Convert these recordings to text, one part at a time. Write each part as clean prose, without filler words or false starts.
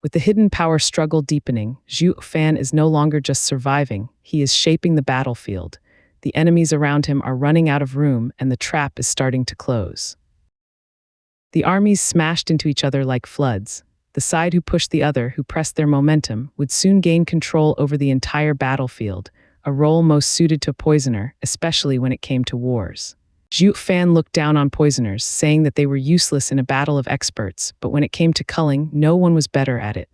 With the hidden power struggle deepening, Zhuo Fan is no longer just surviving, he is shaping the battlefield. The enemies around him are running out of room and the trap is starting to close. The armies smashed into each other like floods. The side who pushed the other, who pressed their momentum, would soon gain control over the entire battlefield, a role most suited to a poisoner, especially when it came to wars. Zhuo Fan looked down on poisoners, saying that they were useless in a battle of experts, but when it came to culling, no one was better at it.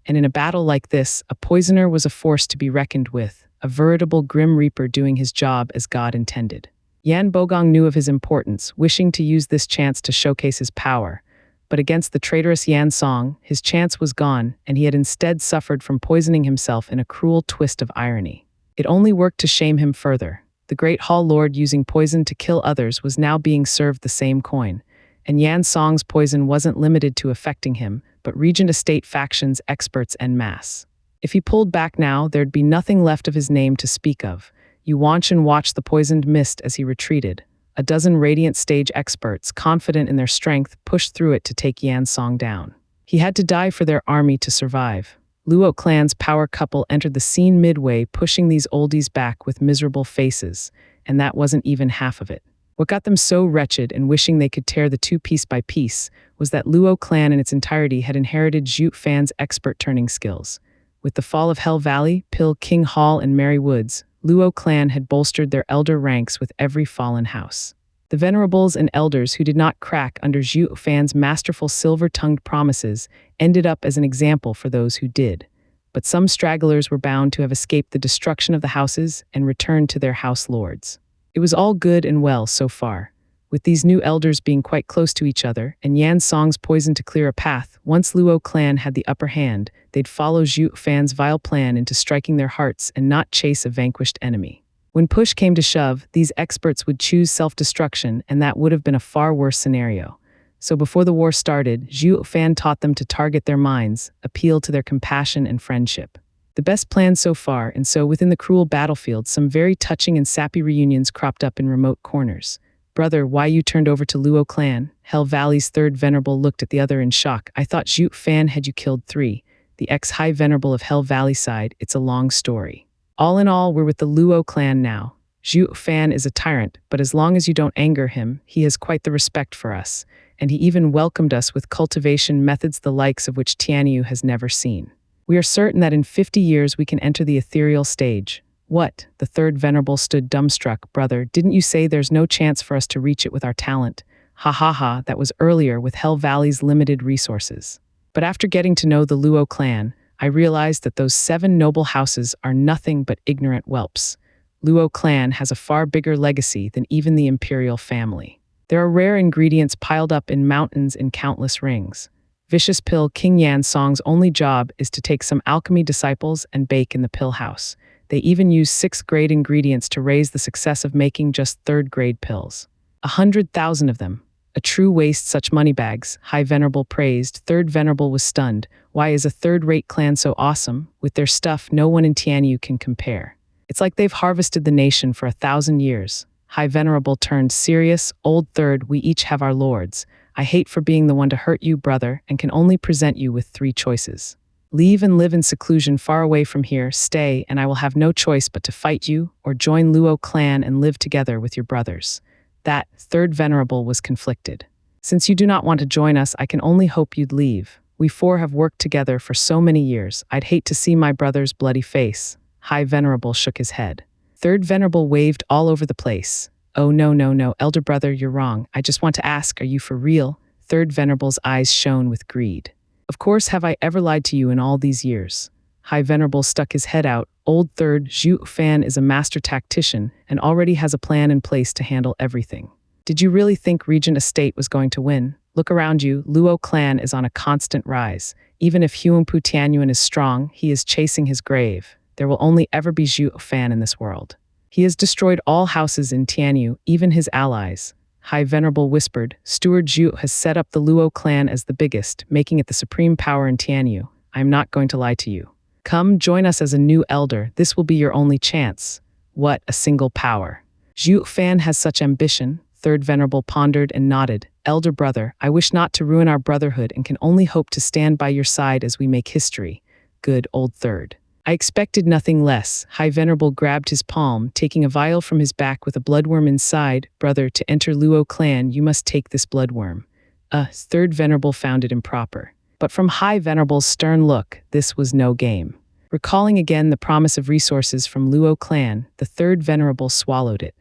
And in a battle like this, a poisoner was a force to be reckoned with, a veritable grim reaper doing his job as God intended. Yan Bogong knew of his importance, wishing to use this chance to showcase his power. But against the traitorous Yan Song, his chance was gone, and he had instead suffered from poisoning himself in a cruel twist of irony. It only worked to shame him further. The great Hall Lord using poison to kill others was now being served the same coin, and Yan Song's poison wasn't limited to affecting him, but Regent Estate factions, experts en masse. If he pulled back now, there'd be nothing left of his name to speak of. Yuan watched the poisoned mist as he retreated. A dozen Radiant Stage experts, confident in their strength, pushed through it to take Yan Song down. He had to die for their army to survive. Luo clan's power couple entered the scene midway, pushing these oldies back with miserable faces, and that wasn't even half of it. What got them so wretched and wishing they could tear the two piece by piece was that Luo clan in its entirety had inherited Zhuo Fan's expert turning skills. With the fall of Hell Valley, Pill King Hall, and Merry Woods, Luo clan had bolstered their elder ranks with every fallen house. The venerables and elders who did not crack under Zhuo Fan's masterful silver-tongued promises ended up as an example for those who did. But some stragglers were bound to have escaped the destruction of the houses and returned to their house lords. It was all good and well so far. With these new elders being quite close to each other and Yan Song's poison to clear a path, once Luo clan had the upper hand, they'd follow Zhuo Fan's vile plan into striking their hearts and not chase a vanquished enemy. When push came to shove, these experts would choose self-destruction, and that would have been a far worse scenario. So before the war started, Zhuo Fan taught them to target their minds, appeal to their compassion and friendship. The best plan so far, and so within the cruel battlefield, some very touching and sappy reunions cropped up in remote corners. Brother, why you turned over to Luo clan? Hell Valley's third venerable looked at the other in shock. I thought Zhuo Fan had you killed 3. The ex-high venerable of Hell Valley side, it's a long story. All in all, we're with the Luo clan now. Zhuo Fan is a tyrant, but as long as you don't anger him, he has quite the respect for us, and he even welcomed us with cultivation methods the likes of which Tianyu has never seen. We are certain that in 50 years we can enter the ethereal stage. What? The third venerable stood dumbstruck. Brother, didn't you say there's no chance for us to reach it with our talent? Ha ha ha, that was earlier with Hell Valley's limited resources. But after getting to know the Luo clan, I realized that those 7 noble houses are nothing but ignorant whelps. Luo clan has a far bigger legacy than even the imperial family. There are rare ingredients piled up in mountains in countless rings. Vicious Pill King Yan Song's only job is to take some alchemy disciples and bake in the pill house. They even use 6th-grade ingredients to raise the success of making just 3rd-grade pills. 100,000 of them. A true waste, such moneybags, High Venerable praised. Third Venerable was stunned. Why is a third-rate clan so awesome? With their stuff, no one in Tianyu can compare. It's like they've harvested the nation for 1,000 years. High Venerable turned serious. Old Third, we each have our lords. I hate for being the one to hurt you, brother, and can only present you with 3 choices. Leave and live in seclusion far away from here, stay, and I will have no choice but to fight you, or join Luo clan and live together with your brothers. That third venerable was conflicted. Since you do not want to join us, I can only hope you'd leave. We 4 have worked together for so many years. I'd hate to see my brother's bloody face. High Venerable shook his head. Third Venerable waved all over the place. Oh no, elder brother, you're wrong. I just want to ask, are you for real? Third Venerable's eyes shone with greed. Of course, have I ever lied to you in all these years? High Venerable stuck his head out. Old Third, Zhuo Fan is a master tactician and already has a plan in place to handle everything. Did you really think Regent Estate was going to win? Look around you, Luo clan is on a constant rise. Even if Huangpu Tianyuan is strong, he is chasing his grave. There will only ever be Zhuo Fan in this world. He has destroyed all houses in Tianyu, even his allies. High Venerable whispered, Steward Zhu has set up the Luo clan as the biggest, making it the supreme power in Tianyu. I am not going to lie to you. Come, join us as a new elder. This will be your only chance. What a single power. Zhuo Fan has such ambition. Third Venerable pondered and nodded. Elder brother, I wish not to ruin our brotherhood and can only hope to stand by your side as we make history. Good old Third. I expected nothing less. High Venerable grabbed his palm, taking a vial from his back with a bloodworm inside. Brother, to enter Luo clan, you must take this bloodworm. Third Venerable found it improper. But from High Venerable's stern look, this was no game. Recalling again the promise of resources from Luo clan, the Third Venerable swallowed it.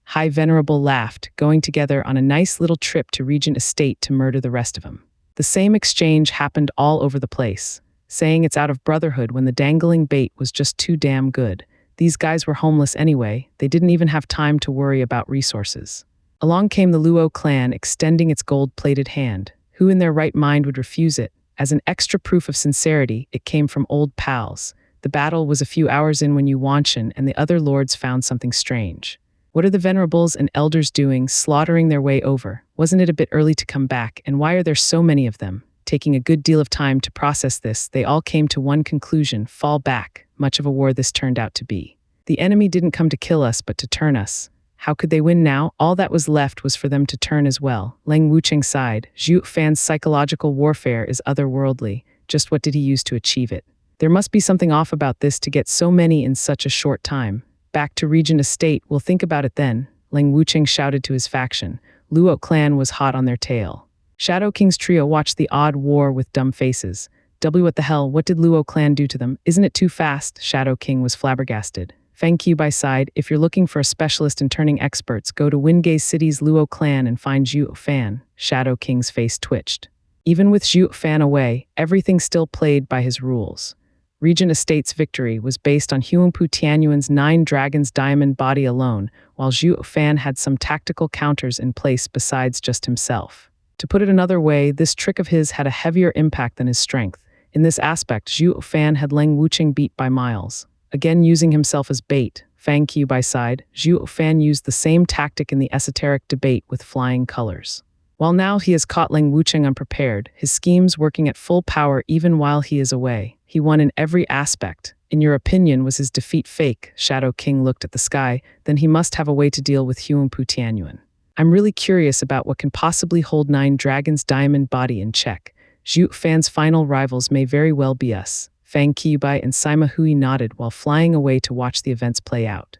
High Venerable laughed, going together on a nice little trip to Regent Estate to murder the rest of them. The same exchange happened all over the place, saying it's out of brotherhood when the dangling bait was just too damn good. These guys were homeless anyway, they didn't even have time to worry about resources. Along came the Luo clan extending its gold-plated hand. Who in their right mind would refuse it? As an extra proof of sincerity, it came from old pals. The battle was a few hours in when Yuanshan and the other lords found something strange. What are the venerables and elders doing, slaughtering their way over? Wasn't it a bit early to come back, and why are there so many of them? Taking a good deal of time to process this, they all came to one conclusion: fall back. Much of a war this turned out to be. The enemy didn't come to kill us, but to turn us. How could they win now? All that was left was for them to turn as well. Leng Wucheng sighed. Zhuo Fan's psychological warfare is otherworldly. Just what did he use to achieve it? There must be something off about this to get so many in such a short time. Back to Regent Estate, we'll think about it then, Leng Wucheng shouted to his faction. Luo clan was hot on their tail. Shadow King's trio watched the odd war with dumb faces. What the hell, what did Luo clan do to them? Isn't it too fast? Shadow King was flabbergasted. Fang Qiu sighed. If you're looking for a specialist in turning experts, go to Wingay City's Luo clan and find Zhuo Fan. Shadow King's face twitched. Even with Zhuo Fan away, everything still played by his rules. Regent Estate's victory was based on Huangpu Tianyuan's 9 Dragons Diamond body alone, while Zhuo Fan had some tactical counters in place besides just himself. To put it another way, this trick of his had a heavier impact than his strength. In this aspect, Zhuo Fan had Leng Wucheng beat by miles. Again using himself as bait, Fang Qiu sighed, Zhuo Fan used the same tactic in the esoteric debate with flying colors. While now he has caught Leng Wucheng unprepared, his schemes working at full power even while he is away. He won in every aspect. In your opinion, was his defeat fake? Shadow King looked at the sky. Then he must have a way to deal with Huangpu Tianyuan. I'm really curious about what can possibly hold 9 Dragons Diamond body in check. Zhuo Fan's final rivals may very well be us. Fang Qiu and Sima Hui nodded while flying away to watch the events play out.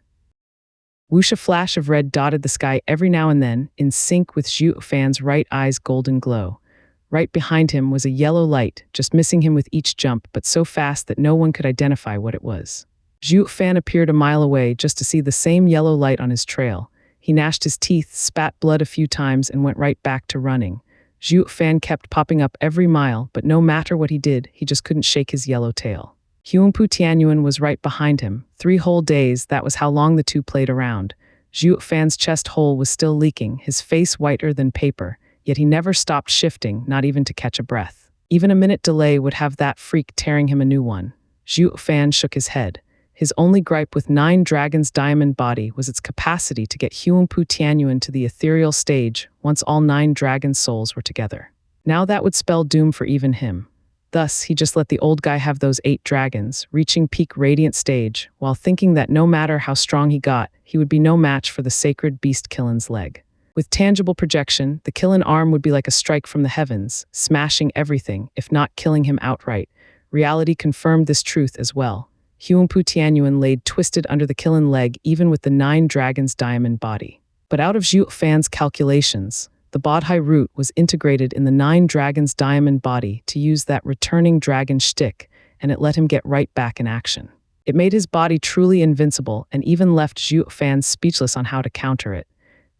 Wuxia flash of red dotted the sky every now and then, in sync with Zhuo Fan's right eye's golden glow. Right behind him was a yellow light, just missing him with each jump, but so fast that no one could identify what it was. Zhuo Fan appeared a mile away just to see the same yellow light on his trail. He gnashed his teeth, spat blood a few times, and went right back to running. Zhuo Fan kept popping up every mile, but no matter what he did, he just couldn't shake his yellow tail. Huangpu Tianyuan was right behind him. 3 whole days, that was how long the two played around. Zhuo Fan's chest hole was still leaking, his face whiter than paper, yet he never stopped shifting, not even to catch a breath. Even a minute delay would have that freak tearing him a new one. Zhuo Fan shook his head. His only gripe with 9 Dragons Diamond body was its capacity to get Huangpu Tianyuan to the ethereal stage once all 9 dragon souls were together. Now that would spell doom for even him. Thus, he just let the old guy have those 8 dragons, reaching peak radiant stage, while thinking that no matter how strong he got, he would be no match for the sacred beast Killen's leg. With tangible projection, the Killen arm would be like a strike from the heavens, smashing everything, if not killing him outright. Reality confirmed this truth as well. Huangpu Tianyuan laid twisted under the Killen leg even with the 9 dragons diamond body. But out of Zhuo Fan's calculations, the Bodhi root was integrated in the 9 dragons diamond body to use that returning dragon shtick, and it let him get right back in action. It made his body truly invincible and even left Zhuo Fan speechless on how to counter it.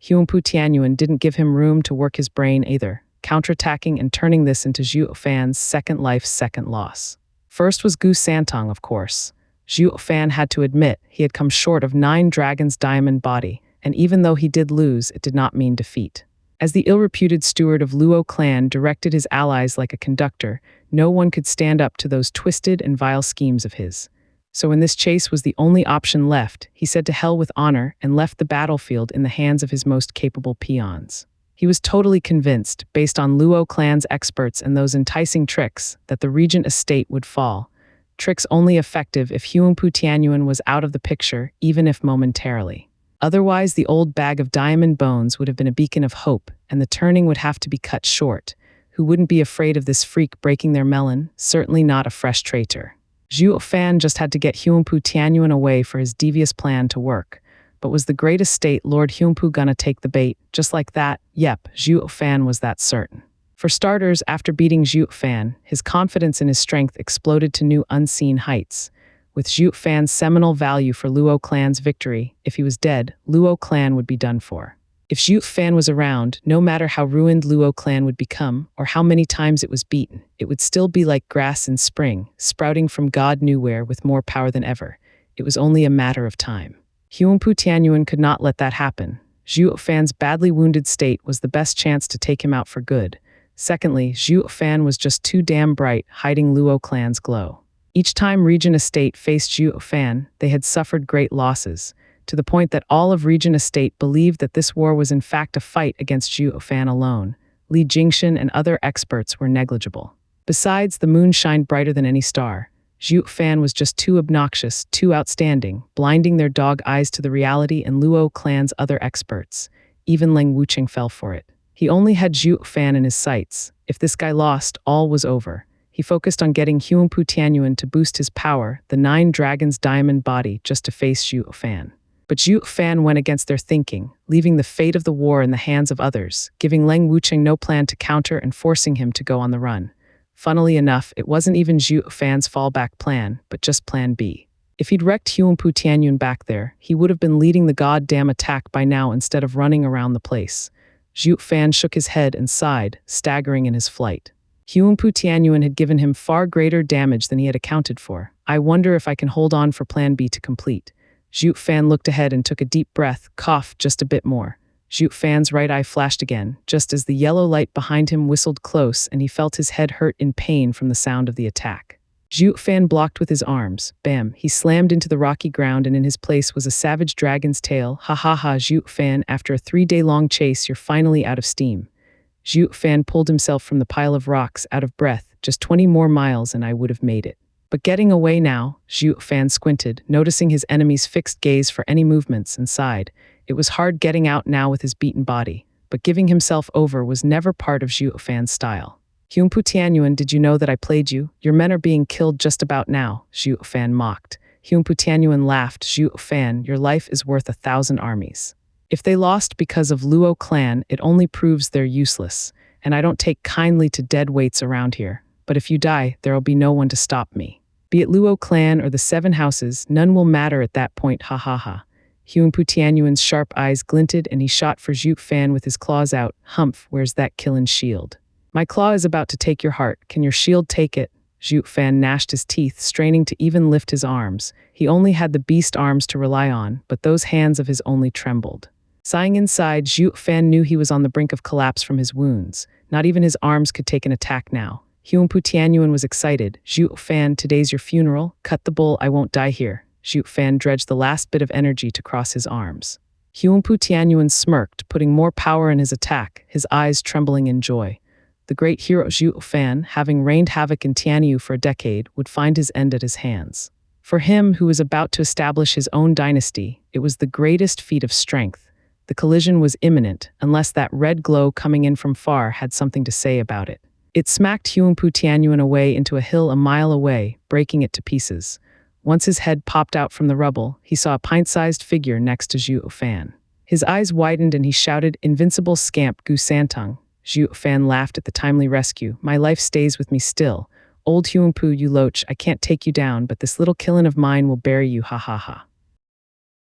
Huangpu Tianyuan didn't give him room to work his brain either, counterattacking and turning this into Zhuo Fan's second life, second loss. First was Gu Santong, of course. Zhuo Fan had to admit he had come short of 9 dragons diamond body, and even though he did lose, it did not mean defeat. As the ill-reputed steward of Luo clan directed his allies like a conductor, no one could stand up to those twisted and vile schemes of his. So when this chase was the only option left, he said to hell with honor and left the battlefield in the hands of his most capable peons. He was totally convinced, based on Luo clan's experts and those enticing tricks, that the regent estate would fall. Tricks only effective if Huangpu Tianyuan was out of the picture, even if momentarily. Otherwise, the old bag of diamond bones would have been a beacon of hope, and the turning would have to be cut short. Who wouldn't be afraid of this freak breaking their melon? Certainly not a fresh traitor. Zhuo Fan just had to get Huangpu Tianyuan away for his devious plan to work. But was the great estate Lord Huangpu gonna take the bait? Just like that? Yep, Zhuo Fan was that certain. For starters, after beating Zhuo Fan, his confidence in his strength exploded to new unseen heights. With Zhuo Fan's seminal value for Luo clan's victory, if he was dead, Luo clan would be done for. If Zhuo Fan was around, no matter how ruined Luo clan would become, or how many times it was beaten, it would still be like grass in spring, sprouting from God knew where with more power than ever. It was only a matter of time. Huangpu Tianyuan could not let that happen. Zhuo Fan's badly wounded state was the best chance to take him out for good. Secondly, Zhuo Fan was just too damn bright, hiding Luo clan's glow. Each time Regent Estate faced Zhuo Fan, they had suffered great losses, to the point that all of Regent Estate believed that this war was in fact a fight against Zhuo Fan alone. Li Jingshan and other experts were negligible. Besides, the moon shined brighter than any star. Zhuo Fan was just too obnoxious, too outstanding, blinding their dog eyes to the reality and Luo clan's other experts. Even Leng Wucheng fell for it. He only had Zhuo Fan in his sights. If this guy lost, all was over. He focused on getting Huangpu Tianyuan to boost his power, the 9 dragons' diamond body, just to face Zhuo Fan. But Zhuo Fan went against their thinking, leaving the fate of the war in the hands of others, giving Leng Wucheng no plan to counter and forcing him to go on the run. Funnily enough, it wasn't even Zhuo Fan's fallback plan, but just plan B. If he'd wrecked Huangpu Tianyuan back there, he would have been leading the goddamn attack by now instead of running around the place. Zhuo Fan shook his head and sighed, staggering in his flight. Huangpu Tianyuan had given him far greater damage than he had accounted for. I wonder if I can hold on for plan B to complete. Zhuo Fan looked ahead and took a deep breath, coughed just a bit more. Zhuo Fan's right eye flashed again, just as the yellow light behind him whistled close and he felt his head hurt in pain from the sound of the attack. Zhuo Fan blocked with his arms. Bam, he slammed into the rocky ground and in his place was a savage dragon's tail. Ha ha ha, Zhuo Fan, after a 3-day-long chase, you're finally out of steam. Zhuo Fan pulled himself from the pile of rocks, out of breath. Just 20 more miles and I would have made it. But getting away now, Zhuo Fan squinted, noticing his enemy's fixed gaze for any movements, and sighed. It was hard getting out now with his beaten body, but giving himself over was never part of Zhuo Fan's style. Huangpu Tianyuan, did you know that I played you? Your men are being killed just about now, Zhuo Fan mocked. Huangpu Tianyuan laughed. Zhuo Fan, your life is worth 1,000 armies. If they lost because of Luo clan, it only proves they're useless, and I don't take kindly to dead weights around here. But if you die, there'll be no one to stop me. Be it Luo clan or the 7 houses, none will matter at that point, ha ha ha. Huangpu Tianyuan's sharp eyes glinted and he shot for Zhuo Fan with his claws out. Humph, where's that killing shield? My claw is about to take your heart. Can your shield take it? Zhuo Fan gnashed his teeth, straining to even lift his arms. He only had the beast arms to rely on, but those hands of his only trembled. Sighing inside, Zhuo Fan knew he was on the brink of collapse from his wounds. Not even his arms could take an attack now. Huangpu Tianyuan was excited. Zhuo Fan, today's your funeral. Cut the bull, I won't die here. Zhuo Fan dredged the last bit of energy to cross his arms. Huangpu Tianyuan smirked, putting more power in his attack, his eyes trembling in joy. The great hero Zhuo Fan, having reigned havoc in Tianyu for a decade, would find his end at his hands. For him, who was about to establish his own dynasty, it was the greatest feat of strength. The collision was imminent, unless that red glow coming in from far had something to say about it. It smacked Huangpu Tianyuan away into a hill a mile away, breaking it to pieces. Once his head popped out from the rubble, he saw a pint-sized figure next to Zhuo Fan. His eyes widened and he shouted, "Invincible scamp, Gu Santong." Zhuo Fan laughed at the timely rescue. "My life stays with me still. Old Huangpu, you loach, I can't take you down, but this little killin' of mine will bury you, ha ha ha."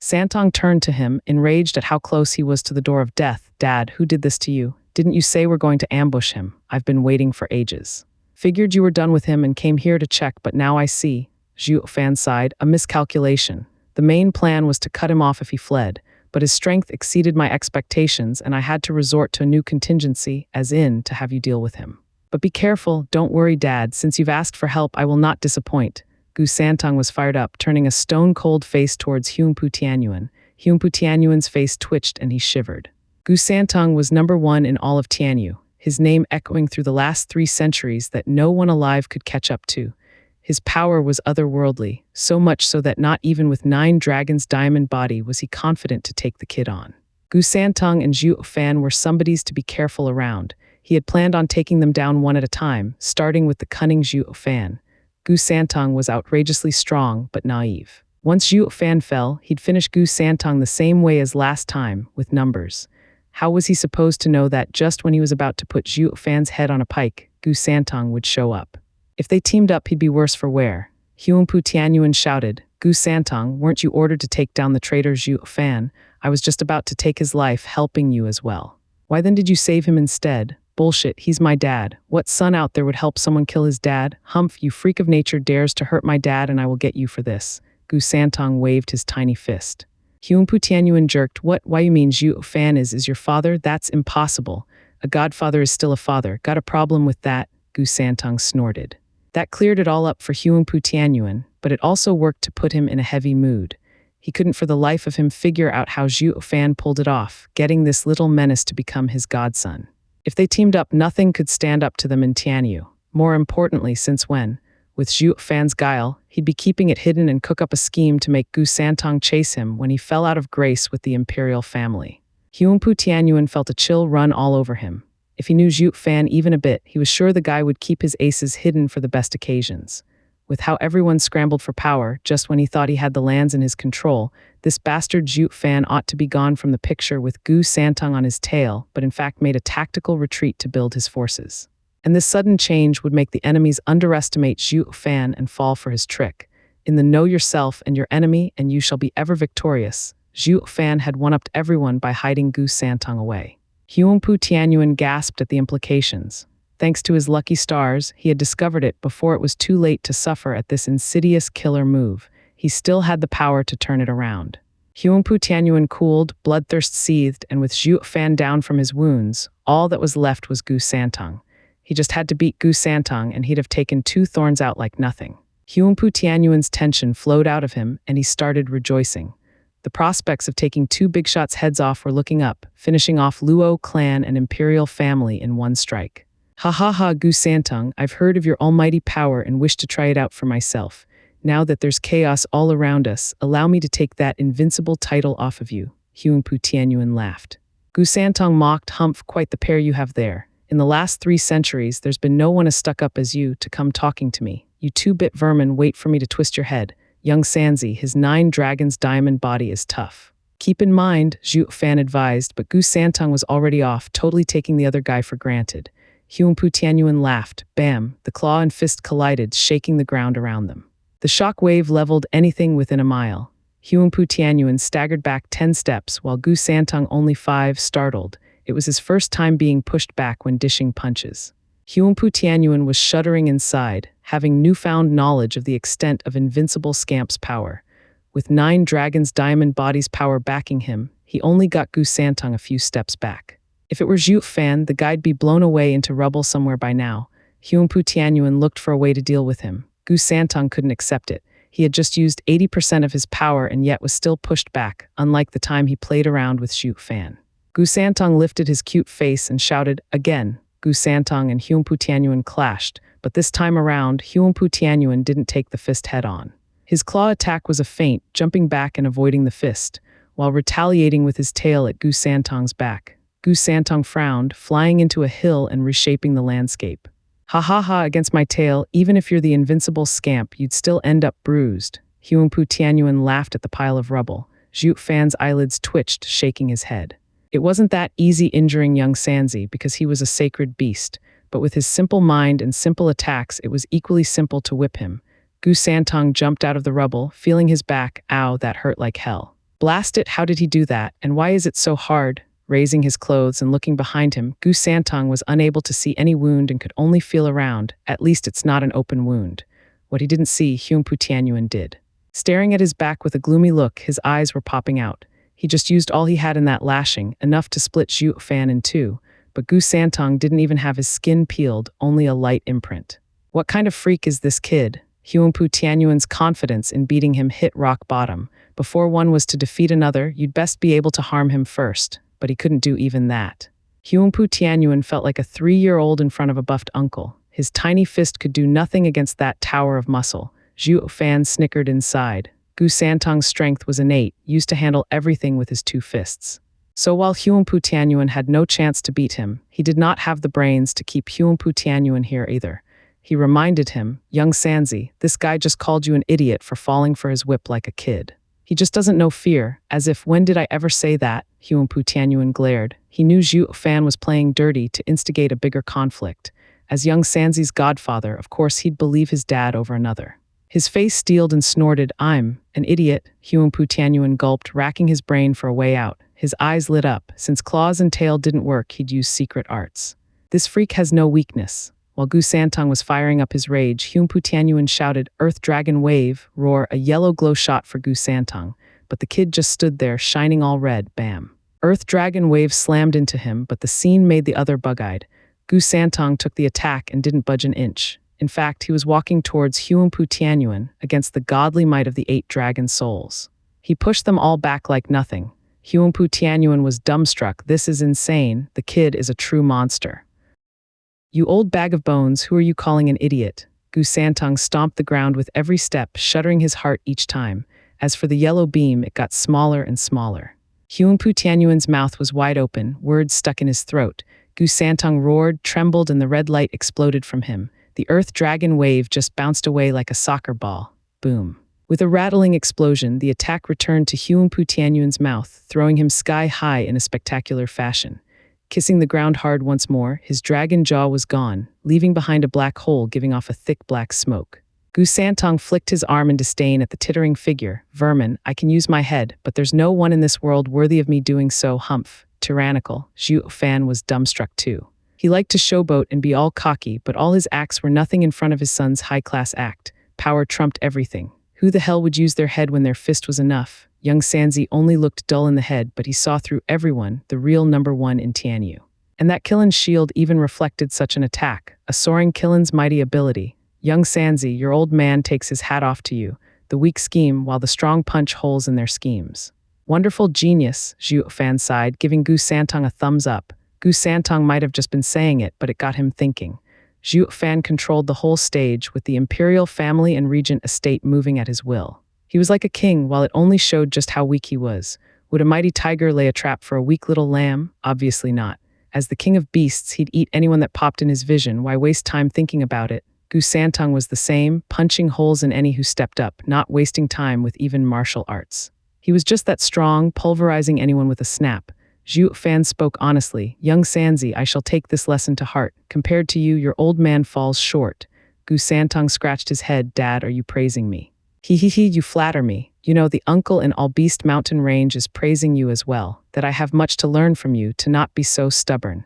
Santong turned to him, enraged at how close he was to the door of death. "Dad, who did this to you? Didn't you say we're going to ambush him? I've been waiting for ages. Figured you were done with him and came here to check, but now I see." Zhuo Fan sighed, "A miscalculation. The main plan was to cut him off if he fled, but his strength exceeded my expectations and I had to resort to a new contingency, as in, to have you deal with him. But be careful, don't worry, Dad, since you've asked for help, I will not disappoint." Gu Santong was fired up, turning a stone-cold face towards Huangpu Tianyuan. Huangpu Tianyuan's face twitched and he shivered. Gu Santong was #1 in all of Tianyu, his name echoing through the last 3 centuries that no one alive could catch up to. His power was otherworldly, so much so that not even with 9 dragons' diamond body was he confident to take the kid on. Gu Santong and Zhuo Fan were somebodies to be careful around. He had planned on taking them down one at a time, starting with the cunning Zhuo Fan. Gu Santong was outrageously strong but naive. Once Zhuo Fan fell, he'd finish Gu Santong the same way as last time, with numbers. How was he supposed to know that just when he was about to put Zhuo Fan's head on a pike, Gu Santong would show up? If they teamed up, he'd be worse for wear. Huangpu Tianyuan shouted, "Gu Santong, weren't you ordered to take down the traitor Zhuo Fan? I was just about to take his life, helping you as well. Why then did you save him instead? Bullshit, he's my dad. What son out there would help someone kill his dad? Humph, you freak of nature dares to hurt my dad and I will get you for this." Gu Santong waved his tiny fist. Huangpu Tianyuan jerked, "What? Why you mean Zhuo Fan is your father? That's impossible. A godfather is still a father. Got a problem with that?" Gu Santong snorted. That cleared it all up for Huangpu Tianyuan, but it also worked to put him in a heavy mood. He couldn't for the life of him figure out how Zhuo Fan pulled it off, getting this little menace to become his godson. If they teamed up, nothing could stand up to them in Tianyu. More importantly, since when, with Zhuo Fan's guile, he'd be keeping it hidden and cook up a scheme to make Gu Santong chase him when he fell out of grace with the imperial family. Huangpu Tianyuan felt a chill run all over him. If he knew Zhuo Fan even a bit, he was sure the guy would keep his aces hidden for the best occasions. With how everyone scrambled for power, just when he thought he had the lands in his control, this bastard Zhuo Fan ought to be gone from the picture with Gu Santong on his tail, but in fact made a tactical retreat to build his forces. And this sudden change would make the enemies underestimate Zhuo Fan and fall for his trick. In the know yourself and your enemy and you shall be ever victorious, Zhuo Fan had one-upped everyone by hiding Gu Santong away. Huangpu Tianyuan gasped at the implications. Thanks to his lucky stars, he had discovered it before it was too late to suffer at this insidious killer move. He still had the power to turn it around. Huangpu Tianyuan cooled, bloodthirst seethed, and with Zhuo Fan down from his wounds, all that was left was Gu Santong. He just had to beat Gu Santong and he'd have taken 2 thorns out like nothing. Huangpu Tianyuan's tension flowed out of him and he started rejoicing. The prospects of taking 2 big shots heads off were looking up, finishing off Luo clan and imperial family in one strike. "Ha ha ha, Gu Santong, I've heard of your almighty power and wish to try it out for myself. Now that there's chaos all around us, allow me to take that invincible title off of you." Huangpu Tianyuan laughed. Gu Santong mocked, "Humph, quite the pair you have there. In the last 3 centuries, there's been no one as stuck up as you to come talking to me. You 2-bit vermin, wait for me to twist your head. Young Sanzi, his 9 dragons diamond body is tough." "Keep in mind," Zhuo Fan advised, but Gu Santong was already off, totally taking the other guy for granted. Huangpu Tianyuan laughed. Bam! The claw and fist collided, shaking the ground around them. The shock wave leveled anything within a mile. Huangpu Tianyuan staggered back 10 steps, while Gu Santong only 5, startled. It was his first time being pushed back when dishing punches. Huangpu Tianyuan was shuddering inside, having newfound knowledge of the extent of Invincible Scamp's power. With 9 dragons' diamond body's power backing him, he only got Gu Santong a few steps back. If it were Zhuo Fan, the guy'd be blown away into rubble somewhere by now. Huangpu Tianyuan looked for a way to deal with him. Gu Santong couldn't accept it. He had just used 80% of his power and yet was still pushed back, unlike the time he played around with Zhuo Fan. Gu Santong lifted his cute face and shouted, "Again!" Gu Santong and Huangpu Tianyuan clashed, but this time around, Huangpu Tianyuan didn't take the fist head-on. His claw attack was a feint, jumping back and avoiding the fist, while retaliating with his tail at Gu Santong's back. Gu Santong frowned, flying into a hill and reshaping the landscape. "Ha ha ha, against my tail, even if you're the invincible scamp, you'd still end up bruised." Huangpu Tianyuan laughed at the pile of rubble. Zhuo Fan's eyelids twitched, shaking his head. It wasn't that easy injuring young Sanzi because he was a sacred beast, but with his simple mind and simple attacks, it was equally simple to whip him. Gu Santong jumped out of the rubble, feeling his back. Ow, that hurt like hell. Blast it, how did he do that, and why is it so hard? Raising his clothes and looking behind him, Gu Santong was unable to see any wound and could only feel around. At least it's not an open wound. What he didn't see, Huangpu Tianyuan did. Staring at his back with a gloomy look, his eyes were popping out. He just used all he had in that lashing, enough to split Zhuo Fan in 2, but Gu Santong didn't even have his skin peeled, only a light imprint. What kind of freak is this kid? Huangpu Tianyuan's confidence in beating him hit rock bottom. Before one was to defeat another, you'd best be able to harm him first, but he couldn't do even that. Huangpu Tianyuan felt like a 3-year-old in front of a buffed uncle. His tiny fist could do nothing against that tower of muscle. Zhuo Fan snickered inside. Gu Santong's strength was innate, used to handle everything with his 2 fists. So while Huangpu Tianyuan had no chance to beat him, he did not have the brains to keep Huangpu Tianyuan here either. He reminded him, "Young Sanzi, this guy just called you an idiot for falling for his whip like a kid. He just doesn't know fear," as if, "When did I ever say that?" Huangpu Tianyuan glared. He knew Zhuo Fan was playing dirty to instigate a bigger conflict. As young Sanzi's godfather, of course he'd believe his dad over another. His face steeled and snorted, "I'm an idiot," Huangpu Tianyuan gulped, racking his brain for a way out. His eyes lit up. Since claws and tail didn't work, he'd use secret arts. "This freak has no weakness." While Gu Santong was firing up his rage, Huangpu Tianyuan shouted, "Earth Dragon Wave!" Roar, a yellow glow shot for Gu Santong. But the kid just stood there, shining all red, bam. Earth Dragon Wave slammed into him, but the scene made the other bug-eyed. Gu Santong took the attack and didn't budge an inch. In fact, he was walking towards Huangpu Tianyuan against the godly might of the 8 dragon souls. He pushed them all back like nothing. Huangpu Tianyuan was dumbstruck. "This is insane. The kid is a true monster." "You old bag of bones, who are you calling an idiot?" Gu Santong stomped the ground with every step, shuddering his heart each time. As for the yellow beam, it got smaller and smaller. Huangpu Tianyuan's mouth was wide open, words stuck in his throat. Gu Santong roared, trembled, and the red light exploded from him. The Earth Dragon Wave just bounced away like a soccer ball. Boom. With a rattling explosion, the attack returned to Huangpu Tianyuan's mouth, throwing him sky high in a spectacular fashion. Kissing the ground hard once more, his dragon jaw was gone, leaving behind a black hole giving off a thick black smoke. Gu Santong flicked his arm in disdain at the tittering figure. "Vermin, I can use my head, but there's no one in this world worthy of me doing so." Humph. Tyrannical. Zhuo Fan was dumbstruck too. He liked to showboat and be all cocky, but all his acts were nothing in front of his son's high-class act. Power trumped everything. Who the hell would use their head when their fist was enough? Young Sanzi only looked dull in the head, but he saw through everyone, the real #1 in Tianyu. And that Killen's shield even reflected such an attack, a soaring Killen's mighty ability. "Young Sanzi, your old man takes his hat off to you. The weak scheme, while the strong punch holes in their schemes." "Wonderful genius," Zhuo Fan sighed, giving Gu Santong a thumbs up. Gu Santong might have just been saying it, but it got him thinking. Zhuo Fan controlled the whole stage, with the imperial family and regent estate moving at his will. He was like a king, while it only showed just how weak he was. Would a mighty tiger lay a trap for a weak little lamb? Obviously not. As the king of beasts, he'd eat anyone that popped in his vision. Why waste time thinking about it? Gu Santong was the same, punching holes in any who stepped up, not wasting time with even martial arts. He was just that strong, pulverizing anyone with a snap. Zhuo Fan spoke honestly. "Young Sanzi, I shall take this lesson to heart. Compared to you, your old man falls short." Gu Santong scratched his head. "Dad, are you praising me?" He, you flatter me. You know, the uncle in All Beast Mountain Range is praising you as well, that I have much to learn from you, to not be so stubborn.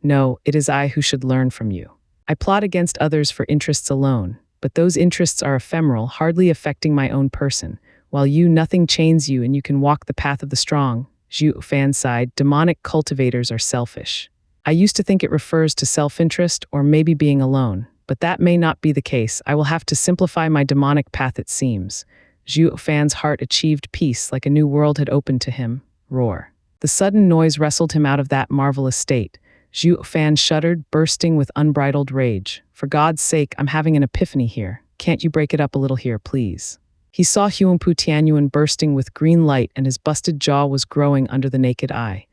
No, it is I who should learn from you. I plot against others for interests alone, but those interests are ephemeral, hardly affecting my own person. While you, nothing chains you and you can walk the path of the strong." Zhuo Fan sighed. "Demonic cultivators are selfish." I used to think it refers to self-interest or maybe being alone, but that may not be the case. I will have to simplify my demonic path, it seems. Zhuo Fan's heart achieved peace, like a new world had opened to him. Roar. The sudden noise wrestled him out of that marvelous state. Zhuo Fan shuddered, bursting with unbridled rage. "For God's sake, I'm having an epiphany here. Can't you break it up a little here, please?" He saw Huangpu Tianyuan bursting with green light, and his busted jaw was growing under the naked eye.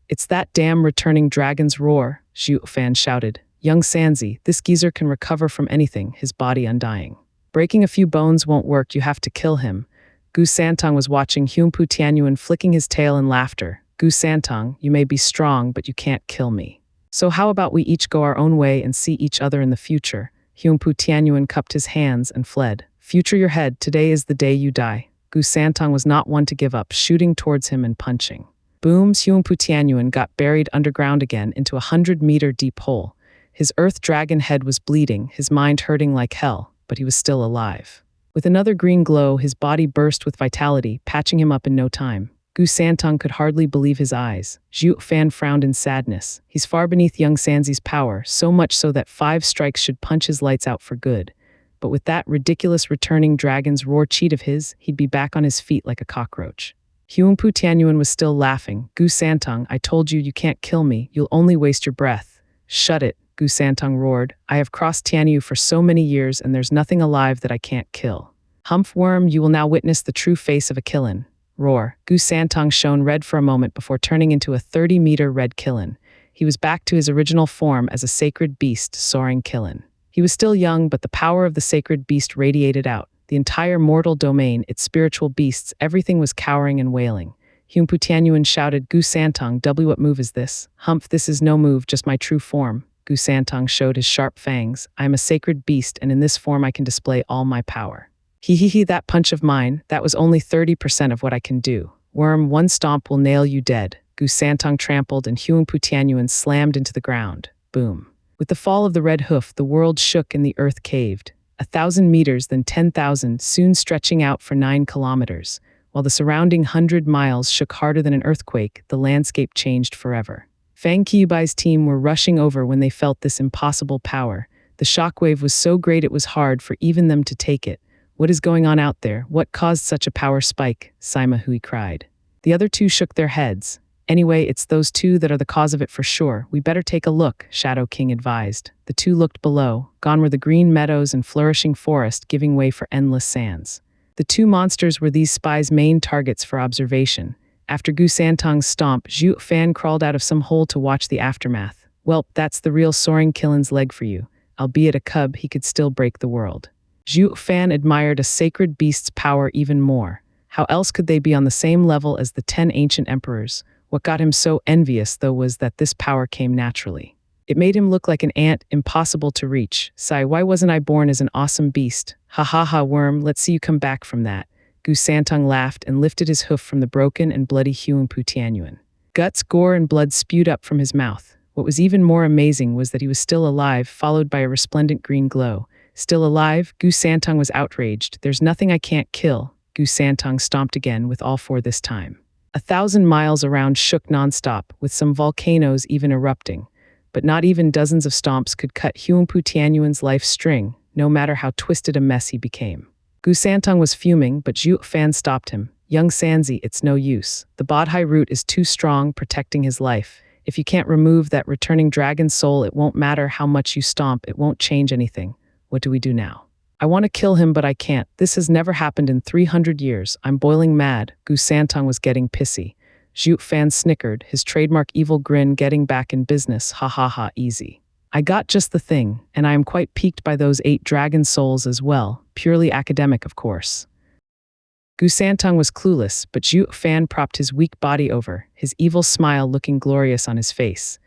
"It's that damn returning dragon's roar," Zhuo Fan shouted. "Young Sanzi, this geezer can recover from anything, his body undying. Breaking a few bones won't work, you have to kill him." Gu Santong was watching Huangpu Tianyuan flicking his tail in laughter. "Gu Santong, you may be strong, but you can't kill me. So how about we each go our own way and see each other in the future?" Huangpu Tianyuan cupped his hands and fled. "Future your head, today is the day you die." Gu Santong was not one to give up, shooting towards him and punching. Booms, Huangpu Tianyuan got buried underground again into a 100-meter deep hole. His earth dragon head was bleeding, his mind hurting like hell, but he was still alive. With another green glow, his body burst with vitality, patching him up in no time. Gu Santong could hardly believe his eyes. Zhuo Fan frowned in sadness. He's far beneath young Sanzi's power, so much so that 5 strikes should punch his lights out for good. But with that ridiculous returning dragon's roar cheat of his, he'd be back on his feet like a cockroach. Huangpu Tianyuan was still laughing. "Gu Santong, I told you you can't kill me, you'll only waste your breath." "Shut it." Gu Santong roared. I have crossed Tianyu for so many years and there's nothing alive that I can't kill. Humph worm, you will now witness the true face of a Qilin. Roar. Gu Santong shone red for a moment before turning into a 30-meter red Qilin. He was back to his original form as a sacred beast, soaring Qilin. He was still young, but the power of the sacred beast radiated out. The entire mortal domain, its spiritual beasts, everything was cowering and wailing. Humpu Tianyuan shouted, Gu Santong, W, what move is this? Humph, this is no move, just my true form. Gu Santong showed his sharp fangs. I am a sacred beast, and in this form I can display all my power. He, that punch of mine, that was only 30% of what I can do. Worm, one stomp will nail you dead. Gu Santong trampled, and Humpu Tianyuan slammed into the ground. Boom. With the fall of the red hoof, the world shook and the earth caved. 1,000 meters, then 10,000, soon stretching out for 9 kilometers. While the surrounding 100 miles shook harder than an earthquake, the landscape changed forever. Fang Qiubai's team were rushing over when they felt this impossible power. The shockwave was so great it was hard for even them to take it. What is going on out there? What caused such a power spike? Sima Hui cried. The other two shook their heads. Anyway, it's those two that are the cause of it for sure. We better take a look, Shadow King advised. The two looked below. Gone were the green meadows and flourishing forest, giving way for endless sands. The two monsters were these spies' main targets for observation. After Gu Santong's stomp, Zhuo Fan crawled out of some hole to watch the aftermath. Well, that's the real soaring Qilin's leg for you. Albeit a cub, he could still break the world. Zhuo Fan admired a sacred beast's power even more. How else could they be on the same level as the 10 ancient emperors? What got him so envious, though, was that this power came naturally. It made him look like an ant, impossible to reach. Sigh, why wasn't I born as an awesome beast? Ha ha ha, worm, let's see you come back from that. Gu Santong laughed and lifted his hoof from the broken and bloody Humpu Tianyuan. Guts, gore, and blood spewed up from his mouth. What was even more amazing was that he was still alive, followed by a resplendent green glow. Still alive? Gu Santong was outraged. There's nothing I can't kill. Gu Santong stomped again, with all four this time. 1,000 miles around shook nonstop, with some volcanoes even erupting. But not even dozens of stomps could cut Humpu Tianyuan's life string, no matter how twisted a mess he became. Gu Santong was fuming, but Zhuo Fan stopped him. Young Sanzi, it's no use. The Bodhi root is too strong, protecting his life. If you can't remove that returning dragon soul, it won't matter how much you stomp, it won't change anything. What do we do now? I want to kill him, but I can't. This has never happened in 300 years. I'm boiling mad. Gu Santong was getting pissy. Zhuo Fan snickered, his trademark evil grin getting back in business. Ha ha ha, easy. I got just the thing, and I am quite piqued by those 8 dragon souls as well. Purely academic, of course. Gu Santong was clueless, but Zhuo Fan propped his weak body over, his evil smile looking glorious on his face.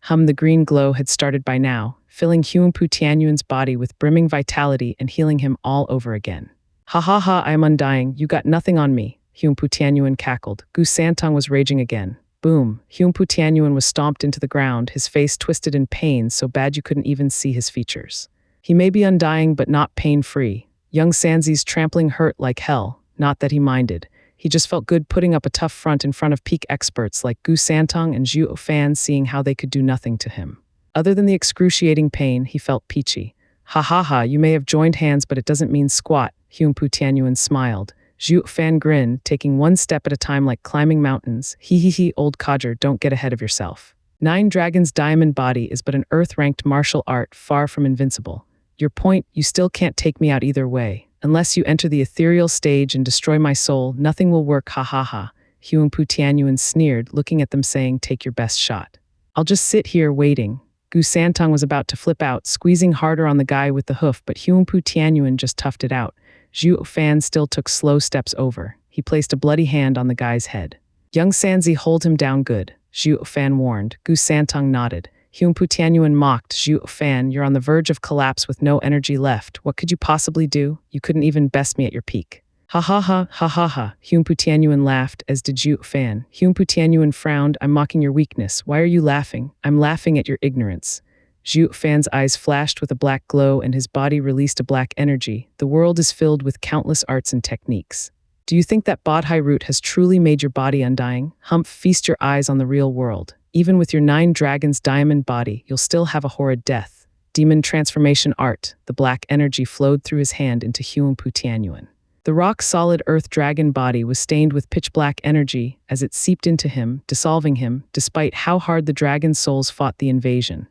The green glow had started by now, filling Humpu Tianyuan's body with brimming vitality and healing him all over again. Ha ha ha, I am undying, you got nothing on me, Humpu Tianyuan cackled. Gu Santong was raging again. Boom, Humpu Tianyuan was stomped into the ground, his face twisted in pain so bad you couldn't even see his features. He may be undying but not pain-free. Young Sanzi's trampling hurt like hell, not that he minded. He just felt good putting up a tough front in front of peak experts like Gu Santong and Zhuo Fan, seeing how they could do nothing to him. Other than the excruciating pain, he felt peachy. Ha ha ha, you may have joined hands, but it doesn't mean squat, Humpu Tianyuan smiled. Zhuo Fan grinned, taking one step at a time like climbing mountains. He, old codger, don't get ahead of yourself. 9 Dragons' diamond body is but an earth-ranked martial art, far from invincible. Your point, you still can't take me out either way. Unless you enter the ethereal stage and destroy my soul, nothing will work, ha ha ha. Humpu Tianyuan sneered, looking at them saying, take your best shot. I'll just sit here waiting. Gu Santong was about to flip out, squeezing harder on the guy with the hoof, but Humpu Tianyuan just toughed it out. Zhuo Fan still took slow steps over. He placed a bloody hand on the guy's head. Young Sanzi, hold him down good, Zhuo Fan warned. Gu Santong nodded. Humpu Tianyuan mocked. Zhuo Fan, you're on the verge of collapse with no energy left. What could you possibly do? You couldn't even best me at your peak. Ha ha ha, ha ha ha. Humpu Tianyuan laughed, as did Zhuo Fan. Humpu Tianyuan frowned. I'm mocking your weakness. Why are you laughing? I'm laughing at your ignorance. Zhuo Fan's eyes flashed with a black glow and his body released a black energy. The world is filled with countless arts and techniques. Do you think that Bodhi root has truly made your body undying? Humph, feast your eyes on the real world. Even with your 9 Dragons' diamond body, you'll still have a horrid death. Demon transformation art. The black energy flowed through his hand into Humpu Tianyuan. The rock-solid earth dragon body was stained with pitch-black energy as it seeped into him, dissolving him, despite how hard the dragon souls fought the invasion.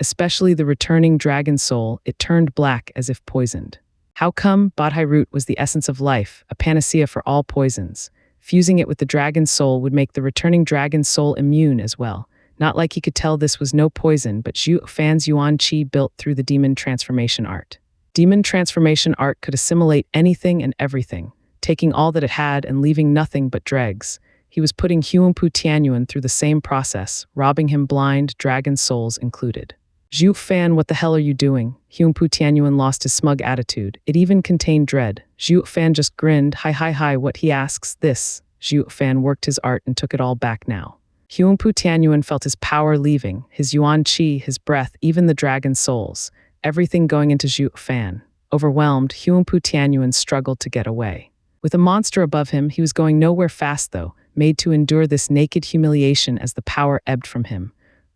especially the returning dragon soul. It turned black as if poisoned. How come? Bodhi root was the essence of life, a panacea for all poisons. Fusing it with the dragon soul would make the returning dragon soul immune as well. Not like he could tell this was no poison, but Zhuo Fan's yuan qi built through the demon transformation art. Demon transformation art could assimilate anything and everything, taking all that it had and leaving nothing but dregs. He was putting Huangpu Tianyuan through the same process, robbing him blind, dragon souls included. Zhuo Fan, what the hell are you doing? Huangpu Tianyuan lost his smug attitude. It even contained dread. Zhuo Fan just grinned. Hi, what he asks, this. Zhuo Fan worked his art and took it all back now. Huangpu Tianyuan felt his power leaving, his yuan qi, his breath, even the dragon souls. Everything going into Zhuo Fan. Overwhelmed, Huangpu Tianyuan struggled to get away. With a monster above him, he was going nowhere fast though, made to endure this naked humiliation as the power ebbed from him.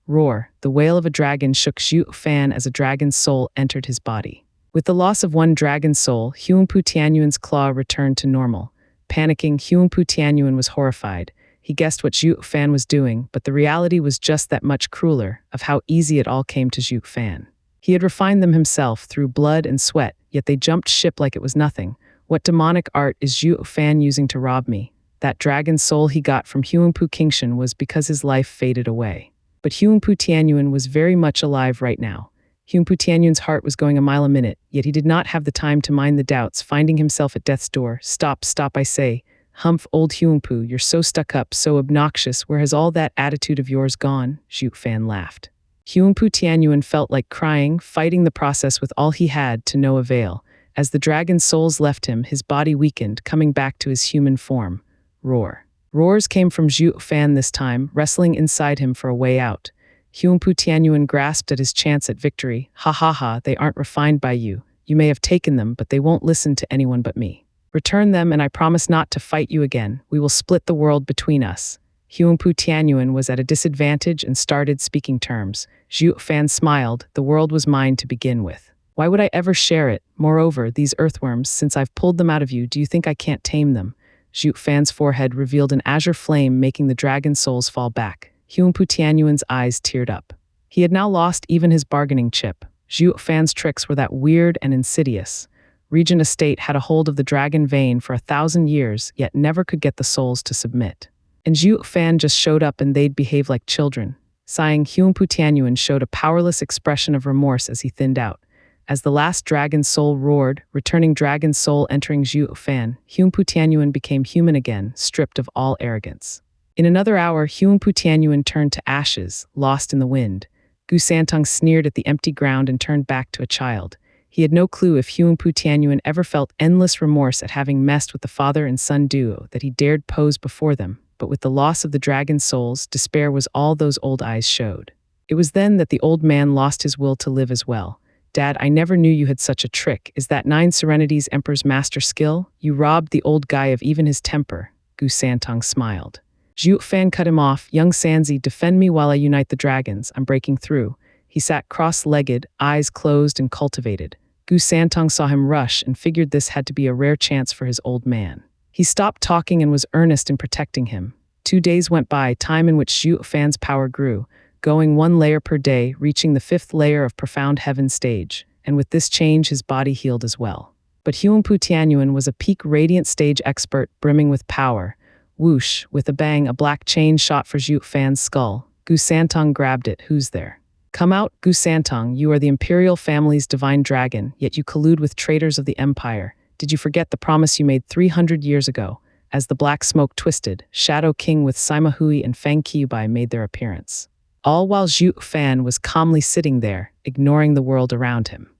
Roar, the wail of a dragon shook Zhuo Fan as a dragon's soul entered his body. With the loss of one dragon soul, Huangpu Tianyuan's claw returned to normal. Panicking, Huangpu Tianyuan was horrified. He guessed what Zhuo Fan was doing, but the reality was just that much crueler, of how easy it all came to Zhuo Fan. He had refined them himself through blood and sweat, yet they jumped ship like it was nothing. What demonic art is Zhuo Fan using to rob me? That dragon soul he got from Huangpu Kingshan was because his life faded away. But Huangpu Tianyuan was very much alive right now. Huangpu Tianyuan's heart was going a mile a minute, yet he did not have the time to mind the doubts, finding himself at death's door. Stop, I say. Humph, old Huangpu, you're so stuck up, so obnoxious. Where has all that attitude of yours gone? Zhuo Fan laughed. Huangpu Tianyuan felt like crying, fighting the process with all he had to no avail. As the dragon's souls left him, his body weakened, coming back to his human form. Roar. Roars came from Zhuo Fan this time, wrestling inside him for a way out. Huangpu Tianyuan grasped at his chance at victory. Ha, they aren't refined by you. You may have taken them, but they won't listen to anyone but me. Return them and I promise not to fight you again. We will split the world between us. Huangpu Tianyuan was at a disadvantage and started speaking terms. Zhuo Fan smiled. The world was mine to begin with. Why would I ever share it? Moreover, these earthworms, since I've pulled them out of you, do you think I can't tame them? Zhuo Fan's forehead revealed an azure flame, making the dragon souls fall back. Huangpu Tianyuan's eyes teared up. He had now lost even his bargaining chip. Zhuo Fan's tricks were that weird and insidious. Regent Estate had a hold of the dragon vein for 1,000 years, yet never could get the souls to submit. And Zhuo Fan just showed up and they'd behave like children. Sighing, Huangpu Tianyuan showed a powerless expression of remorse as he thinned out. As the last dragon soul roared, returning dragon soul entering Zhuo Fan, Huangpu Tianyuan became human again, stripped of all arrogance. In another hour, Huangpu Tianyuan turned to ashes, lost in the wind. Gu Santong sneered at the empty ground and turned back to a child. He had no clue if Huangpu Tianyuan ever felt endless remorse at having messed with the father and son duo that he dared pose before them, but with the loss of the dragon souls, despair was all those old eyes showed. It was then that the old man lost his will to live as well. Dad, I never knew you had such a trick. Is that 9 Serenities Emperor's master skill? You robbed the old guy of even his temper. Gu Santong smiled. Zhuo Fan cut him off. Young Sanzi, defend me while I unite the dragons. I'm breaking through. He sat cross-legged, eyes closed and cultivated. Gu Santong saw him rush and figured this had to be a rare chance for his old man. He stopped talking and was earnest in protecting him. 2 days went by, time in which Zhuo Fan's power grew, going 1 layer per day, reaching the 5th layer of profound heaven stage, and with this change his body healed as well. But Huangpu Tianyuan was a peak radiant stage expert, brimming with power. Whoosh, with a bang, a black chain shot for Zhuo Fan's skull. Gu Santong grabbed it. Who's there? Come out, Gu Santong, you are the imperial family's divine dragon, yet you collude with traitors of the empire. Did you forget the promise you made 300 years ago? As the black smoke twisted, Shadow King with Sima Hui and Fang Qiubai made their appearance. All while Zhuo Fan was calmly sitting there, ignoring the world around him.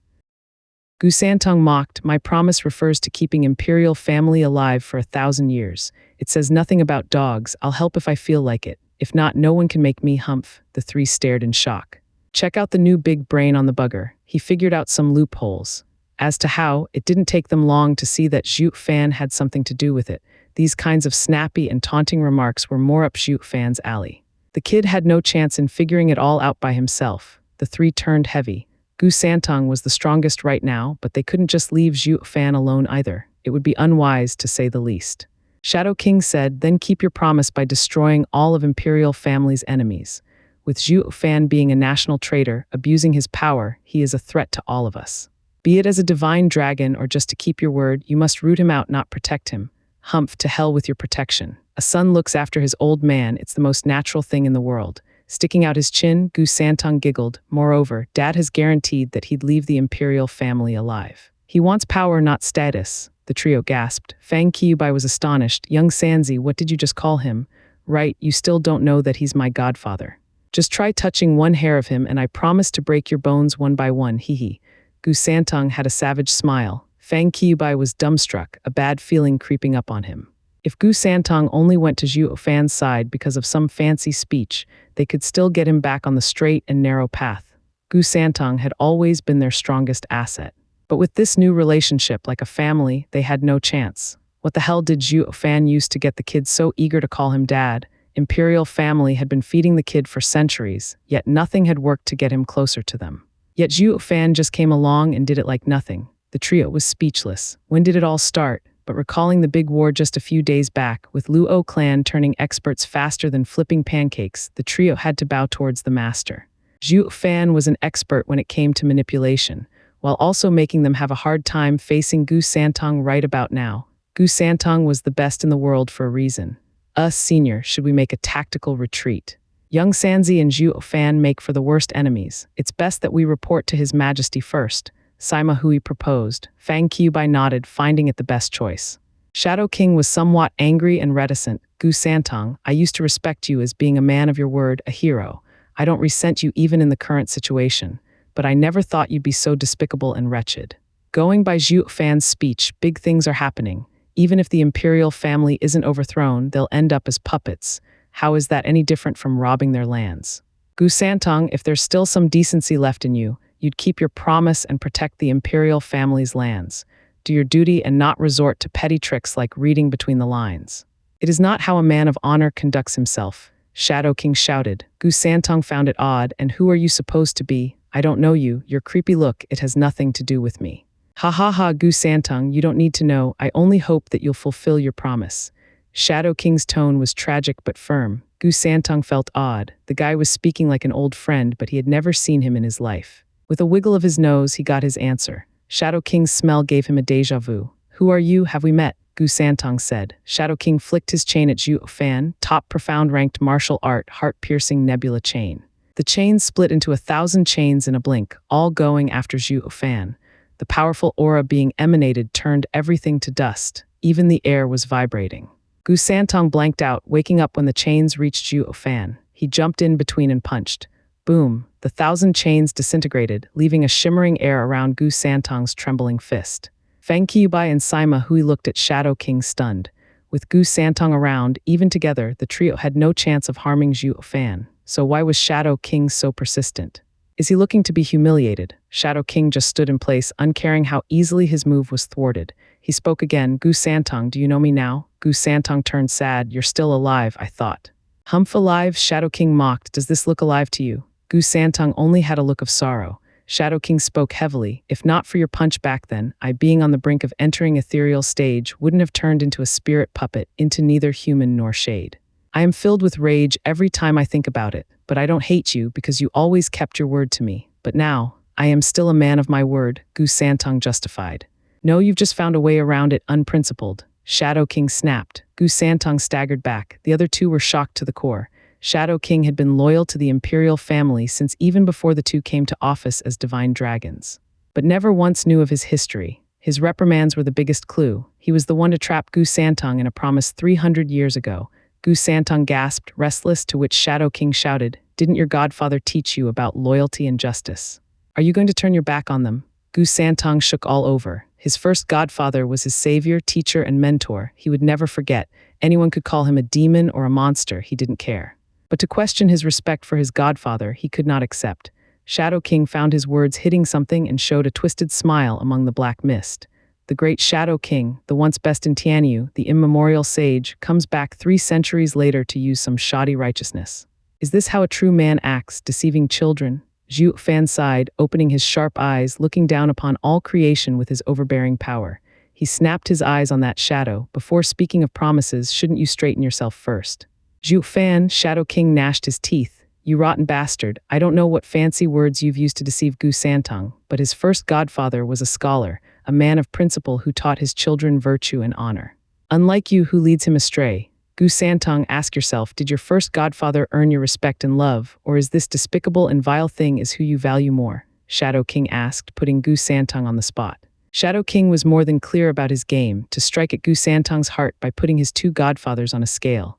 Gu Santong mocked, my promise refers to keeping imperial family alive for 1,000 years. It says nothing about dogs. I'll help if I feel like it. If not, no one can make me humph. The three stared in shock. Check out the new big brain on the bugger. He figured out some loopholes. As to how, it didn't take them long to see that Zhuo Fan had something to do with it. These kinds of snappy and taunting remarks were more up Zhuo Fan's alley. The kid had no chance in figuring it all out by himself. The three turned heavy. Gu Santong was the strongest right now, but they couldn't just leave Zhuo Fan alone either. It would be unwise, to say the least. Shadow King said, then keep your promise by destroying all of Imperial family's enemies. With Zhuo Fan being a national traitor, abusing his power, he is a threat to all of us. Be it as a divine dragon or just to keep your word, you must root him out, not protect him. Humph, to hell with your protection. A son looks after his old man, it's the most natural thing in the world. Sticking out his chin, Gu Santong giggled. Moreover, Dad has guaranteed that he'd leave the imperial family alive. He wants power, not status. The trio gasped. Fang Qiubai was astonished. Young Sanzi, what did you just call him? Right, you still don't know that he's my godfather. Just try touching one hair of him and I promise to break your bones one by one, hee. Gu Santong had a savage smile. Fang Qiubai was dumbstruck, a bad feeling creeping up on him. If Gu Santong only went to Zhuo Fan's side because of some fancy speech, they could still get him back on the straight and narrow path. Gu Santong had always been their strongest asset. But with this new relationship, like a family, they had no chance. What the hell did Zhuo Fan use to get the kid so eager to call him dad? Imperial family had been feeding the kid for centuries, yet nothing had worked to get him closer to them. Yet Zhuo Fan just came along and did it like nothing. The trio was speechless. When did it all start? But recalling the big war just a few days back, with Luo clan turning experts faster than flipping pancakes, the trio had to bow towards the master. Zhuo Fan was an expert when it came to manipulation, while also making them have a hard time facing Gu Santong right about now. Gu Santong was the best in the world for a reason. Us, senior, should we make a tactical retreat? Young Sanzi and Zhuo Fan make for the worst enemies. It's best that we report to His Majesty first. Sima Hui proposed. Fang Qiubai nodded, finding it the best choice. Shadow King was somewhat angry and reticent. Gu Santong, I used to respect you as being a man of your word, a hero. I don't resent you even in the current situation, but I never thought you'd be so despicable and wretched. Going by Zhuo Fan's speech, big things are happening. Even if the imperial family isn't overthrown, they'll end up as puppets. How is that any different from robbing their lands? Gu Santong, if there's still some decency left in you, you'd keep your promise and protect the imperial family's lands. Do your duty and not resort to petty tricks like reading between the lines. It is not how a man of honor conducts himself. Shadow King shouted. Gu Santong found it odd. And who are you supposed to be? I don't know you. Your creepy look, it has nothing to do with me. Ha ha ha, Gu Santong, you don't need to know. I only hope that you'll fulfill your promise. Shadow King's tone was tragic but firm. Gu Santong felt odd. The guy was speaking like an old friend, but he had never seen him in his life. With a wiggle of his nose, he got his answer. Shadow King's smell gave him a déjà vu. Who are you? Have we met? Gu Santong said. Shadow King flicked his chain at Zhuo Fan, top profound ranked martial art, heart-piercing nebula chain. The chain split into 1,000 chains in a blink, all going after Zhuo Fan. The powerful aura being emanated turned everything to dust. Even the air was vibrating. Gu Santong blanked out, waking up when the chains reached Zhuo Fan. He jumped in between and punched. Boom, the 1,000 chains disintegrated, leaving a shimmering air around Gu Santong's trembling fist. Fang Qiubai and Sima Hui looked at Shadow King stunned. With Gu Santong around, even together, the trio had no chance of harming Zhuo Fan. So why was Shadow King so persistent? Is he looking to be humiliated? Shadow King just stood in place, uncaring how easily his move was thwarted. He spoke again. Gu Santong, do you know me now? Gu Santong turned sad. You're still alive, I thought. Humph, alive? Shadow King mocked. Does this look alive to you? Gu Santong only had a look of sorrow. Shadow King spoke heavily. If not for your punch back then, I, being on the brink of entering ethereal stage, wouldn't have turned into a spirit puppet, into neither human nor shade. I am filled with rage every time I think about it, but I don't hate you because you always kept your word to me. But now, I am still a man of my word, Gu Santong justified. No, you've just found a way around it, unprincipled. Shadow King snapped. Gu Santong staggered back. The other two were shocked to the core. Shadow King had been loyal to the imperial family since even before the two came to office as divine dragons, but never once knew of his history. His reprimands were the biggest clue. He was the one to trap Gu Santong in a promise 300 years ago. Gu Santong gasped, restless, to which Shadow King shouted, "Didn't your godfather teach you about loyalty and justice? Are you going to turn your back on them?" Gu Santong shook all over. His first godfather was his savior, teacher, and mentor. He would never forget. Anyone could call him a demon or a monster, he didn't care. But to question his respect for his godfather, he could not accept. Shadow King found his words hitting something and showed a twisted smile among the black mist. The great Shadow King, the once best in Tianyu, the immemorial sage, comes back 3 centuries later to use some shoddy righteousness. Is this how a true man acts, deceiving children? Zhuo Fan sighed, opening his sharp eyes, looking down upon all creation with his overbearing power. He snapped his eyes on that shadow. Before speaking of promises, shouldn't you straighten yourself first? Zhuo Fan, Shadow King gnashed his teeth. "You rotten bastard, I don't know what fancy words you've used to deceive Gu Santong, but his first godfather was a scholar, a man of principle who taught his children virtue and honor. Unlike you who leads him astray, Gu Santong, ask yourself, did your first godfather earn your respect and love, or is this despicable and vile thing is who you value more?" Shadow King asked, putting Gu Santong on the spot. Shadow King was more than clear about his game, to strike at Gu Santong's heart by putting his two godfathers on a scale.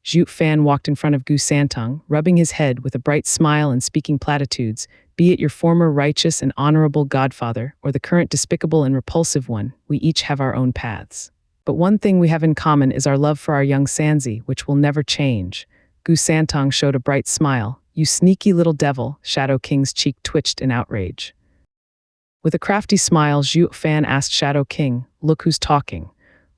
Zhuo Fan walked in front of Gu Santong, rubbing his head with a bright smile and speaking platitudes. "Be it your former righteous and honorable godfather, or the current despicable and repulsive one, we each have our own paths. But one thing we have in common is our love for our young Sanzi, which will never change." Gu Santong showed a bright smile. "You sneaky little devil," Shadow King's cheek twitched in outrage. With a crafty smile, Zhuo Fan asked Shadow King, "Look who's talking.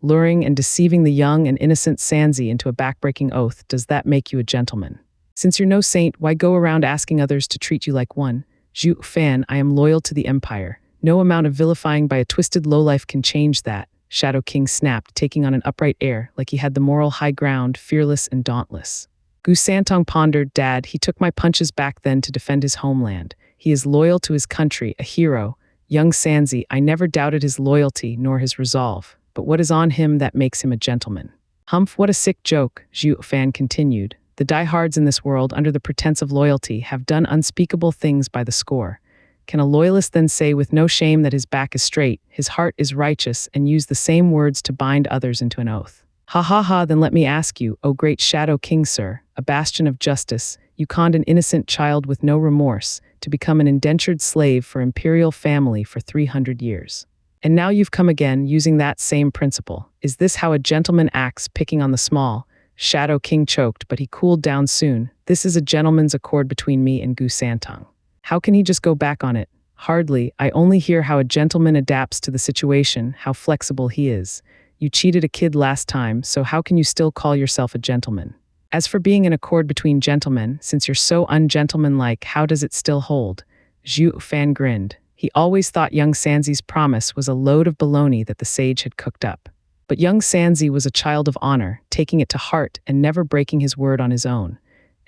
Luring and deceiving the young and innocent Sanzi into a backbreaking oath, does that make you a gentleman? Since you're no saint, why go around asking others to treat you like one? Zhuo Fan, I am loyal to the Empire. No amount of vilifying by a twisted lowlife can change that," Shadow King snapped, taking on an upright air, like he had the moral high ground, fearless and dauntless. Gu Santong pondered. "Dad, he took my punches back then to defend his homeland. He is loyal to his country, a hero. Young Sanzi, I never doubted his loyalty nor his resolve. But what is on him that makes him a gentleman?" "Humph, what a sick joke," Zhuo Fan continued. "The diehards in this world, under the pretense of loyalty, have done unspeakable things by the score. Can a loyalist then say with no shame that his back is straight, his heart is righteous, and use the same words to bind others into an oath? Ha ha ha, then let me ask you, O great Shadow King, sir, a bastion of justice, you conned an innocent child with no remorse to become an indentured slave for imperial family for 300 years. And now you've come again, using that same principle. Is this how a gentleman acts, picking on the small?" Shadow King choked, but he cooled down soon. "This is a gentleman's accord between me and Gu Santong. How can he just go back on it? Hardly. I only hear how a gentleman adapts to the situation, how flexible he is. You cheated a kid last time, so how can you still call yourself a gentleman? As for being an accord between gentlemen, since you're so ungentlemanlike, how does it still hold?" Zhuo Fan grinned. He always thought young Sanzi's promise was a load of baloney that the sage had cooked up. But young Sanzi was a child of honor, taking it to heart and never breaking his word on his own.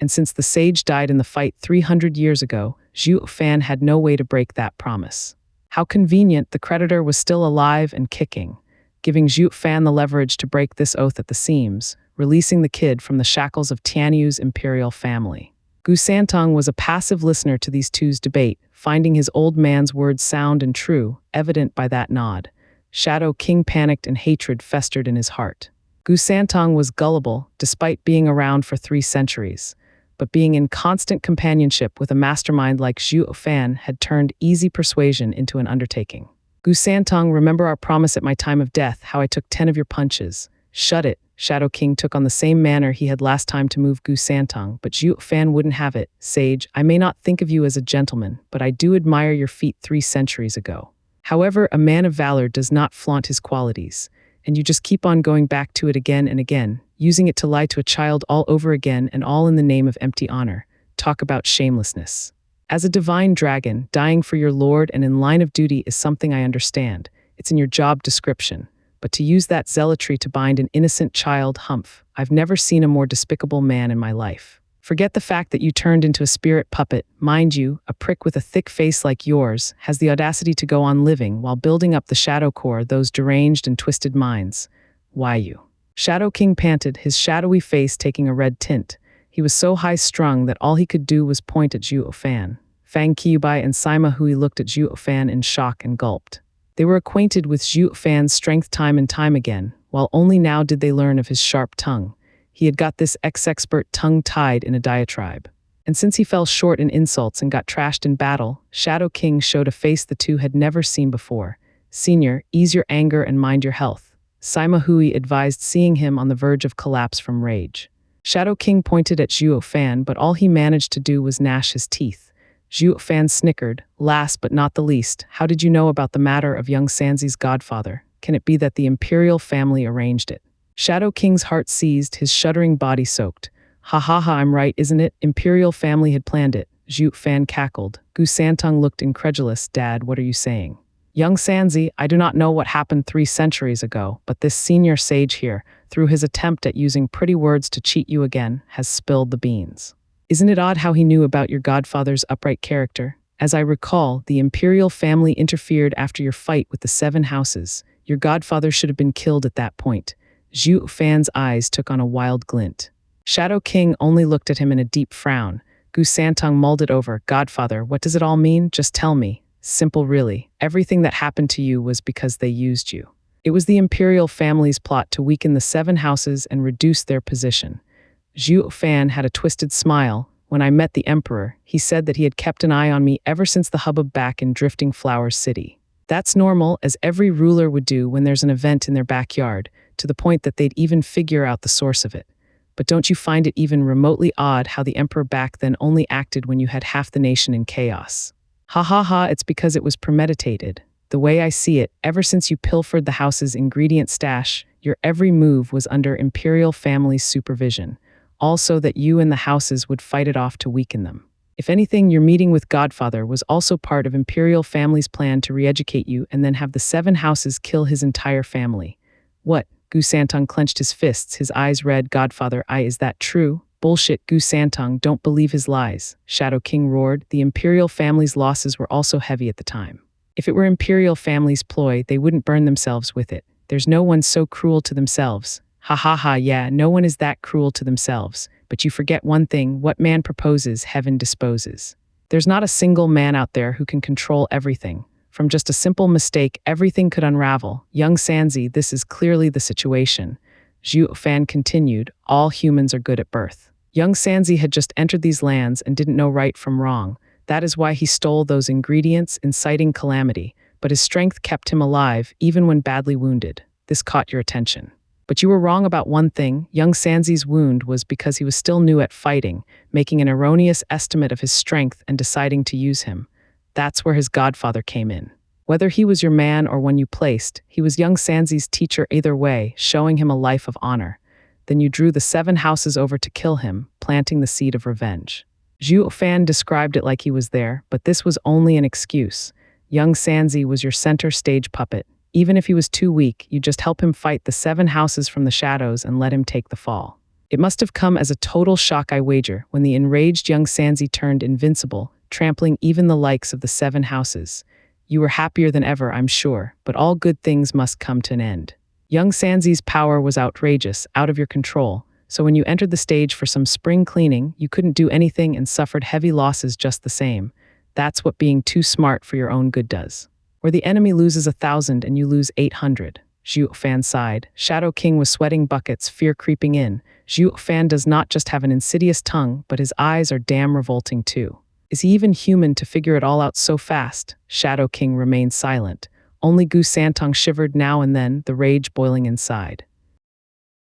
And since the sage died in the fight 300 years ago, Zhuo Fan had no way to break that promise. How convenient, the creditor was still alive and kicking, giving Zhuo Fan the leverage to break this oath at the seams, releasing the kid from the shackles of Tianyu's imperial family. Gu Santong was a passive listener to these two's debate, finding his old man's words sound and true, evident by that nod. Shadow King panicked and hatred festered in his heart. Gu Santong was gullible, despite being around for 3 centuries. But being in constant companionship with a mastermind like Zhuo Fan had turned easy persuasion into an undertaking. "Gu Santong, remember our promise at my time of death, how I took 10 of your punches." "Shut it." Shadow King took on the same manner he had last time to move Gu Santong, but Zhuo Fan wouldn't have it. "Sage, I may not think of you as a gentleman, but I do admire your feat 3 centuries ago. However, a man of valor does not flaunt his qualities, and you just keep on going back to it again and again, using it to lie to a child all over again, and all in the name of empty honor. Talk about shamelessness. As a divine dragon, dying for your lord and in line of duty is something I understand. It's in your job description. But to use that zealotry to bind an innocent child, humph, I've never seen a more despicable man in my life. Forget the fact that you turned into a spirit puppet. Mind you, a prick with a thick face like yours has the audacity to go on living while building up the shadow core, those deranged and twisted minds. Why you?" Shadow King panted, his shadowy face taking a red tint. He was so high-strung that all he could do was point at Zhuo Fan. Fang Qiubai and Sima Hui looked at Zhuo Fan in shock and gulped. They were acquainted with Zhuo Fan's strength time and time again, while only now did they learn of his sharp tongue. He had got this ex-expert tongue-tied in a diatribe. And since he fell short in insults and got trashed in battle, Shadow King showed a face the two had never seen before. "Senior, ease your anger and mind your health," Sima Hui advised, seeing him on the verge of collapse from rage. Shadow King pointed at Zhuo Fan, but all he managed to do was gnash his teeth. Zhuo Fan snickered. "Last but not the least, how did you know about the matter of young Sanzi's godfather? Can it be that the imperial family arranged it?" Shadow King's heart seized, his shuddering body soaked. "Ha ha ha, I'm right, isn't it? Imperial family had planned it." Zhuo Fan cackled. Gu Santong looked incredulous. "Dad, what are you saying?" "Young Sanzi, I do not know what happened 3 centuries ago, but this senior sage here, through his attempt at using pretty words to cheat you again, has spilled the beans. Isn't it odd how he knew about your godfather's upright character? As I recall, the imperial family interfered after your fight with the seven houses. Your godfather should have been killed at that point. Zhuo Fan's eyes took on a wild glint. Shadow King only looked at him in a deep frown. Gu Santong mulled it over. Godfather, what does it all mean? Just tell me. Simple really. Everything that happened to you was because they used you. It was the imperial family's plot to weaken the seven houses and reduce their position. Zhuo Fan had a twisted smile. When I met the emperor, he said that he had kept an eye on me ever since the hubbub back in Drifting Flower City. That's normal, as every ruler would do when there's an event in their backyard, to the point that they'd even figure out the source of it. But don't you find it even remotely odd how the emperor back then only acted when you had half the nation in chaos? Ha ha ha, it's because it was premeditated. The way I see it, ever since you pilfered the house's ingredient stash, your every move was under imperial family's supervision. Also that you and the houses would fight it off to weaken them. If anything, your meeting with Godfather was also part of imperial family's plan to re-educate you and then have the seven houses kill his entire family. What? Gu Santong clenched his fists, his eyes red. Godfather, is that true? Bullshit, Gu Santong, don't believe his lies. Shadow King roared. The imperial family's losses were also heavy at the time. If it were imperial family's ploy, they wouldn't burn themselves with it. There's no one so cruel to themselves. Ha ha ha, yeah, no one is that cruel to themselves. But you forget one thing, what man proposes, heaven disposes. There's not a single man out there who can control everything. From just a simple mistake, everything could unravel. Young Sanzi, this is clearly the situation. Zhuo Fan continued, all humans are good at birth. Young Sanzi had just entered these lands and didn't know right from wrong. That is why he stole those ingredients, inciting calamity. But his strength kept him alive, even when badly wounded. This caught your attention. But you were wrong about one thing. Young Sanzi's wound was because he was still new at fighting, making an erroneous estimate of his strength and deciding to use him. That's where his godfather came in. Whether he was your man or one you placed, he was young Sanzi's teacher either way, showing him a life of honor. Then you drew the seven houses over to kill him, planting the seed of revenge. Zhuo Fan described it like he was there, but this was only an excuse. Young Sanzi was your center stage puppet. Even if he was too weak, you just help him fight the seven houses from the shadows and let him take the fall. It must have come as a total shock, I wager, when the enraged young Sanzi turned invincible, trampling even the likes of the seven houses. You were happier than ever, I'm sure, but all good things must come to an end. Young Sanzi's power was outrageous, out of your control, so when you entered the stage for some spring cleaning, you couldn't do anything and suffered heavy losses just the same. That's what being too smart for your own good does. Where the enemy loses 1,000 and you lose 800. Zhuo Fan sighed. Shadow King was sweating buckets, fear creeping in. Zhuo Fan does not just have an insidious tongue, but his eyes are damn revolting too. Is he even human to figure it all out so fast? Shadow King remained silent. Only Gu Santong shivered now and then, the rage boiling inside.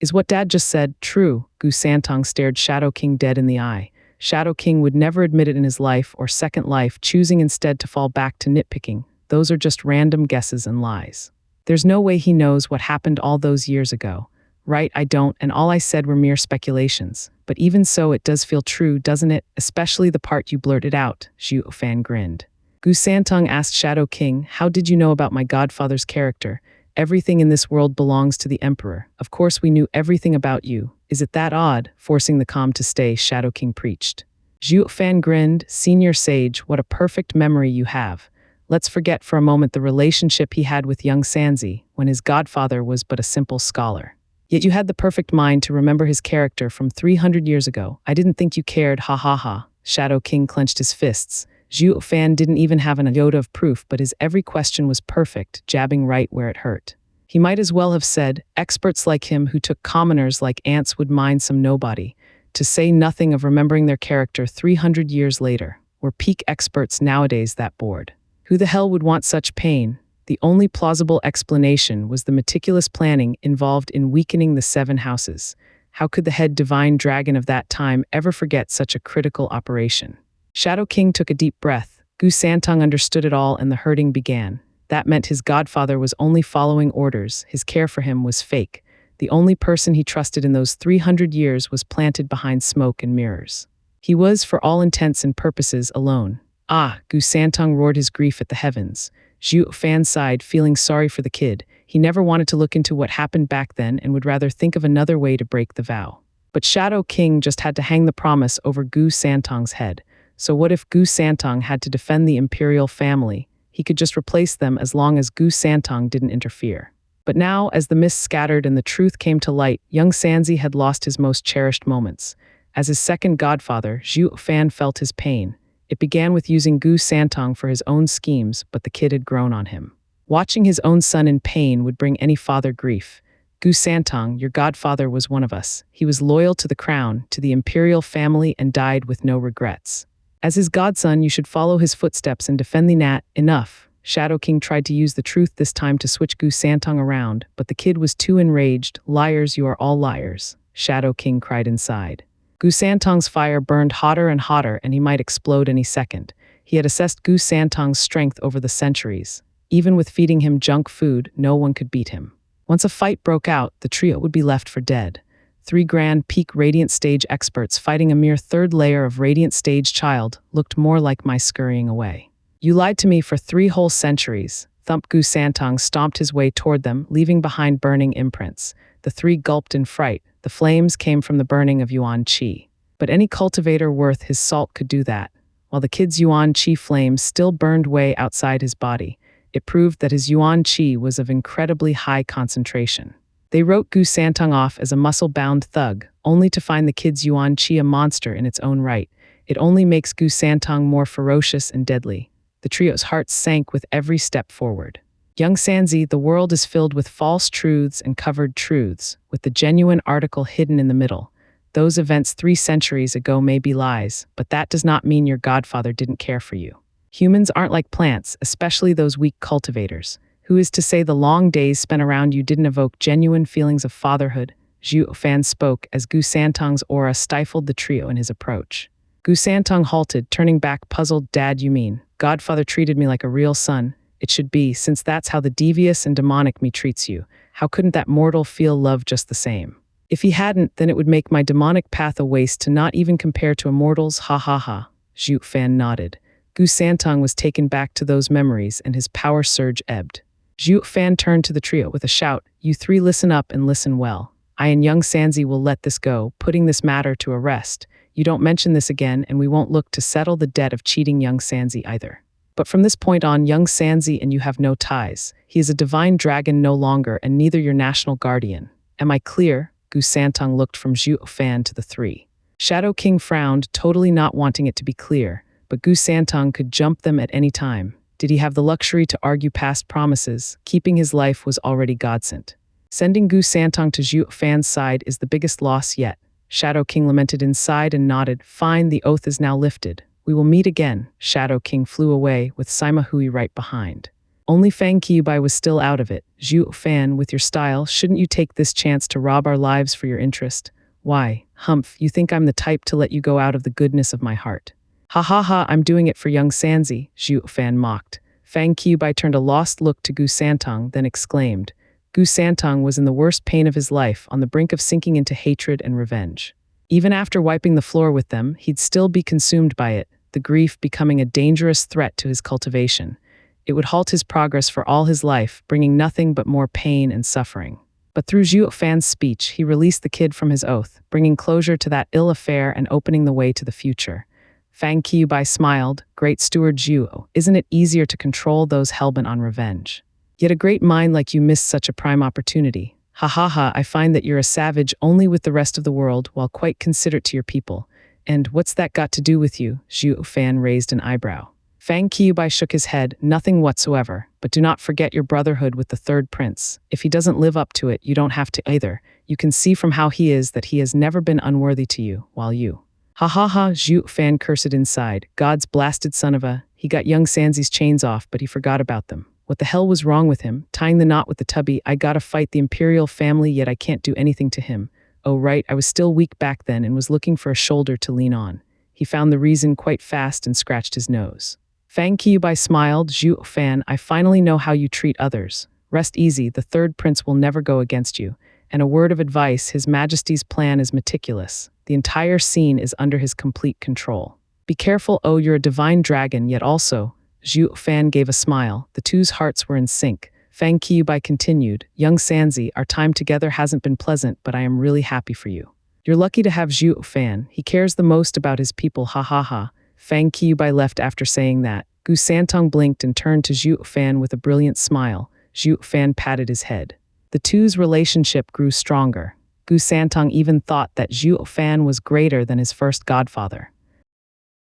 Is what Dad just said true? Gu Santong stared Shadow King dead in the eye. Shadow King would never admit it in his life or second life, choosing instead to fall back to nitpicking. Those are just random guesses and lies. There's no way he knows what happened all those years ago. Right, I don't, and all I said were mere speculations. But even so, it does feel true, doesn't it? Especially the part you blurted out, Zhuo Fan grinned. Gu Santong asked Shadow King, how did you know about my godfather's character? Everything in this world belongs to the Emperor. Of course we knew everything about you. Is it that odd? Forcing the calm to stay, Shadow King preached. Zhuo Fan grinned, senior sage, what a perfect memory you have. Let's forget for a moment the relationship he had with young Sanzi, when his godfather was but a simple scholar. Yet you had the perfect mind to remember his character from 300 years ago. I didn't think you cared, ha ha ha. Shadow King clenched his fists. Zhuo Fan didn't even have an iota of proof, but his every question was perfect, jabbing right where it hurt. He might as well have said, experts like him who took commoners like ants would mind some nobody, to say nothing of remembering their character 300 years later. Were peak experts nowadays that bored? Who the hell would want such pain? The only plausible explanation was the meticulous planning involved in weakening the seven houses. How could the head divine dragon of that time ever forget such a critical operation? Shadow King took a deep breath. Gu Santong understood it all and the hurting began. That meant his godfather was only following orders. His care for him was fake. The only person he trusted in those 300 years was planted behind smoke and mirrors. He was, for all intents and purposes, alone. Ah, Gu Santong roared his grief at the heavens. Zhuo Fan sighed, feeling sorry for the kid. He never wanted to look into what happened back then and would rather think of another way to break the vow. But Shadow King just had to hang the promise over Gu Santong's head. So what if Gu Santong had to defend the imperial family? He could just replace them as long as Gu Santong didn't interfere. But now, as the mist scattered and the truth came to light, young Sanzi had lost his most cherished moments. As his second godfather, Zhuo Fan felt his pain. It began with using Gu Santong for his own schemes, but the kid had grown on him. Watching his own son in pain would bring any father grief. Gu Santong, your godfather, was one of us. He was loyal to the crown, to the imperial family, and died with no regrets. As his godson, you should follow his footsteps and defend the Nat. Enough. Shadow King tried to use the truth this time to switch Gu Santong around, but the kid was too enraged. Liars, you are all liars, Shadow King cried inside. Gu Santong's fire burned hotter and hotter, and he might explode any second. He had assessed Gu Santong's strength over the centuries. Even with feeding him junk food, no one could beat him. Once a fight broke out, the trio would be left for dead. 3 grand peak Radiant Stage experts fighting a mere third layer of Radiant Stage child looked more like my scurrying away. You lied to me for 3 whole centuries. Thump. Gu Santong stomped his way toward them, leaving behind burning imprints. The 3 gulped in fright. The flames came from the burning of Yuan Qi. But any cultivator worth his salt could do that. While the kid's Yuan Qi flames still burned way outside his body, it proved that his Yuan Qi was of incredibly high concentration. They wrote Gu Santong off as a muscle-bound thug, only to find the kid's Yuan Qi a monster in its own right. It only makes Gu Santong more ferocious and deadly. The trio's hearts sank with every step forward. Young Sanzi, the world is filled with false truths and covered truths, with the genuine article hidden in the middle. Those events 3 centuries ago may be lies, but that does not mean your godfather didn't care for you. Humans aren't like plants, especially those weak cultivators. Who is to say the long days spent around you didn't evoke genuine feelings of fatherhood? Zhuo Fan spoke as Gu Santong's aura stifled the trio in his approach. Gu Santong halted, turning back puzzled. Dad, you mean? Godfather treated me like a real son. It should be, since that's how the devious and demonic me treats you. How couldn't that mortal feel love just the same? If he hadn't, then it would make my demonic path a waste to not even compare to a mortal's. Ha ha ha. Zhuo Fan nodded. Gu Santong was taken back to those memories and his power surge ebbed. Zhuo Fan turned to the trio with a shout. You 3 listen up and listen well. I and young Sanzi will let this go, putting this matter to a rest. You don't mention this again, and we won't look to settle the debt of cheating young Sanzi either. But from this point on, young Sanzi and you have no ties. He is a divine dragon no longer, and neither your national guardian. Am I clear? Gu Santong looked from Zhuo Fan to the 3. Shadow King frowned, totally not wanting it to be clear, but Gu Santong could jump them at any time. Did he have the luxury to argue past promises? Keeping his life was already godsent. Sending Gu Santong to Zhuo Fan's side is the biggest loss yet. Shadow King lamented inside and nodded. Fine, the oath is now lifted. We will meet again. Shadow King flew away, with Sima Hui right behind. Only Fang Qiubai was still out of it. Zhuo Fan, with your style, shouldn't you take this chance to rob our lives for your interest? Why, Humph, you think I'm the type to let you go out of the goodness of my heart. Ha ha ha, I'm doing it for young Sanzi, Zhuo Fan mocked. Fang Qiubai turned a lost look to Gu Santong, then exclaimed. Gu Santong was in the worst pain of his life, on the brink of sinking into hatred and revenge. Even after wiping the floor with them, he'd still be consumed by it, the grief becoming a dangerous threat to his cultivation. It would halt his progress for all his life, bringing nothing but more pain and suffering. But through Zhuo Fan's speech, he released the kid from his oath, bringing closure to that ill affair and opening the way to the future. Fang Qiubai smiled. Great Steward Zhuo, isn't it easier to control those hellbent on revenge? Yet a great mind like you missed such a prime opportunity. Ha ha ha, I find that you're a savage only with the rest of the world while quite considerate to your people. And what's that got to do with you? Zhuo Fan raised an eyebrow. Fang Qiubai shook his head. Nothing whatsoever, but do not forget your brotherhood with the 3rd prince. If he doesn't live up to it, you don't have to either. You can see from how he is that he has never been unworthy to you, while you. Ha ha ha, Zhuo Fan cursed inside. God's blasted son of a. He got young Sanzi's chains off, but he forgot about them. What the hell was wrong with him? Tying the knot with the tubby, I gotta fight the imperial family, yet I can't do anything to him. Oh right, I was still weak back then and was looking for a shoulder to lean on. He found the reason quite fast and scratched his nose. Fang Qiubai smiled. Zhuo Fan, I finally know how you treat others. Rest easy, the 3rd prince will never go against you. And a word of advice, His Majesty's plan is meticulous. The entire scene is under his complete control. Be careful, oh, you're a divine dragon, yet also. Zhuo Fan gave a smile. The 2's hearts were in sync. Fang Qiubai continued, Young Sanzi, our time together hasn't been pleasant, but I am really happy for you. You're lucky to have Zhuo Fan. He cares the most about his people, ha ha ha. Fang Qiubai left after saying that. Gu Santong blinked and turned to Zhuo Fan with a brilliant smile. Zhuo Fan patted his head. The two's relationship grew stronger. Gu Santong even thought that Zhuo Fan was greater than his first godfather.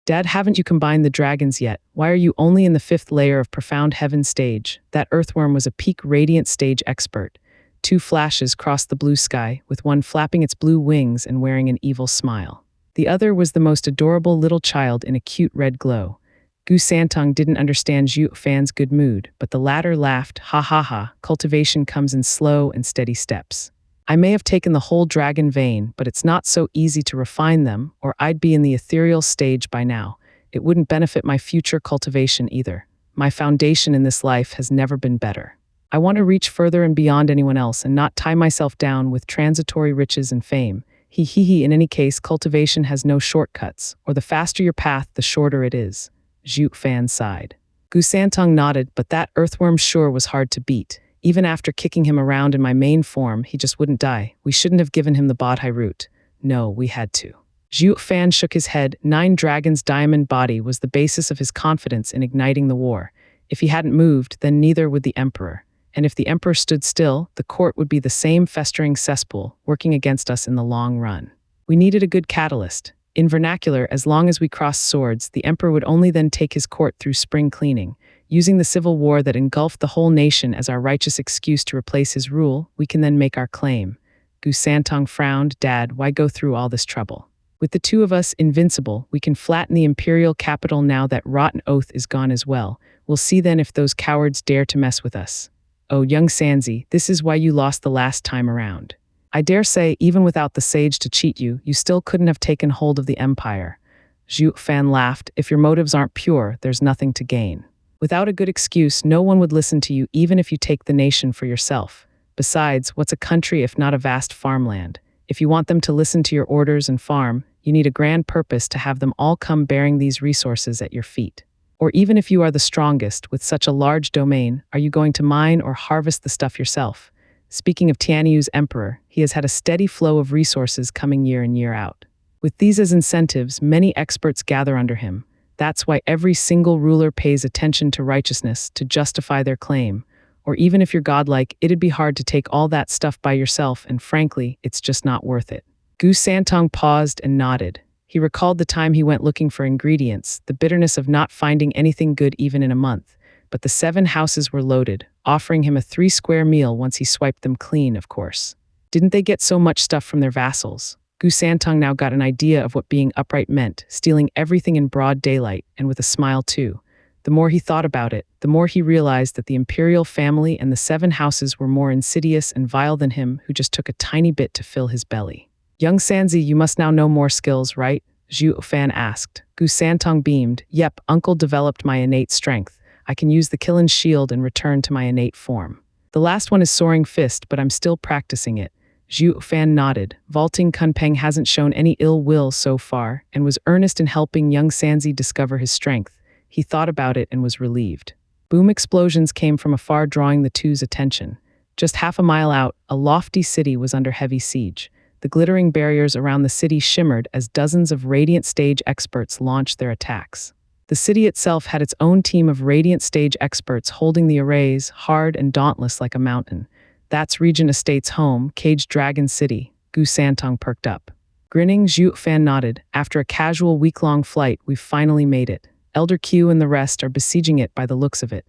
Dad, haven't you combined the dragons yet? Why are you only in the 5th layer of Profound Heaven stage? That earthworm was a peak radiant stage expert. 2 flashes crossed the blue sky, with one flapping its blue wings and wearing an evil smile. The other was the most adorable little child in a cute red glow. Gu Santong didn't understand Zhuo Fan's good mood, but the latter laughed, ha ha ha, cultivation comes in slow and steady steps. I may have taken the whole dragon vein, but it's not so easy to refine them, or I'd be in the ethereal stage by now. It wouldn't benefit my future cultivation either. My foundation in this life has never been better. I want to reach further and beyond anyone else and not tie myself down with transitory riches and fame. In any case, cultivation has no shortcuts, or the faster your path, the shorter it is. Zhuo Fan sighed. Gu Santong nodded, but that earthworm sure was hard to beat. Even after kicking him around in my main form, he just wouldn't die. We shouldn't have given him the Bodhi root. No, we had to. Zhuo Fan shook his head. 9 Dragons' diamond body was the basis of his confidence in igniting the war. If he hadn't moved, then neither would the Emperor. And if the Emperor stood still, the court would be the same festering cesspool, working against us in the long run. We needed a good catalyst. In vernacular, as long as we crossed swords, the Emperor would only then take his court through spring cleaning. Using the civil war that engulfed the whole nation as our righteous excuse to replace his rule, we can then make our claim. Gu Santong frowned. Dad, why go through all this trouble? With the 2 of us invincible, we can flatten the imperial capital now that rotten oath is gone as well. We'll see then if those cowards dare to mess with us. Oh, young Sanzi, this is why you lost the last time around. I dare say, even without the sage to cheat you, you still couldn't have taken hold of the empire. Zhuo Fan laughed. If your motives aren't pure, there's nothing to gain. Without a good excuse, no one would listen to you even if you take the nation for yourself. Besides, what's a country if not a vast farmland? If you want them to listen to your orders and farm, you need a grand purpose to have them all come bearing these resources at your feet. Or even if you are the strongest, with such a large domain, are you going to mine or harvest the stuff yourself? Speaking of Tianyu's emperor, he has had a steady flow of resources coming year in year out. With these as incentives, many experts gather under him. That's why every single ruler pays attention to righteousness to justify their claim. Or even if you're godlike, it'd be hard to take all that stuff by yourself, and frankly, it's just not worth it. Gu Santong paused and nodded. He recalled the time he went looking for ingredients, the bitterness of not finding anything good even in a month. But the 7 houses were loaded, offering him a 3-square meal once he swiped them clean, of course. Didn't they get so much stuff from their vassals? Gu Santong now got an idea of what being upright meant, stealing everything in broad daylight, and with a smile too. The more he thought about it, the more he realized that the imperial family and the 7 houses were more insidious and vile than him, who just took a tiny bit to fill his belly. Young Sanzi, you must now know more skills, right? Zhuo Fan asked. Gu Santong beamed. Yep, Uncle developed my innate strength. I can use the Killin's shield and return to my innate form. The last one is Soaring Fist, but I'm still practicing it. Zhuo Fan nodded. Vaulting Kunpeng hasn't shown any ill will so far, and was earnest in helping young Sanzi discover his strength. He thought about it and was relieved. Boom explosions came from afar, drawing the two's attention. Just half a mile out, a lofty city was under heavy siege. The glittering barriers around the city shimmered as dozens of Radiant Stage experts launched their attacks. The city itself had its own team of Radiant Stage experts holding the arrays, hard and dauntless like a mountain. That's Regent Estate's home, Caged Dragon City. Gu Santong perked up. Grinning, Zhuo Fan nodded. After a casual week-long flight, we've finally made it. Elder Q and the rest are besieging it by the looks of it.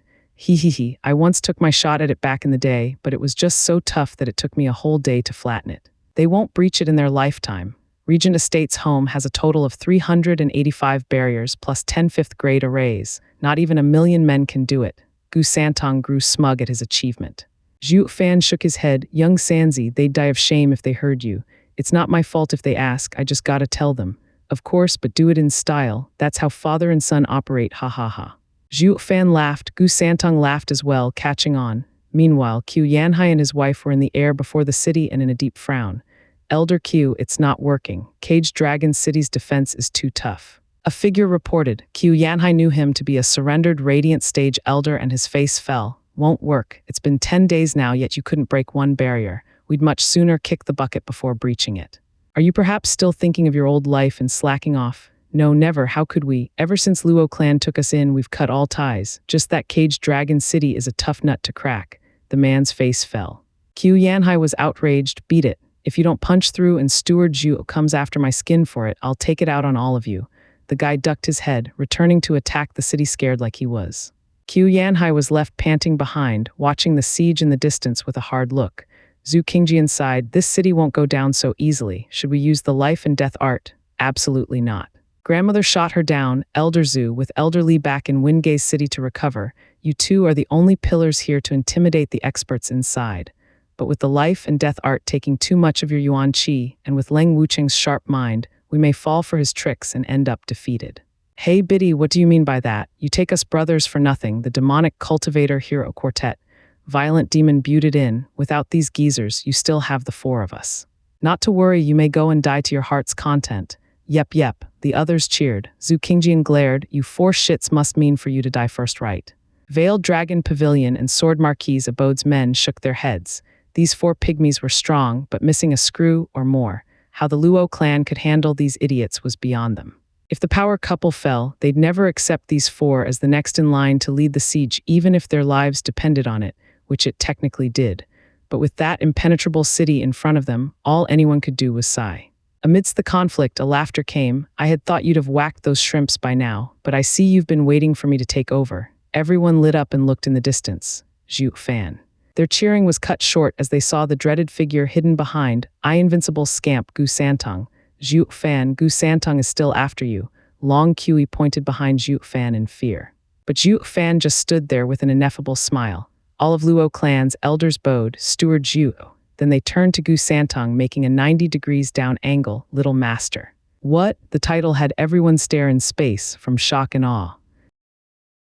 I once took my shot at it back in the day, but it was just so tough that it took me a whole day to flatten it. They won't breach it in their lifetime. Regent Estate's home has a total of 385 barriers plus 10 5th-grade arrays. Not even 1,000,000 men can do it. Gu Santong grew smug at his achievement. Zhuo Fan shook his head. Young Sanzi, they'd die of shame if they heard you. It's not my fault if they ask, I just gotta tell them. Of course, but do it in style. That's how father and son operate, ha ha ha. Zhuo Fan laughed. Gu Santong laughed as well, catching on. Meanwhile, Q Yanhai and his wife were in the air before the city and in a deep frown. Elder Q, it's not working. Caged Dragon City's defense is too tough. A figure reported. Q Yanhai knew him to be a surrendered Radiant Stage elder and his face fell. Won't work. It's been 10 days now, yet you couldn't break one barrier. We'd much sooner kick the bucket before breaching it. Are you perhaps still thinking of your old life and slacking off? No, never. How could we? Ever since Luo clan took us in, we've cut all ties. Just that caged dragon city is a tough nut to crack. The man's face fell. Qiu Yanhai was outraged. Beat it. If you don't punch through and Steward Zhu comes after my skin for it, I'll take it out on all of you. The guy ducked his head, returning to attack the city scared like he was. Qiu Yanhai was left panting behind, watching the siege in the distance with a hard look. Zhu Qingjian sighed, this city won't go down so easily. Should we use the life and death art? Absolutely not. Grandmother shot her down, Elder Zhu, with Elder Li back in Wingei's city to recover. You two are the only pillars here to intimidate the experts inside. But with the life and death art taking too much of your yuan qi, and with Leng Wucheng's sharp mind, we may fall for his tricks and end up defeated. Hey Biddy, what do you mean by that? You take us brothers for nothing, the demonic cultivator hero quartet. Violent demon buted in, without these geezers, you still have the four of us. Not to worry, you may go and die to your heart's content. Yep, the others cheered. Zhu Qingjian glared, you four shits must mean for you to die first, right? Veiled Dragon Pavilion and Sword Marquise Abode's men shook their heads. These four pygmies were strong, but missing a screw or more. How the Luo clan could handle these idiots was beyond them. If the power couple fell, they'd never accept these four as the next in line to lead the siege, even if their lives depended on it, which it technically did. But with that impenetrable city in front of them, all anyone could do was sigh. Amidst the conflict, a laughter came. I had thought you'd have whacked those shrimps by now, but I see you've been waiting for me to take over. Everyone lit up and looked in the distance. Zhuo Fan. Their cheering was cut short as they saw the dreaded figure hidden behind, invincible scamp Gu Santong. Zhuo Fan, Gu Santong is still after you. Long Qi pointed behind Zhuo Fan in fear. But Zhuo Fan just stood there with an ineffable smile. All of Luo clan's elders bowed, Steward Zhu. Then they turned to Gu Santong, making a 90 degrees down angle, Little Master. What? The title had everyone stare in space, from shock and awe.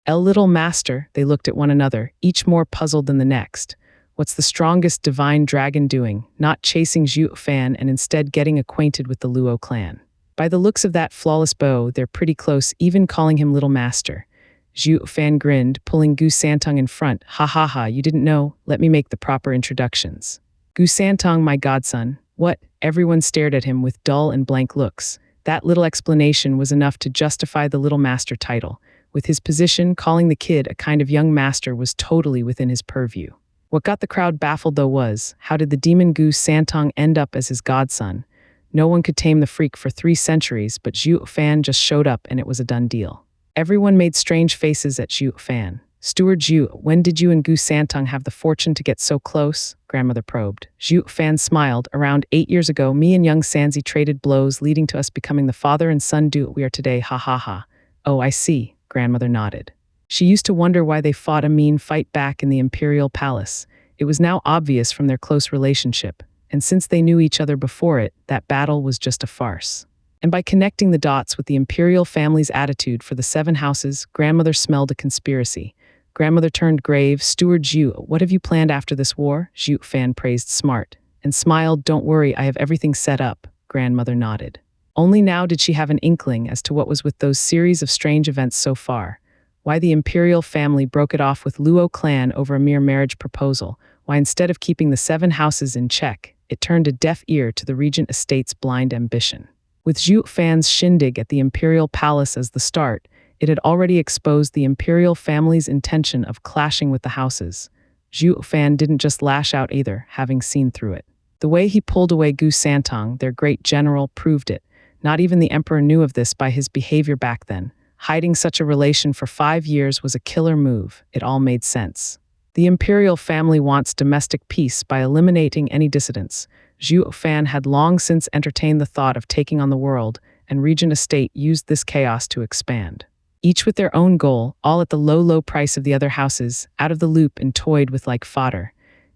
Little Master, they looked at one another, each more puzzled than the next. What's the strongest divine dragon doing, not chasing Zhuo Fan and instead getting acquainted with the Luo clan? By the looks of that flawless bow, they're pretty close, even calling him Little Master. Zhuo Fan grinned, pulling Gu Santong in front. Ha ha ha, you didn't know? Let me make the proper introductions. Gu Santong, my godson. What? Everyone stared at him with dull and blank looks. That little explanation was enough to justify the Little Master title. With his position, calling the kid a kind of young master was totally within his purview. What got the crowd baffled though was, how did the demon Gu Santong end up as his godson? No one could tame the freak for 3 centuries, but Zhuo Fan just showed up and it was a done deal. Everyone made strange faces at Zhuo Fan. Steward Zhu, when did you and Gu Santong have the fortune to get so close? Grandmother probed. Zhuo Fan smiled. Around 8 years ago, me and young Sanzi traded blows, leading to us becoming the father and son duo we are today. Ha ha ha. Oh, I see. Grandmother nodded. She used to wonder why they fought a mean fight back in the imperial palace. It was now obvious from their close relationship, and since they knew each other before it, that battle was just a farce. And by connecting the dots with the imperial family's attitude for the 7 houses, Grandmother smelled a conspiracy. Grandmother turned grave. Steward Zhu, what have you planned after this war? Zhuo Fan praised smart and smiled. Don't worry, I have everything set up. Grandmother nodded. Only now did she have an inkling as to what was with those series of strange events so far. Why the imperial family broke it off with Luo clan over a mere marriage proposal. Why instead of keeping the 7 houses in check, it turned a deaf ear to the regent estate's blind ambition. With Zhuo Fan's shindig at the imperial palace as the start, it had already exposed the imperial family's intention of clashing with the houses. Zhuo Fan didn't just lash out either, having seen through it. The way he pulled away Gu Santong, their great general, proved it. Not even the emperor knew of this by his behavior back then. Hiding such a relation for 5 years was a killer move. It all made sense. The imperial family wants domestic peace by eliminating any dissidents. Zhuo Fan had long since entertained the thought of taking on the world, and Regent Estate used this chaos to expand. Each with their own goal, all at the low price of the other houses, out of the loop and toyed with like fodder.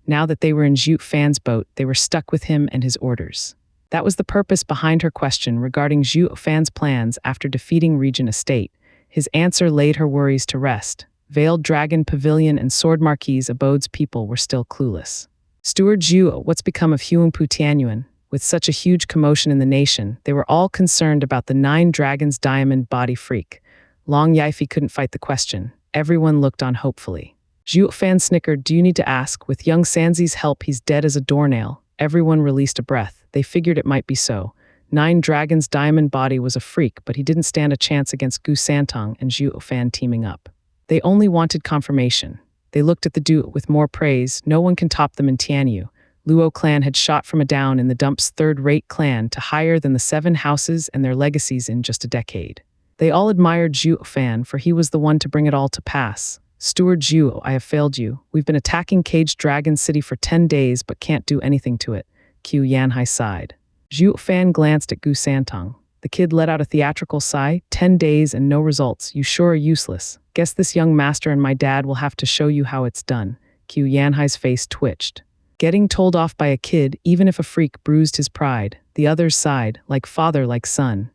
Now that they were in Zhuo Fan's boat, they were stuck with him and his orders. That was the purpose behind her question regarding Zhuo Fan's plans after defeating Regent Estate. His answer laid her worries to rest. Veiled Dragon Pavilion and Sword Marquise Abode's people were still clueless. Steward Zhu, what's become of Huangpu Tianyuan? With such a huge commotion in the nation, they were all concerned about the 9 Dragons Diamond body freak. Long Yifi couldn't fight the question. Everyone looked on hopefully. Zhuo Fan snickered. Do you need to ask? With young Sanzi's help, he's dead as a doornail. Everyone released a breath. They figured it might be so. Nine Dragon's diamond body was a freak, but he didn't stand a chance against Gu Santong and Zhuo Fan teaming up. They only wanted confirmation. They looked at the duo with more praise. No one can top them in Tianyu. Luo clan had shot from a down in the dump's third-rate clan to higher than the 7 houses and their legacies in just a decade. They all admired Zhuo Fan, for he was the one to bring it all to pass. Steward Zhuo, I have failed you. We've been attacking Caged Dragon City for 10 days but can't do anything to it. Qiu Yanhai sighed. Zhuo Fan glanced at Gu Santong. The kid let out a theatrical sigh. 10 days and no results. You sure are useless. Guess this young master and my dad will have to show you how it's done. Qiu Yanhai's face twitched. Getting told off by a kid, even if a freak, bruised his pride. The others sighed, like father, like son.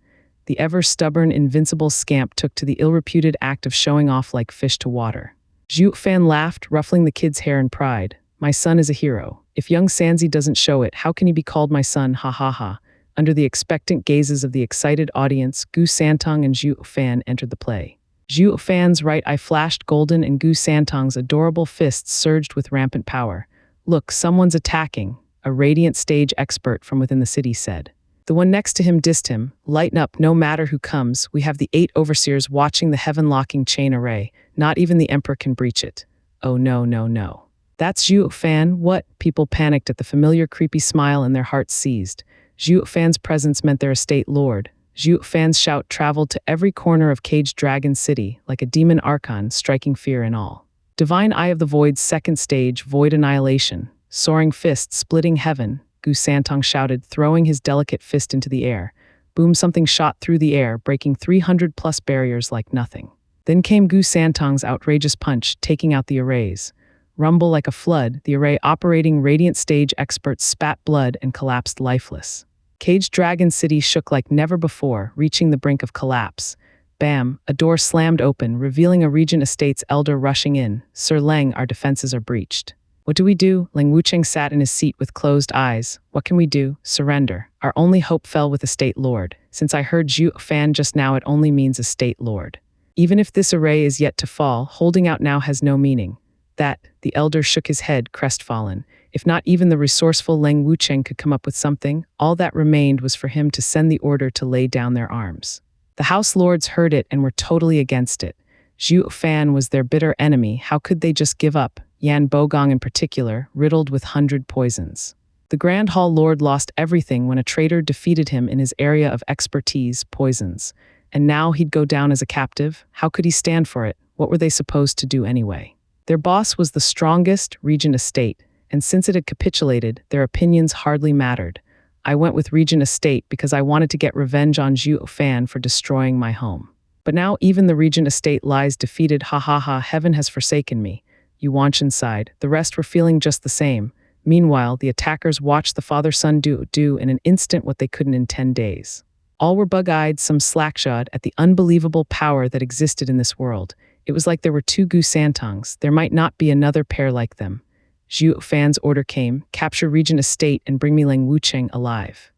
The ever-stubborn, invincible scamp took to the ill-reputed act of showing off like fish to water. Zhuo Fan laughed, ruffling the kid's hair in pride. My son is a hero. If young Sanzi doesn't show it, how can he be called my son? Ha ha ha. Under the expectant gazes of the excited audience, Gu Santong and Zhuo Fan entered the play. Zhuo Fan's right eye flashed golden and Gu Santong's adorable fists surged with rampant power. Look, someone's attacking, a radiant stage expert from within the city said. The one next to him dissed him. Lighten up, no matter who comes. We have the 8 overseers watching the heaven-locking chain array. Not even the emperor can breach it. Oh no, no, no. That's Zhuo Fan, what? People panicked at the familiar creepy smile and their hearts seized. Zhuo Fan's presence meant their estate lord. Zhuo Fan's shout traveled to every corner of Caged Dragon City, like a demon archon striking fear in all. Divine Eye of the Void's second stage, Void Annihilation. Soaring fist splitting heaven, Gu Santong shouted, throwing his delicate fist into the air. Boom, something shot through the air, breaking 300+ barriers like nothing. Then came Gu Santong's outrageous punch, taking out the arrays. Rumble like a flood, the array operating radiant stage experts spat blood and collapsed lifeless. Caged Dragon City shook like never before, reaching the brink of collapse. Bam, a door slammed open, revealing a Regent Estate's elder rushing in. Sir Leng, our defenses are breached. What do we do? Leng Wucheng sat in his seat with closed eyes. What can we do? Surrender. Our only hope fell with Estate Lord. Since I heard Zhuo Fan just now, it only means Estate Lord. Even if this array is yet to fall, holding out now has no meaning. That, the elder shook his head, crestfallen. If not even the resourceful Leng Wucheng could come up with something, all that remained was for him to send the order to lay down their arms. The House Lords heard it and were totally against it. Zhuo Fan was their bitter enemy. How could they just give up? Yan Bogong in particular, riddled with 100 poisons. The Grand Hall Lord lost everything when a traitor defeated him in his area of expertise, poisons. And now he'd go down as a captive? How could he stand for it? What were they supposed to do anyway? Their boss was the strongest Regent Estate, and since it had capitulated, their opinions hardly mattered. I went with Regent Estate because I wanted to get revenge on Zhuo Fan for destroying my home. But now even the Regent Estate lies defeated. Ha ha ha, heaven has forsaken me. Yuanshan sighed. The rest were feeling just the same. Meanwhile, the attackers watched the father-son do in an instant what they couldn't in 10 days. All were bug-eyed, some slack-jawed at the unbelievable power that existed in this world. It was like there were 2 Gu Santongs. There might not be another pair like them. Zhuo Fan's order came, capture Regent Estate and bring me Leng Wucheng alive.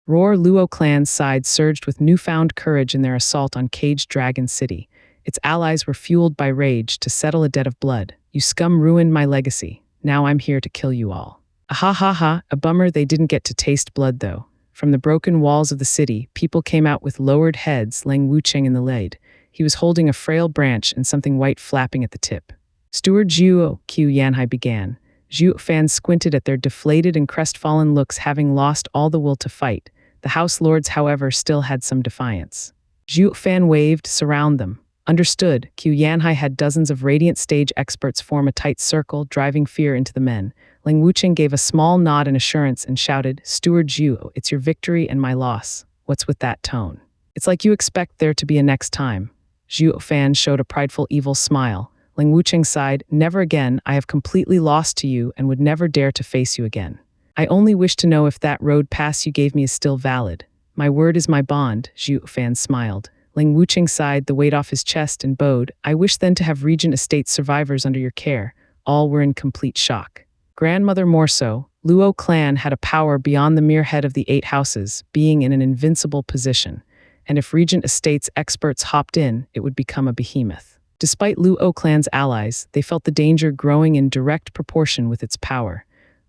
Roar Luo clan's side surged with newfound courage in their assault on Caged Dragon City. Its allies were fueled by rage to settle a debt of blood. You scum ruined my legacy. Now I'm here to kill you all. Ha ha ha, a bummer they didn't get to taste blood though. From the broken walls of the city, people came out with lowered heads, Leng Wucheng in the lead. He was holding a frail branch and something white flapping at the tip. Steward Zhuo, Qiu Yanhai began. Zhuo Fan squinted at their deflated and crestfallen looks, having lost all the will to fight. The House Lords, however, still had some defiance. Zhuo Fan waved, surround them. Understood. Qiu Yanhai had dozens of radiant stage experts form a tight circle, driving fear into the men. Leng Wucheng gave a small nod in assurance and shouted, Steward Zhuo, it's your victory and my loss. What's with that tone? It's like you expect there to be a next time. Zhuo Fan showed a prideful evil smile. Leng Wucheng sighed, never again, I have completely lost to you and would never dare to face you again. I only wish to know if that road pass you gave me is still valid. My word is my bond, Zhuo Fan smiled. Leng Wucheng sighed, the weight off his chest, and bowed. I wish then to have Regent Estate survivors under your care. All were in complete shock. Grandmother more so, Luo clan had a power beyond the mere head of the 8 houses, being in an invincible position. And if Regent Estate's experts hopped in, it would become a behemoth. Despite Luo clan's allies, they felt the danger growing in direct proportion with its power.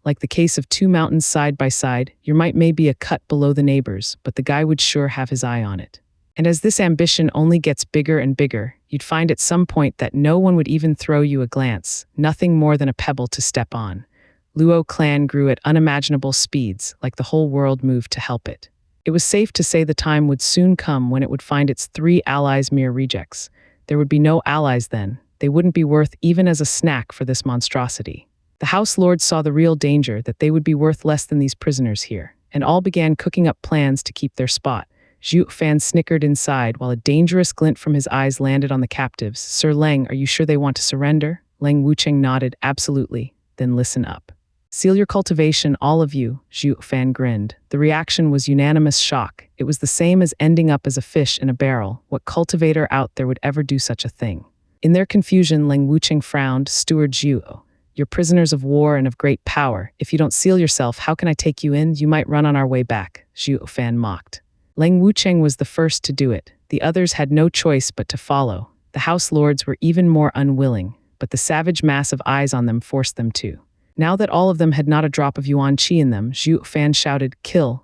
Like the case of two mountains side by side, your might may be a cut below the neighbors, but the guy would sure have his eye on it. And as this ambition only gets bigger and bigger, you'd find at some point that no one would even throw you a glance, nothing more than a pebble to step on. Luo clan grew at unimaginable speeds, like the whole world moved to help it. It was safe to say the time would soon come when it would find its 3 allies mere rejects. There would be no allies then. They wouldn't be worth even as a snack for this monstrosity. The House Lords saw the real danger, that they would be worth less than these prisoners here, and all began cooking up plans to keep their spot. Zhuo Fan snickered inside while a dangerous glint from his eyes landed on the captives. Sir Leng, are you sure they want to surrender? Leng Wucheng nodded, absolutely. Then listen up. Seal your cultivation, all of you, Zhuo Fan grinned. The reaction was unanimous shock. It was the same as ending up as a fish in a barrel. What cultivator out there would ever do such a thing? In their confusion, Leng Wucheng frowned. Steward Zhuo, you're prisoners of war and of great power. If you don't seal yourself, how can I take you in? You might run on our way back, Zhuo Fan mocked. Leng Wucheng was the first to do it. The others had no choice but to follow. The House Lords were even more unwilling, but the savage mass of eyes on them forced them to. Now that all of them had not a drop of yuan qi in them, Zhuo Fan shouted, kill.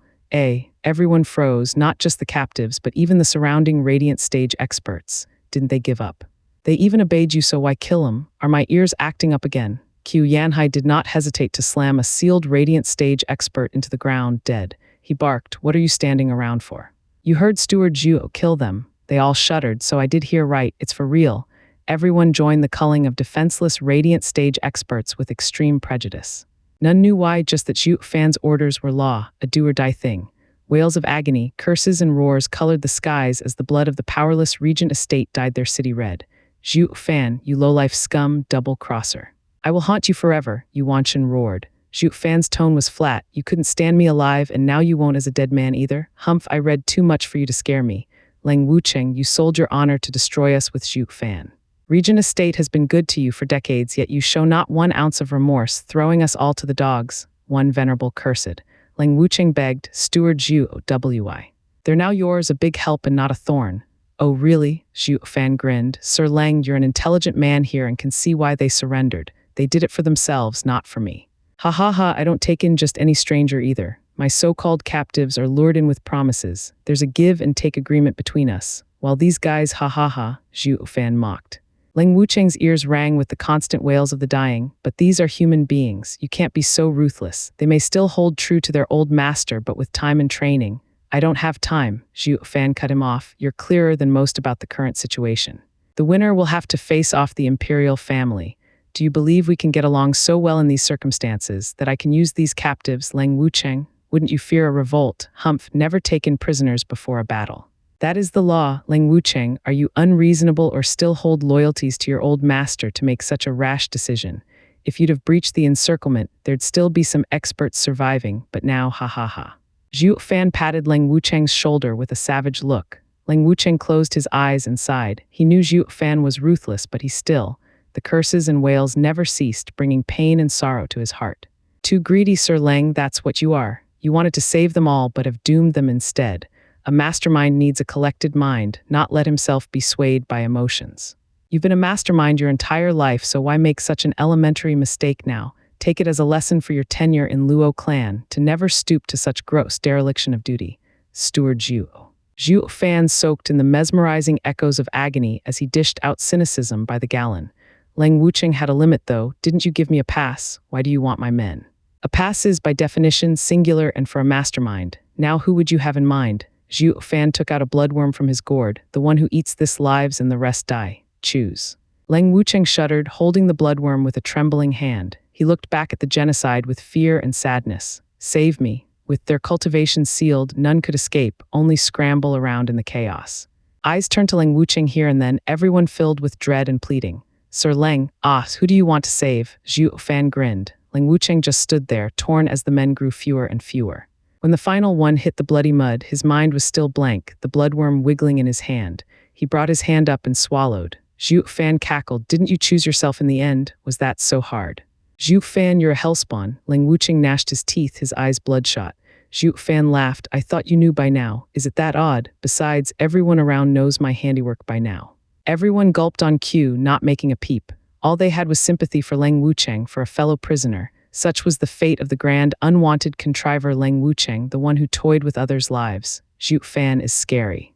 Everyone froze, not just the captives, but even the surrounding radiant stage experts. Didn't they give up? They even obeyed you, so why kill 'em? Are my ears acting up again? Qiu Yanhai did not hesitate to slam a sealed radiant stage expert into the ground, dead. He barked, what are you standing around for? You heard Steward Zhuo, kill them. They all shuddered, so I did hear right, it's for real. Everyone joined the culling of defenseless radiant stage experts with extreme prejudice. None knew why, just that Zhuo Fan's orders were law, a do-or-die thing. Wails of agony, curses and roars colored the skies as the blood of the powerless regent estate dyed their city red. Zhuo Fan, you lowlife scum, double-crosser. I will haunt you forever, Yuan Shen roared. Zhuo Fan's tone was flat. You couldn't stand me alive, and now you won't as a dead man either. Humph, I read too much for you to scare me. Leng Wucheng, you sold your honor to destroy us with Zhuo Fan. Regent Estate has been good to you for decades, yet you show not 1 ounce of remorse, throwing us all to the dogs. One venerable cursed. Leng Wucheng begged, Steward Zhuo, wi. They're now yours, a big help and not a thorn. Oh really? Zhuo Fan grinned. Sir Leng, you're an intelligent man here and can see why they surrendered. They did it for themselves, not for me. Ha ha ha, I don't take in just any stranger either. My so-called captives are lured in with promises. There's a give and take agreement between us. While these guys ha ha ha, Zhuo Fan mocked. Leng Wucheng's ears rang with the constant wails of the dying, but these are human beings. You can't be so ruthless. They may still hold true to their old master, but with time and training. I don't have time, Zhuo Fan cut him off. You're clearer than most about the current situation. The winner will have to face off the imperial family. Do you believe we can get along so well in these circumstances that I can use these captives, Leng Wucheng? Wouldn't you fear a revolt? Humph, never taken prisoners before a battle. That is the law, Leng Wucheng. Are you unreasonable or still hold loyalties to your old master to make such a rash decision? If you'd have breached the encirclement, there'd still be some experts surviving, but now ha ha ha. Zhuo Fan patted Leng Wucheng's shoulder with a savage look. Leng Wucheng closed his eyes and sighed. He knew Zhuo Fan was ruthless, but he still. The curses and wails never ceased, bringing pain and sorrow to his heart. Too greedy, Sir Leng, that's what you are. You wanted to save them all, but have doomed them instead. A mastermind needs a collected mind, not let himself be swayed by emotions. You've been a mastermind your entire life, so why make such an elementary mistake now? Take it as a lesson for your tenure in Luo clan, to never stoop to such gross dereliction of duty. Steward Zhuo. Zhuo Fan soaked in the mesmerizing echoes of agony as he dished out cynicism by the gallon. Leng Wucheng had a limit though. Didn't you give me a pass? Why do you want my men? A pass is, by definition, singular and for a mastermind. Now who would you have in mind? Zhuo Fan took out a bloodworm from his gourd. The one who eats this lives and the rest die. Choose. Leng Wucheng shuddered, holding the bloodworm with a trembling hand. He looked back at the genocide with fear and sadness. Save me. With their cultivation sealed, none could escape, only scramble around in the chaos. Eyes turned to Leng Wucheng here and then, everyone filled with dread and pleading. Sir Leng, who do you want to save? Zhuo Fan grinned. Leng Wucheng just stood there, torn as the men grew fewer and fewer. When the final one hit the bloody mud, his mind was still blank, the bloodworm wiggling in his hand. He brought his hand up and swallowed. Zhuo Fan cackled. Didn't you choose yourself in the end? Was that so hard? Zhuo Fan, you're a hellspawn. Leng Wucheng gnashed his teeth, his eyes bloodshot. Zhuo Fan laughed. I thought you knew by now. Is it that odd? Besides, everyone around knows my handiwork by now. Everyone gulped on cue, not making a peep. All they had was sympathy for Leng Wucheng, for a fellow prisoner. Such was the fate of the grand, unwanted contriver Leng Wucheng, the one who toyed with others' lives. Zhuo Fan is scary.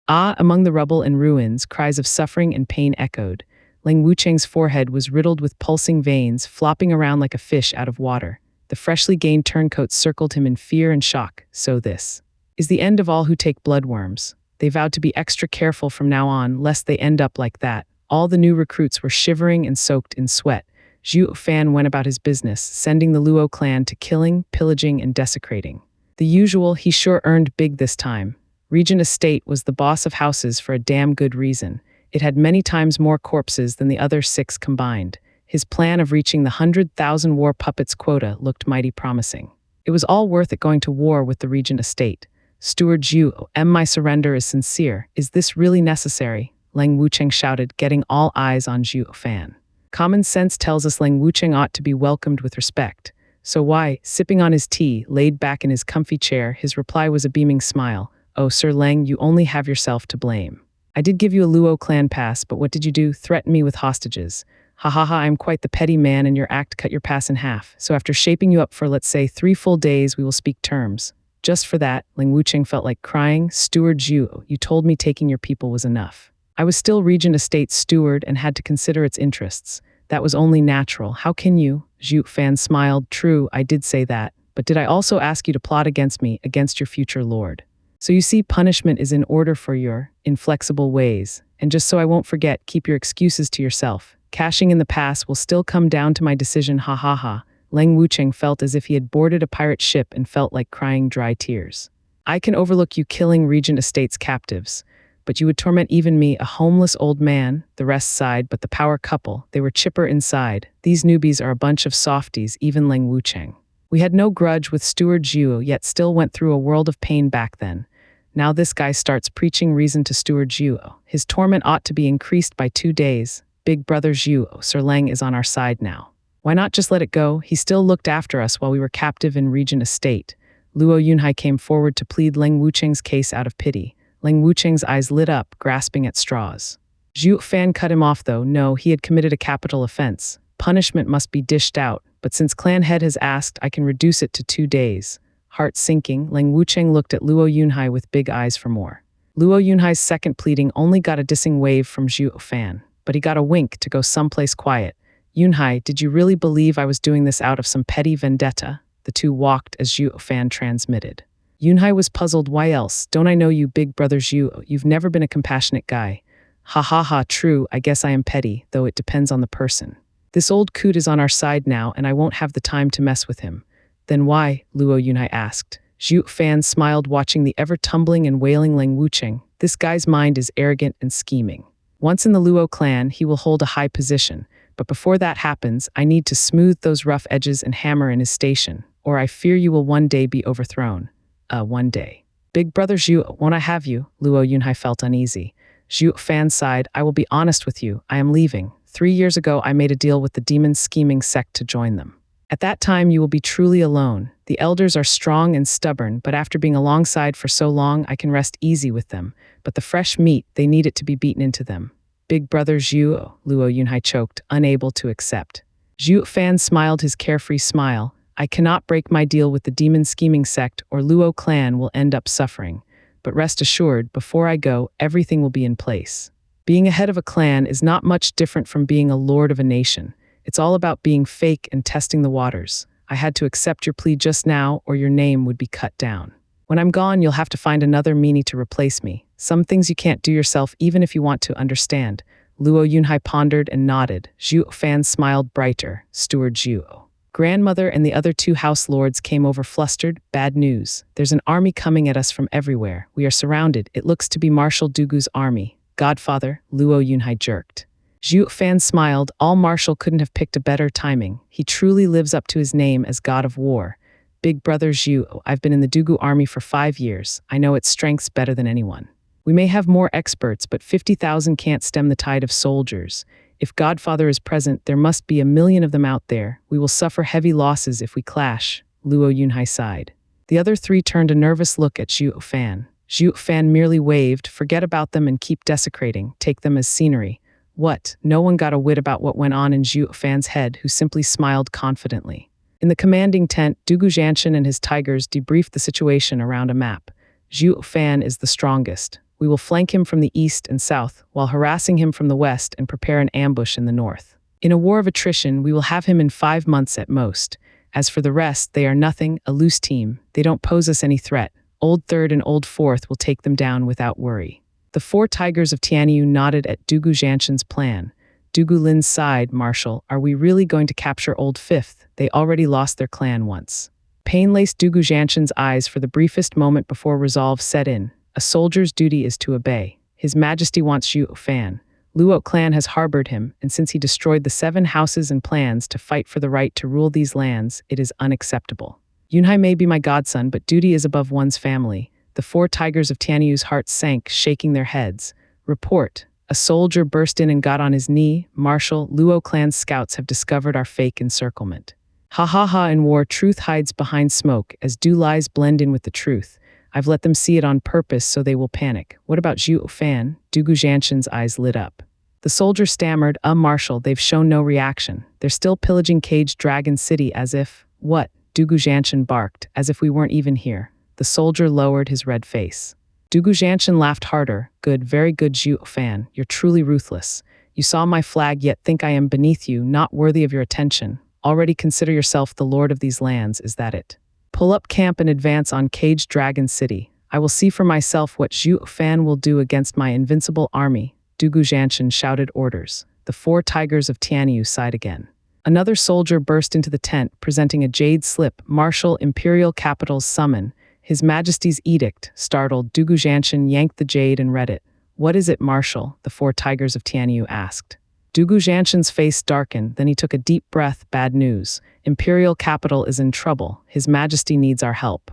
Ah, among the rubble and ruins, cries of suffering and pain echoed. Leng Wucheng's forehead was riddled with pulsing veins, flopping around like a fish out of water. The freshly gained turncoats circled him in fear and shock. So this is the end of all who take bloodworms. They vowed to be extra careful from now on, lest they end up like that. All the new recruits were shivering and soaked in sweat. Zhuo Fan went about his business, sending the Luo clan to killing, pillaging, and desecrating. The usual, he sure earned big this time. Regent Estate was the boss of houses for a damn good reason. It had many times more corpses than the other 6 combined. His plan of reaching the 100,000 war puppets quota looked mighty promising. It was all worth it going to war with the Regent Estate. Steward Zhuo, my surrender is sincere. Is this really necessary? Leng Wucheng shouted, getting all eyes on Zhuo Fan. Common sense tells us Leng Wucheng ought to be welcomed with respect. So why, sipping on his tea, laid back in his comfy chair, his reply was a beaming smile. Oh, Sir Leng, you only have yourself to blame. I did give you a Luo clan pass, but what did you do? Threaten me with hostages. Ha ha ha, I'm quite the petty man, and your act cut your pass in half. So after shaping you up for, let's say, 3 full days, we will speak terms. Just for that, Leng Wucheng felt like crying. Steward Zhuo, you told me taking your people was enough. I was still Regent Estate's steward and had to consider its interests. That was only natural. How can you? Zhuo Fan smiled. True, I did say that. But did I also ask you to plot against me, against your future lord? So you see, punishment is in order for your inflexible ways. And just so I won't forget, keep your excuses to yourself. Cashing in the pass will still come down to my decision, ha ha ha. Leng Wucheng felt as if he had boarded a pirate ship and felt like crying dry tears. I can overlook you killing Regent Estate's captives, but you would torment even me, a homeless old man. The rest sighed, but the power couple, they were chipper inside. These newbies are a bunch of softies, even Leng Wucheng. We had no grudge with Steward Zhuo, yet still went through a world of pain back then. Now this guy starts preaching reason to Steward Zhuo. His torment ought to be increased by 2 days. Big brother Zhuo, Sir Leng is on our side now. Why not just let it go? He still looked after us while we were captive in Regent Estate. Luo Yunhai came forward to plead Leng Wucheng's case out of pity. Leng Wucheng's eyes lit up, grasping at straws. Zhuo Fan cut him off though. No, he had committed a capital offense. Punishment must be dished out, but since clan head has asked, I can reduce it to 2 days. Heart sinking, Leng Wucheng looked at Luo Yunhai with big eyes for more. Luo Yunhai's second pleading only got a dissing wave from Zhuo Fan, but he got a wink to go someplace quiet. Yunhai, did you really believe I was doing this out of some petty vendetta? The two walked as Zhuo Fan transmitted. Yunhai was puzzled. Why else? Don't I know you, big brother Zhuo? You've never been a compassionate guy. Ha ha ha, true, I guess I am petty, though it depends on the person. This old coot is on our side now, and I won't have the time to mess with him. Then why? Luo Yunhai asked. Zhuo Fan smiled, watching the ever-tumbling and wailing Leng Wucheng. This guy's mind is arrogant and scheming. Once in the Luo clan, he will hold a high position. But before that happens, I need to smooth those rough edges and hammer in his station, or I fear you will one day be overthrown. One day. Big brother Zhuo, won't I have you? Luo Yunhai felt uneasy. Zhuo Fan sighed. I will be honest with you, I am leaving. 3 years ago, I made a deal with the demon scheming sect to join them. At that time, you will be truly alone. The elders are strong and stubborn, but after being alongside for so long, I can rest easy with them. But the fresh meat, they need it to be beaten into them. Big brother Zhuo, Luo Yunhai choked, unable to accept. Zhuo Fan smiled his carefree smile. I cannot break my deal with the demon scheming sect, or Luo clan will end up suffering. But rest assured, before I go, everything will be in place. Being a head of a clan is not much different from being a lord of a nation. It's all about being fake and testing the waters. I had to accept your plea just now, or your name would be cut down. When I'm gone, you'll have to find another meanie to replace me. Some things you can't do yourself even if you want to understand. Luo Yunhai pondered and nodded. Zhuo Fan smiled brighter. Steward Zhuo. Grandmother and the other 2 house lords came over flustered. Bad news. There's an army coming at us from everywhere. We are surrounded. It looks to be Marshal Dugu's army. Godfather, Luo Yunhai jerked. Zhuo Fan smiled. All Marshal couldn't have picked a better timing. He truly lives up to his name as God of War. Big brother Zhuo, I've been in the Dugu army for 5 years. I know its strengths better than anyone. We may have more experts, but 50,000 can't stem the tide of soldiers. If Godfather is present, there must be 1,000,000 of them out there. We will suffer heavy losses if we clash. Luo Yunhai sighed. The other 3 turned a nervous look at Zhuo Fan. Zhuo Fan merely waved. Forget about them and keep desecrating. Take them as scenery. What? No one got a whit about what went on in Zhuo Fan's head, who simply smiled confidently. In the commanding tent, Dugu Jianshan and his tigers debriefed the situation around a map. Zhuo Fan is the strongest. We will flank him from the east and south, while harassing him from the west and prepare an ambush in the north. In a war of attrition, we will have him in 5 months at most. As for the rest, they are nothing, a loose team. They don't pose us any threat. Old Third and Old Fourth will take them down without worry. The 4 tigers of Tianyu nodded at Dugu Jianshan's plan. Dugu Lin's sighed, Marshal, are we really going to capture Old Fifth? They already lost their clan once. Pain laced Dugu Jianshan's eyes for the briefest moment before resolve set in. A soldier's duty is to obey. His Majesty wants Zhuo Fan. Luo clan has harbored him, and since he destroyed the 7 houses and plans to fight for the right to rule these lands, it is unacceptable. Yunhai may be my godson, but duty is above one's family. The 4 tigers of Tianyu's hearts sank, shaking their heads. Report. A soldier burst in and got on his knee. Marshal, Luo clan's scouts have discovered our fake encirclement. Ha ha ha, in war, truth hides behind smoke, as do lies blend in with the truth. I've let them see it on purpose so they will panic. What about Zhuo Fan? Dugu Jianshan's eyes lit up. The soldier stammered, Marshal, they've shown no reaction. They're still pillaging Caged Dragon City as if— What? Dugu Jianshan barked, as if we weren't even here. The soldier lowered his red face. Dugu Jianshan laughed harder. Good, very good, Zhuo Fan. You're truly ruthless. You saw my flag yet think I am beneath you, not worthy of your attention. Already consider yourself the lord of these lands, is that it? Pull up camp and advance on Caged Dragon City. I will see for myself what Zhuo Fan will do against my invincible army. Dugu Jianshan shouted orders. The 4 tigers of Tianyu sighed again. Another soldier burst into the tent, presenting a jade slip. Marshal, Imperial Capital's summon. His Majesty's edict. Startled, Dugu Jianshan yanked the jade and read it. What is it, Marshal? The 4 tigers of Tianyu asked. Dugu Jianshan's face darkened, then he took a deep breath. Bad news. Imperial Capital is in trouble. His Majesty needs our help.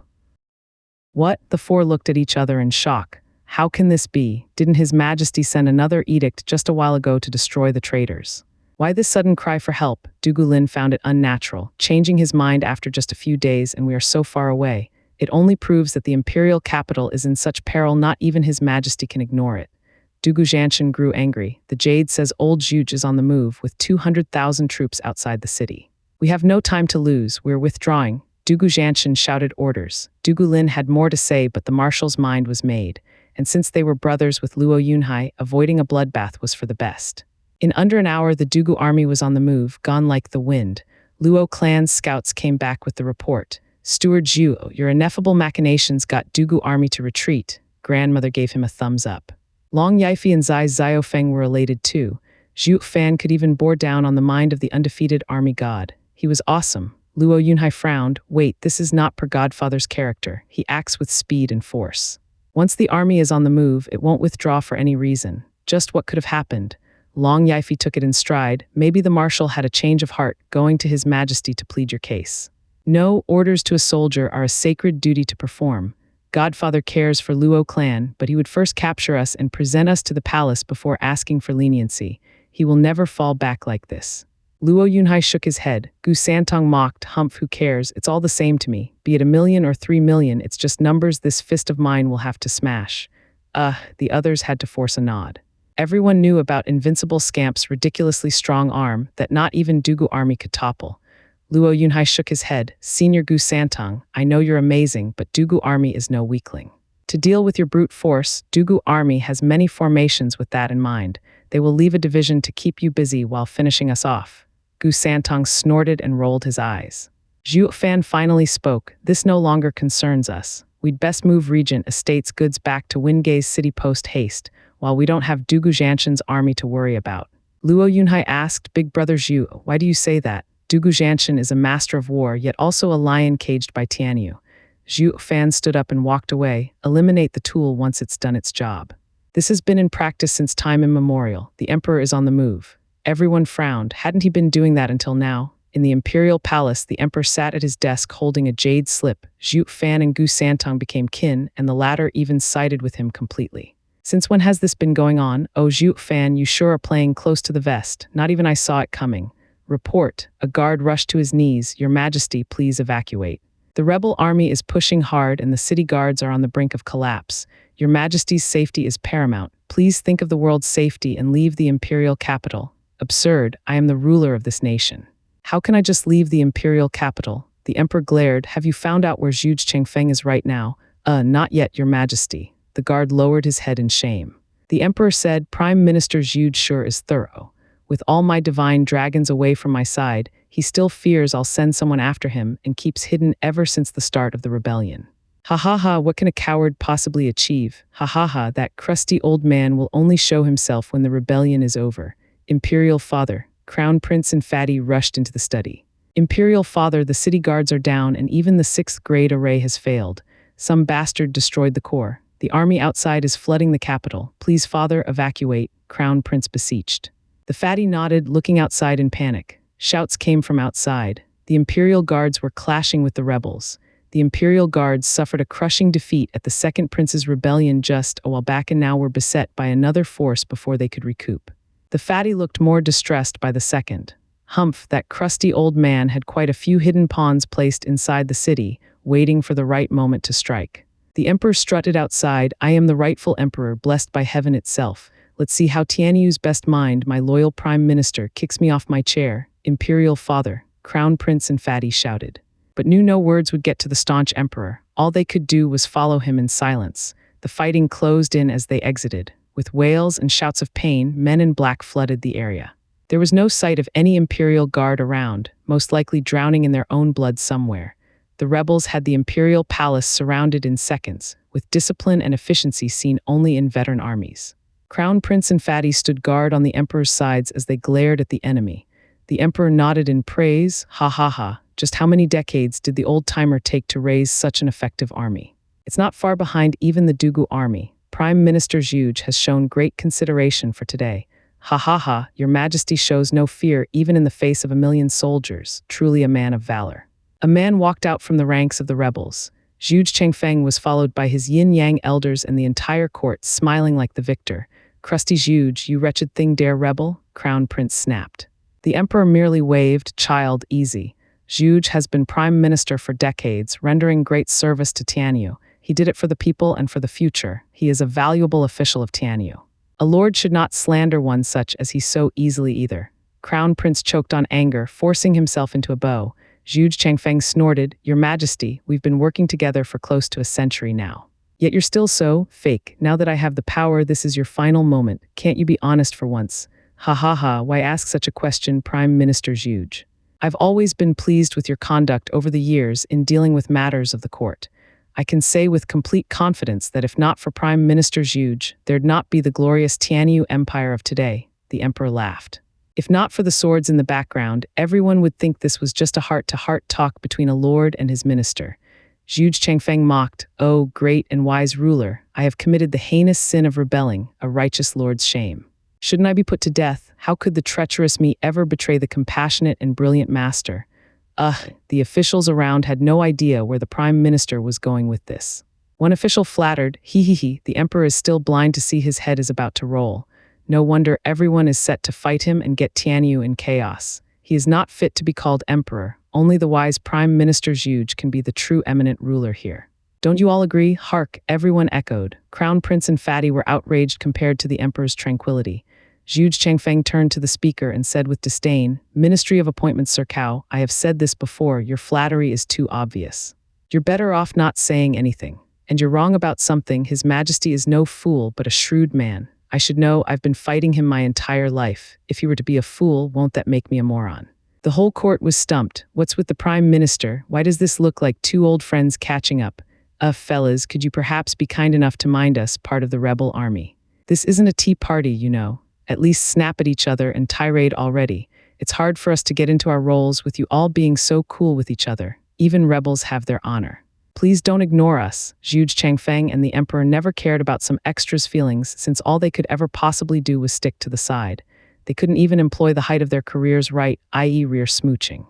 What? The 4 looked at each other in shock. How can this be? Didn't His Majesty send another edict just a while ago to destroy the traitors? Why this sudden cry for help? Dugu Lin found it unnatural, changing his mind after just a few days, and we are so far away. It only proves that the Imperial Capital is in such peril not even His Majesty can ignore it. Dugu Jianshan grew angry. The Jade says old Zhuge is on the move with 200,000 troops outside the city. We have no time to lose. We're withdrawing. Dugu Jianshan shouted orders. Dugu Lin had more to say, but the marshal's mind was made. And since they were brothers with Luo Yunhai, avoiding a bloodbath was for the best. In under an hour, the Dugu army was on the move, gone like the wind. Luo clan's scouts came back with the report. Steward Zhuo, your ineffable machinations got Dugu army to retreat. Grandmother gave him a thumbs up. Long Yifi and Zai Xiaofeng were elated too. Zhuo Fan could even bore down on the mind of the undefeated army god. He was awesome. Luo Yunhai frowned. Wait, this is not per Godfather's character. He acts with speed and force. Once the army is on the move, it won't withdraw for any reason. Just what could have happened? Long Yifi took it in stride. Maybe the marshal had a change of heart, going to His Majesty to plead your case. No, orders to a soldier are a sacred duty to perform. Godfather cares for Luo clan, but he would first capture us and present us to the palace before asking for leniency. He will never fall back like this. Luo Yunhai shook his head. Gu Santong mocked, Humph, who cares? It's all the same to me. Be it 1,000,000 or 3,000,000, it's just numbers this fist of mine will have to smash. The others had to force a nod. Everyone knew about Invincible Scamp's ridiculously strong arm that not even Dugu army could topple. Luo Yunhai shook his head. Senior Gu Santong, I know you're amazing, but Dugu army is no weakling. To deal with your brute force, Dugu army has many formations with that in mind. They will leave a division to keep you busy while finishing us off. Gu Santong snorted and rolled his eyes. Zhuo Fan finally spoke. This no longer concerns us. We'd best move Regent Estate's goods back to Wingay's city post haste, while we don't have Dugu Jianshan's army to worry about. Luo Yunhai asked, Big Brother Zhu, why do you say that? Dugu Jianshan is a master of war, yet also a lion caged by Tianyu. Zhuo Fan stood up and walked away. Eliminate the tool once it's done its job. This has been in practice since time immemorial. The emperor is on the move. Everyone frowned. Hadn't he been doing that until now? In the imperial palace, the emperor sat at his desk holding a jade slip. Zhuo Fan and Gu Santong became kin, and the latter even sided with him completely. Since when has this been going on? Oh, Zhuo Fan, you sure are playing close to the vest. Not even I saw it coming. Report. A guard rushed to his knees. Your Majesty, please evacuate. The rebel army is pushing hard and the city guards are on the brink of collapse. Your Majesty's safety is paramount. Please think of the world's safety and leave the imperial capital. Absurd, I am the ruler of this nation. How can I just leave the imperial capital? The emperor glared. Have you found out where Zhu Chengfeng is right now? Not yet, Your Majesty. The guard lowered his head in shame. The emperor said, Prime Minister Zhu sure is thorough. With all my divine dragons away from my side, he still fears I'll send someone after him and keeps hidden ever since the start of the rebellion. Ha ha ha, what can a coward possibly achieve? Ha ha ha, that crusty old man will only show himself when the rebellion is over. Imperial Father, Crown Prince and Fatty rushed into the study. Imperial Father, the city guards are down and even the 6th grade array has failed. Some bastard destroyed the core. The army outside is flooding the capital. Please, Father, evacuate, Crown Prince beseeched. The Fatty nodded, looking outside in panic. Shouts came from outside. The Imperial Guards were clashing with the rebels. The Imperial Guards suffered a crushing defeat at the Second Prince's rebellion just a while back and now were beset by another force before they could recoup. The Fatty looked more distressed by the second. Humph, that crusty old man had quite a few hidden pawns placed inside the city, waiting for the right moment to strike. The emperor strutted outside. I am the rightful emperor, blessed by heaven itself. Let's see how Tianyu's best mind, my loyal prime minister, kicks me off my chair. Imperial Father, Crown Prince and Fatty shouted. But knew no words would get to the staunch emperor. All they could do was follow him in silence. The fighting closed in as they exited. With wails and shouts of pain, men in black flooded the area. There was no sight of any Imperial Guard around, most likely drowning in their own blood somewhere. The rebels had the Imperial Palace surrounded in seconds, with discipline and efficiency seen only in veteran armies. Crown Prince and Fatty stood guard on the Emperor's sides as they glared at the enemy. The Emperor nodded in praise. Ha ha ha, just how many decades did the old-timer take to raise such an effective army? It's not far behind even the Dugu army. Prime Minister Zhu has shown great consideration for today. Ha ha ha, Your Majesty shows no fear even in the face of 1,000,000 soldiers, truly a man of valor. A man walked out from the ranks of the rebels. Zhu Chengfeng was followed by his yin-yang elders and the entire court, smiling like the victor. Crusty Zhu, you wretched thing, dare rebel? Crown Prince snapped. The emperor merely waved, child, easy. Zhu has been prime minister for decades, rendering great service to Tianyu. He did it for the people and for the future. He is a valuable official of Tianyu. A lord should not slander one such as he so easily either. Crown Prince choked on anger, forcing himself into a bow. Zhu Chengfeng snorted, Your Majesty, we've been working together for close to a century now. Yet you're still so fake. Now that I have the power, this is your final moment. Can't you be honest for once? Ha ha ha, why ask such a question, Prime Minister Zhu? I've always been pleased with your conduct over the years in dealing with matters of the court. I can say with complete confidence that if not for Prime Minister Zhu, there'd not be the glorious Tianyu Empire of today. The emperor laughed. If not for the swords in the background, everyone would think this was just a heart-to-heart talk between a lord and his minister. Zhu Chengfeng mocked, Oh, great and wise ruler, I have committed the heinous sin of rebelling, a righteous lord's shame. Shouldn't I be put to death? How could the treacherous me ever betray the compassionate and brilliant master? The officials around had no idea where the prime minister was going with this. One official flattered, he, the emperor is still blind to see his head is about to roll. No wonder everyone is set to fight him and get Tianyu in chaos. He is not fit to be called emperor. Only the wise Prime Minister Zhu can be the true eminent ruler here. Don't you all agree? Hark, everyone echoed. Crown Prince and Fatty were outraged compared to the emperor's tranquility. Zhu Chengfeng turned to the speaker and said with disdain, Ministry of Appointments Sir Cao, I have said this before, your flattery is too obvious. You're better off not saying anything. And you're wrong about something. His Majesty is no fool, but a shrewd man. I should know, I've been fighting him my entire life. If he were to be a fool, won't that make me a moron? The whole court was stumped. What's with the Prime Minister? Why does this look like two old friends catching up? Fellas, could you perhaps be kind enough to mind us, part of the rebel army? This isn't a tea party, you know. At least snap at each other and tirade already. It's hard for us to get into our roles with you all being so cool with each other. Even rebels have their honor. Please don't ignore us. Zhu Chengfeng and the emperor never cared about some extras' feelings since all they could ever possibly do was stick to the side. They couldn't even employ the height of their careers right, i.e. rear smooching.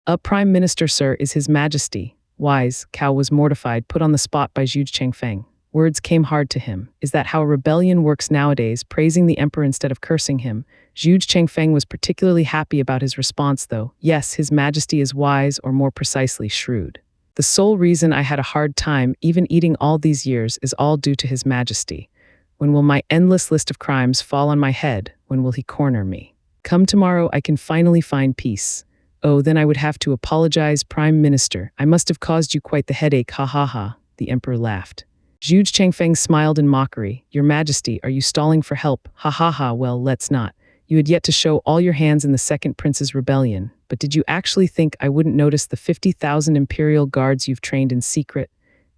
A prime minister, sir, is his majesty. Wise, Cao was mortified, put on the spot by Zhu Chengfeng. Words came hard to him. Is that how a rebellion works nowadays, praising the emperor instead of cursing him? Zhu Chengfeng was particularly happy about his response, though. Yes, his majesty is wise, or more precisely, shrewd. The sole reason I had a hard time even eating all these years is all due to His Majesty. When will my endless list of crimes fall on my head? When will he corner me? Come tomorrow, I can finally find peace. Oh, then I would have to apologize, Prime Minister. I must have caused you quite the headache, ha ha ha. The emperor laughed. Zhu Chengfeng smiled in mockery. Your Majesty, are you stalling for help? Ha ha ha, well, let's not. You had yet to show all your hands in the second prince's rebellion, but did you actually think I wouldn't notice the 50,000 imperial guards you've trained in secret?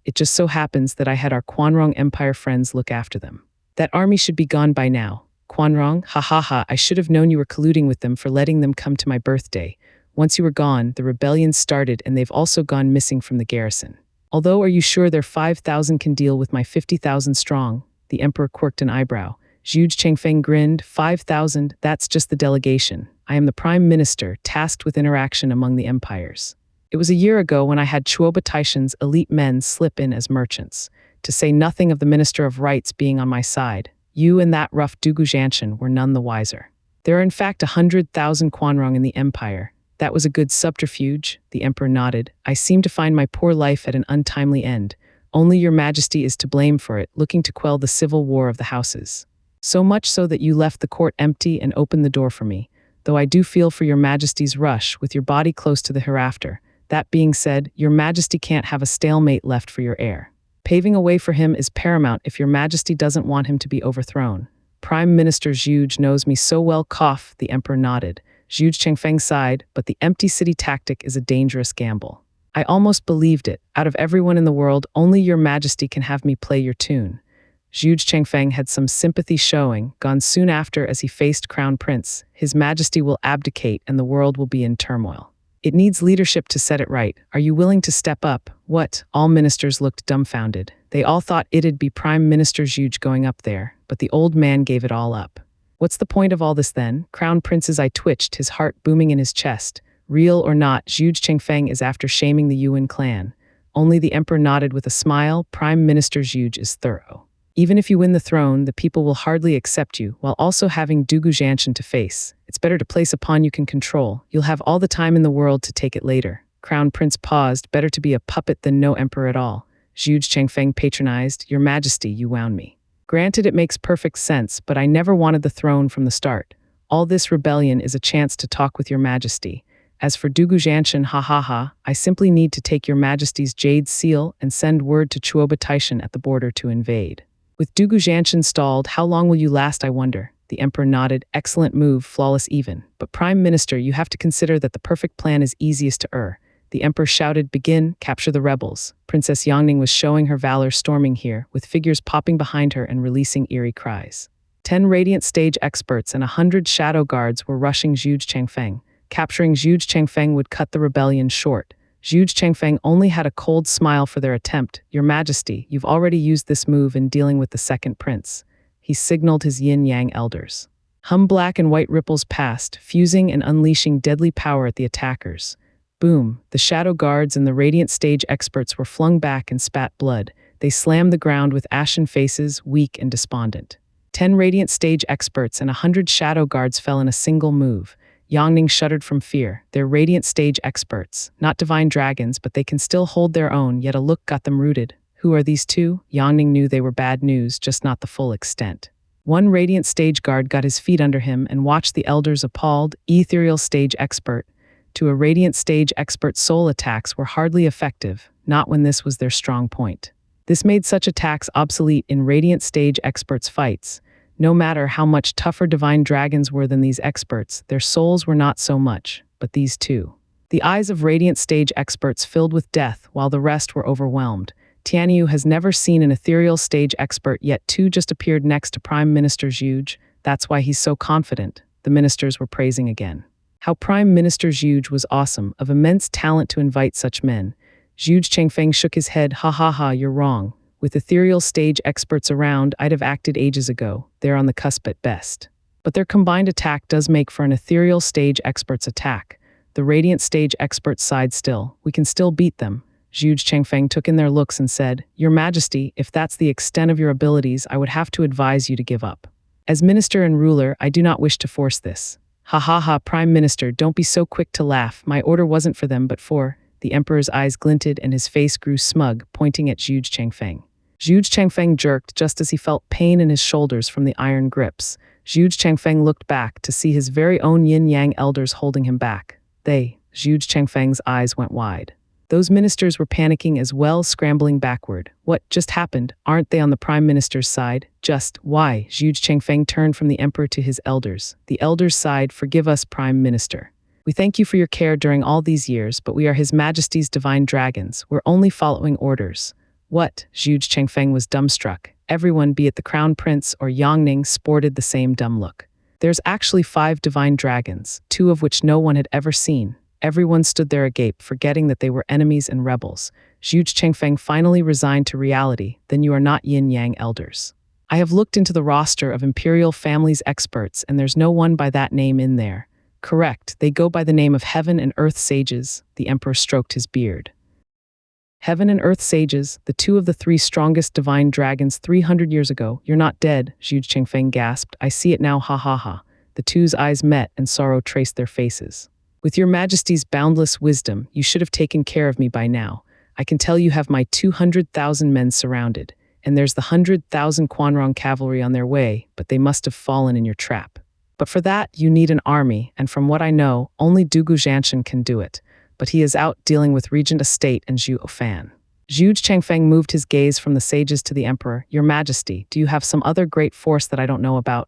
It just so happens that I had our Quanrong Empire friends look after them. That army should be gone by now. Quanrong, ha ha ha, I should have known you were colluding with them for letting them come to my birthday. Once you were gone, the rebellion started and they've also gone missing from the garrison. Although, are you sure their 5,000 can deal with my 50,000 strong? The emperor quirked an eyebrow. Zhu Chengfeng grinned. 5,000, that's just the delegation. I am the prime minister, tasked with interaction among the empires. It was a year ago when I had Chuoba Taishan's elite men slip in as merchants, to say nothing of the minister of rights being on my side. You and that rough Dugu Jianshan were none the wiser. There are in fact 100,000 Quanrong in the empire. That was a good subterfuge, the emperor nodded. I seem to find my poor life at an untimely end. Only your Majesty is to blame for it, looking to quell the civil war of the houses. So much so that you left the court empty and opened the door for me, though I do feel for your Majesty's rush with your body close to the hereafter. That being said, your Majesty can't have a stalemate left for your heir. Paving a way for him is paramount if your Majesty doesn't want him to be overthrown. Prime Minister Zhuge knows me so well, cough, the emperor nodded. Zhu Chengfeng sighed, but the empty city tactic is a dangerous gamble. I almost believed it. Out of everyone in the world, only your Majesty can have me play your tune. Zhu Chengfeng had some sympathy showing, gone soon after as he faced Crown Prince. His Majesty will abdicate and the world will be in turmoil. It needs leadership to set it right. Are you willing to step up? What? All ministers looked dumbfounded. They all thought it'd be Prime Minister Zhuge going up there, but the old man gave it all up. What's the point of all this then? Crown Prince's eye twitched, his heart booming in his chest. Real or not, Zhu Chengfeng is after shaming the Yuan clan. Only the emperor nodded with a smile. Prime Minister Zhuge is thorough. Even if you win the throne, the people will hardly accept you, while also having Dugu Jianshan to face. It's better to place a pawn you can control. You'll have all the time in the world to take it later. Crown Prince paused. Better to be a puppet than no emperor at all. Zhu Chengfeng patronized. Your Majesty, you wound me. Granted, it makes perfect sense, but I never wanted the throne from the start. All this rebellion is a chance to talk with your Majesty. As for Dugu Jianshan, ha ha ha, I simply need to take your Majesty's jade seal and send word to Chuoba Taishan at the border to invade. With Dugu Jianshan stalled, how long will you last, I wonder? The emperor nodded. Excellent move, flawless even. But Prime Minister, you have to consider that the perfect plan is easiest to err. The emperor shouted, begin, capture the rebels. Princess Yangning was showing her valor storming here, with figures popping behind her and releasing eerie cries. 10 radiant stage experts and 100 shadow guards were rushing Zhu Chengfeng. Capturing Zhu Chengfeng would cut the rebellion short. Zhu Chengfeng only had a cold smile for their attempt. Your Majesty, you've already used this move in dealing with the second prince. He signaled his yin-yang elders. Black and white ripples passed, fusing and unleashing deadly power at the attackers. Boom, the shadow guards and the radiant stage experts were flung back and spat blood. They slammed the ground with ashen faces, weak and despondent. 10 radiant stage experts and 100 shadow guards fell in a single move. Yangning shuddered from fear. They're radiant stage experts, not divine dragons, but they can still hold their own, yet a look got them rooted. Who are these two? Yangning knew they were bad news, just not the full extent. One radiant stage guard got his feet under him and watched the elders appalled. Ethereal stage expert. To a radiant stage expert, soul attacks were hardly effective, not when this was their strong point. This made such attacks obsolete in radiant stage experts' fights. No matter how much tougher divine dragons were than these experts, their souls were not so much, but these two. The eyes of radiant stage experts filled with death while the rest were overwhelmed. Tianyu has never seen an ethereal stage expert, yet two just appeared next to Prime Minister Zhuge. That's why he's so confident, the ministers were praising again. How Prime Minister Zhuge was awesome, of immense talent to invite such men. Zhu Chengfeng shook his head. Ha ha ha, you're wrong. With ethereal stage experts around, I'd have acted ages ago. They're on the cusp at best. But their combined attack does make for an ethereal stage expert's attack. The radiant stage experts sighed still. We can still beat them. Zhu Chengfeng took in their looks and said, Your Majesty, if that's the extent of your abilities, I would have to advise you to give up. As minister and ruler, I do not wish to force this. Ha ha ha, Prime Minister, don't be so quick to laugh. My order wasn't for them but for... The emperor's eyes glinted and his face grew smug, pointing at Zhu Changfeng. Zhu Changfeng jerked just as he felt pain in his shoulders from the iron grips. Zhu Changfeng looked back to see his very own yin-yang elders holding him back. Zhu Changfeng's eyes went wide. Those ministers were panicking as well, scrambling backward. What just happened? Aren't they on the prime minister's side? Just why? Zhu Changfeng turned from the emperor to his elders. The elders sighed, "Forgive us, prime minister. We thank you for your care during all these years, but we are His Majesty's divine dragons. We're only following orders." What? Zhu Changfeng was dumbstruck. Everyone, be it the crown prince or Yangning, sported the same dumb look. There's actually 5 divine dragons, 2 of which no one had ever seen. Everyone stood there agape, forgetting that they were enemies and rebels. Zhu Changfeng finally resigned to reality. Then you are not yin-yang elders. I have looked into the roster of imperial family's experts, and there's no one by that name in there. Correct, they go by the name of Heaven and Earth Sages. The emperor stroked his beard. Heaven and Earth Sages, the 2 of the 3 strongest divine dragons 300 years ago. You're not dead, Zhu Changfeng gasped. I see it now, ha ha ha. The 2's eyes met and sorrow traced their faces. With your Majesty's boundless wisdom, you should have taken care of me by now. I can tell you have my 200,000 men surrounded, and there's the 100,000 Quanrong cavalry on their way, but they must have fallen in your trap. But for that, you need an army, and from what I know, only Dugu Zhanshan can do it. But he is out dealing with Regent Estate and Zhuo Fan. Zhu Changfeng moved his gaze from the sages to the emperor. Your Majesty, do you have some other great force that I don't know about?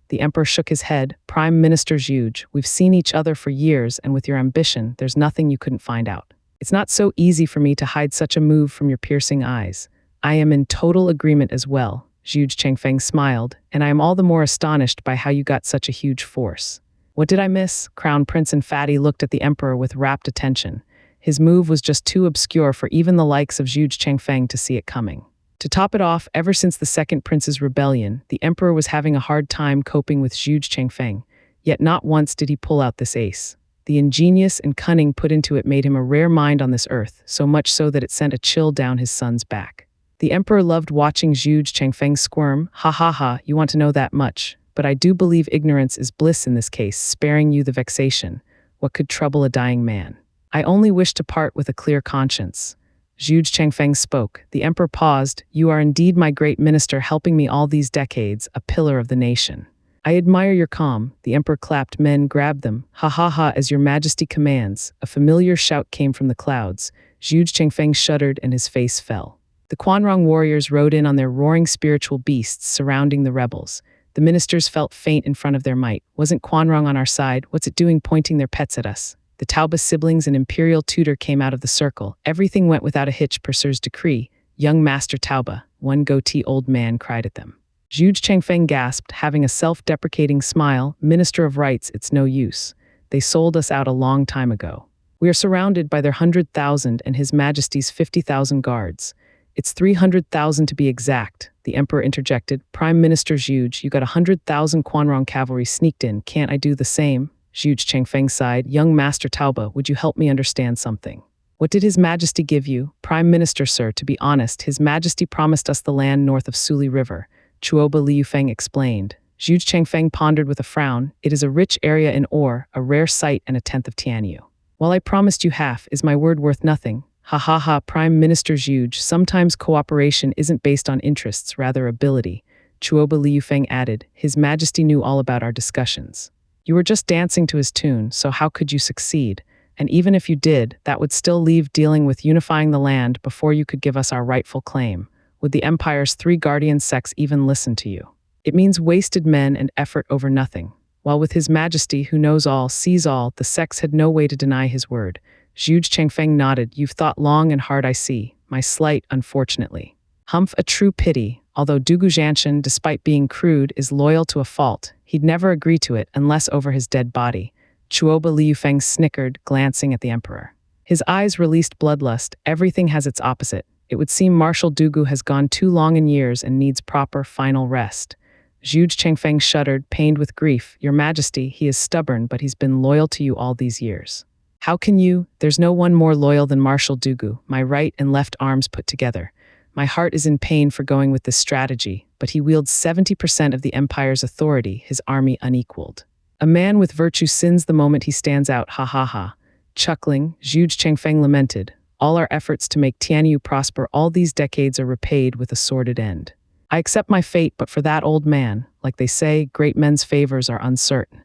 The emperor shook his head. Prime Minister Zhu, we've seen each other for years, and with your ambition, there's nothing you couldn't find out. It's not so easy for me to hide such a move from your piercing eyes. I am in total agreement as well. Zhu Changfeng smiled, and I am all the more astonished by how you got such a huge force. What did I miss? Crown Prince and Fatty looked at the emperor with rapt attention. His move was just too obscure for even the likes of Zhu Changfeng to see it coming. To top it off, ever since the second prince's rebellion, the emperor was having a hard time coping with Zhu Changfeng, yet not once did he pull out this ace. The ingenious and cunning put into it made him a rare mind on this earth, so much so that it sent a chill down his son's back. The emperor loved watching Zhu Changfeng squirm. Ha ha ha, you want to know that much? But I do believe ignorance is bliss in this case, sparing you the vexation. What could trouble a dying man? I only wish to part with a clear conscience. Zhu Changfeng spoke. The emperor paused. You are indeed my great minister, helping me all these decades, a pillar of the nation. I admire your calm. The emperor clapped. Men grabbed them. Ha ha ha, as your majesty commands. A familiar shout came from the clouds. Zhu Changfeng shuddered and his face fell. The Quanrong warriors rode in on their roaring spiritual beasts, surrounding the rebels. The ministers felt faint in front of their might. Wasn't Quanrong on our side? What's it doing pointing their pets at us? The Tauba siblings and imperial tutor came out of the circle. Everything went without a hitch per Sir's decree. Young Master Tauba, one goatee old man, cried at them. Zhu Changfeng gasped, having a self-deprecating smile. Minister of Rights, it's no use. They sold us out a long time ago. We are surrounded by their 100,000 and His Majesty's 50,000 guards. It's 300,000 to be exact, the emperor interjected. Prime Minister Zhu, you got 100,000 Quanrong cavalry sneaked in. Can't I do the same? Zhu Changfeng sighed. Young Master Tauba, would you help me understand something? What did His Majesty give you? Prime Minister, sir, to be honest, His Majesty promised us the land north of Suli River. Chuoba Liufeng explained. Zhu Changfeng pondered with a frown. It is a rich area in ore, a rare site, and a tenth of Tianyu. While I promised you half, is my word worth nothing? Ha ha ha, Prime Minister Zhu, sometimes cooperation isn't based on interests, rather ability. Chuoba Liufeng added. His Majesty knew all about our discussions. You were just dancing to his tune, so how could you succeed? And even if you did, that would still leave dealing with unifying the land before you could give us our rightful claim. Would the Empire's 3 guardian sects even listen to you? It means wasted men and effort over nothing. While with His Majesty, who knows all, sees all, the sects had no way to deny his word. Zhu Changfeng nodded. You've thought long and hard, I see. My slight, unfortunately. Humph, a true pity. Although Dugu Zhanshan, despite being crude, is loyal to a fault, he'd never agree to it unless over his dead body. Chuoba Liufeng snickered, glancing at the emperor. His eyes released bloodlust. Everything has its opposite. It would seem Marshal Dugu has gone too long in years and needs proper, final rest. Zhu Changfeng shuddered, pained with grief. Your Majesty, he is stubborn, but he's been loyal to you all these years. How can you? There's no one more loyal than Marshal Dugu, my right and left arms put together. My heart is in pain for going with this strategy, but he wields 70% of the Empire's authority, his army unequaled. A man with virtue sins the moment he stands out, ha ha ha. Chuckling, Zhu Chengfeng lamented, all our efforts to make Tianyu prosper all these decades are repaid with a sordid end. I accept my fate, but for that old man, like they say, great men's favors are uncertain.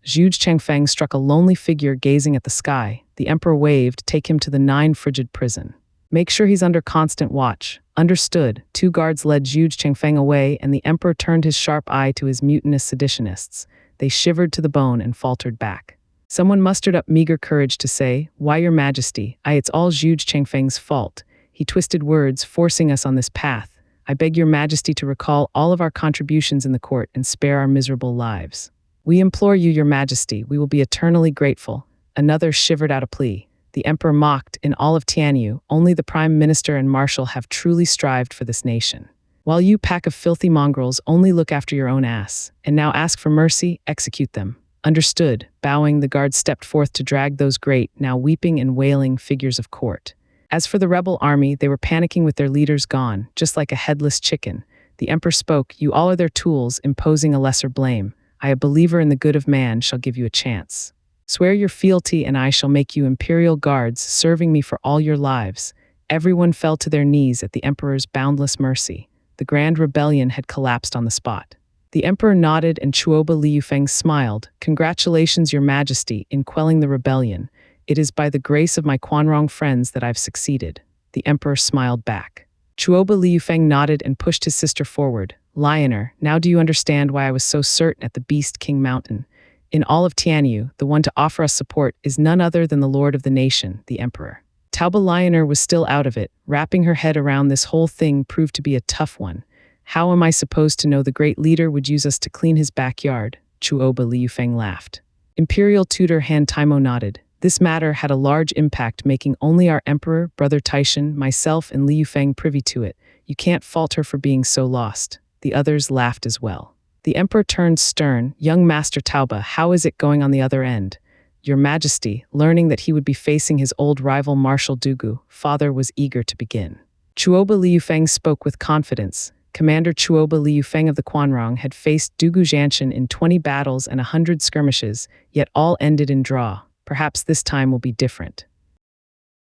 Zhu Chengfeng struck a lonely figure gazing at the sky. The emperor waved, take him to the 9 frigid prison. Make sure he's under constant watch. Understood. 2 guards led Zhu Chengfeng away, and the emperor turned his sharp eye to his mutinous seditionists. They shivered to the bone and faltered back. Someone mustered up meager courage to say, why, your majesty, it's all Zhu Chengfeng's fault. He twisted words, forcing us on this path. I beg your majesty to recall all of our contributions in the court and spare our miserable lives. We implore you, your majesty, we will be eternally grateful. Another shivered out a plea. The emperor mocked, in all of Tianyu, only the prime minister and marshal have truly strived for this nation. While you pack of filthy mongrels only look after your own ass, and now ask for mercy, execute them. Understood. Bowing, the guards stepped forth to drag those great, now weeping and wailing figures of court. As for the rebel army, they were panicking with their leaders gone, just like a headless chicken. The emperor spoke, you all are their tools, imposing a lesser blame. I, a believer in the good of man, shall give you a chance. Swear your fealty and I shall make you imperial guards, serving me for all your lives. Everyone fell to their knees at the emperor's boundless mercy. The grand rebellion had collapsed on the spot. The emperor nodded and Chuoba Liufeng smiled. Congratulations, your majesty, in quelling the rebellion. It is by the grace of my Quanrong friends that I've succeeded. The emperor smiled back. Chuoba Liufeng nodded and pushed his sister forward. Lioner, now do you understand why I was so certain at the Beast King Mountain? In all of Tianyu, the one to offer us support is none other than the lord of the nation, the emperor. Tauba Lioner was still out of it. Wrapping her head around this whole thing proved to be a tough one. How am I supposed to know the great leader would use us to clean his backyard? Chuoba Liufeng laughed. Imperial tutor Han Taimo nodded. This matter had a large impact, making only our emperor, brother Taishan, myself, and Liufeng privy to it. You can't fault her for being so lost. The others laughed as well. The emperor turned stern. Young Master Tauba, how is it going on the other end? Your majesty, learning that he would be facing his old rival Marshal Dugu, father was eager to begin. Chuoba Liufeng spoke with confidence. Commander Chuoba Liufeng of the Quanrong had faced Dugu Zhanshan in 20 battles and 100 skirmishes, yet all ended in draw. Perhaps this time will be different.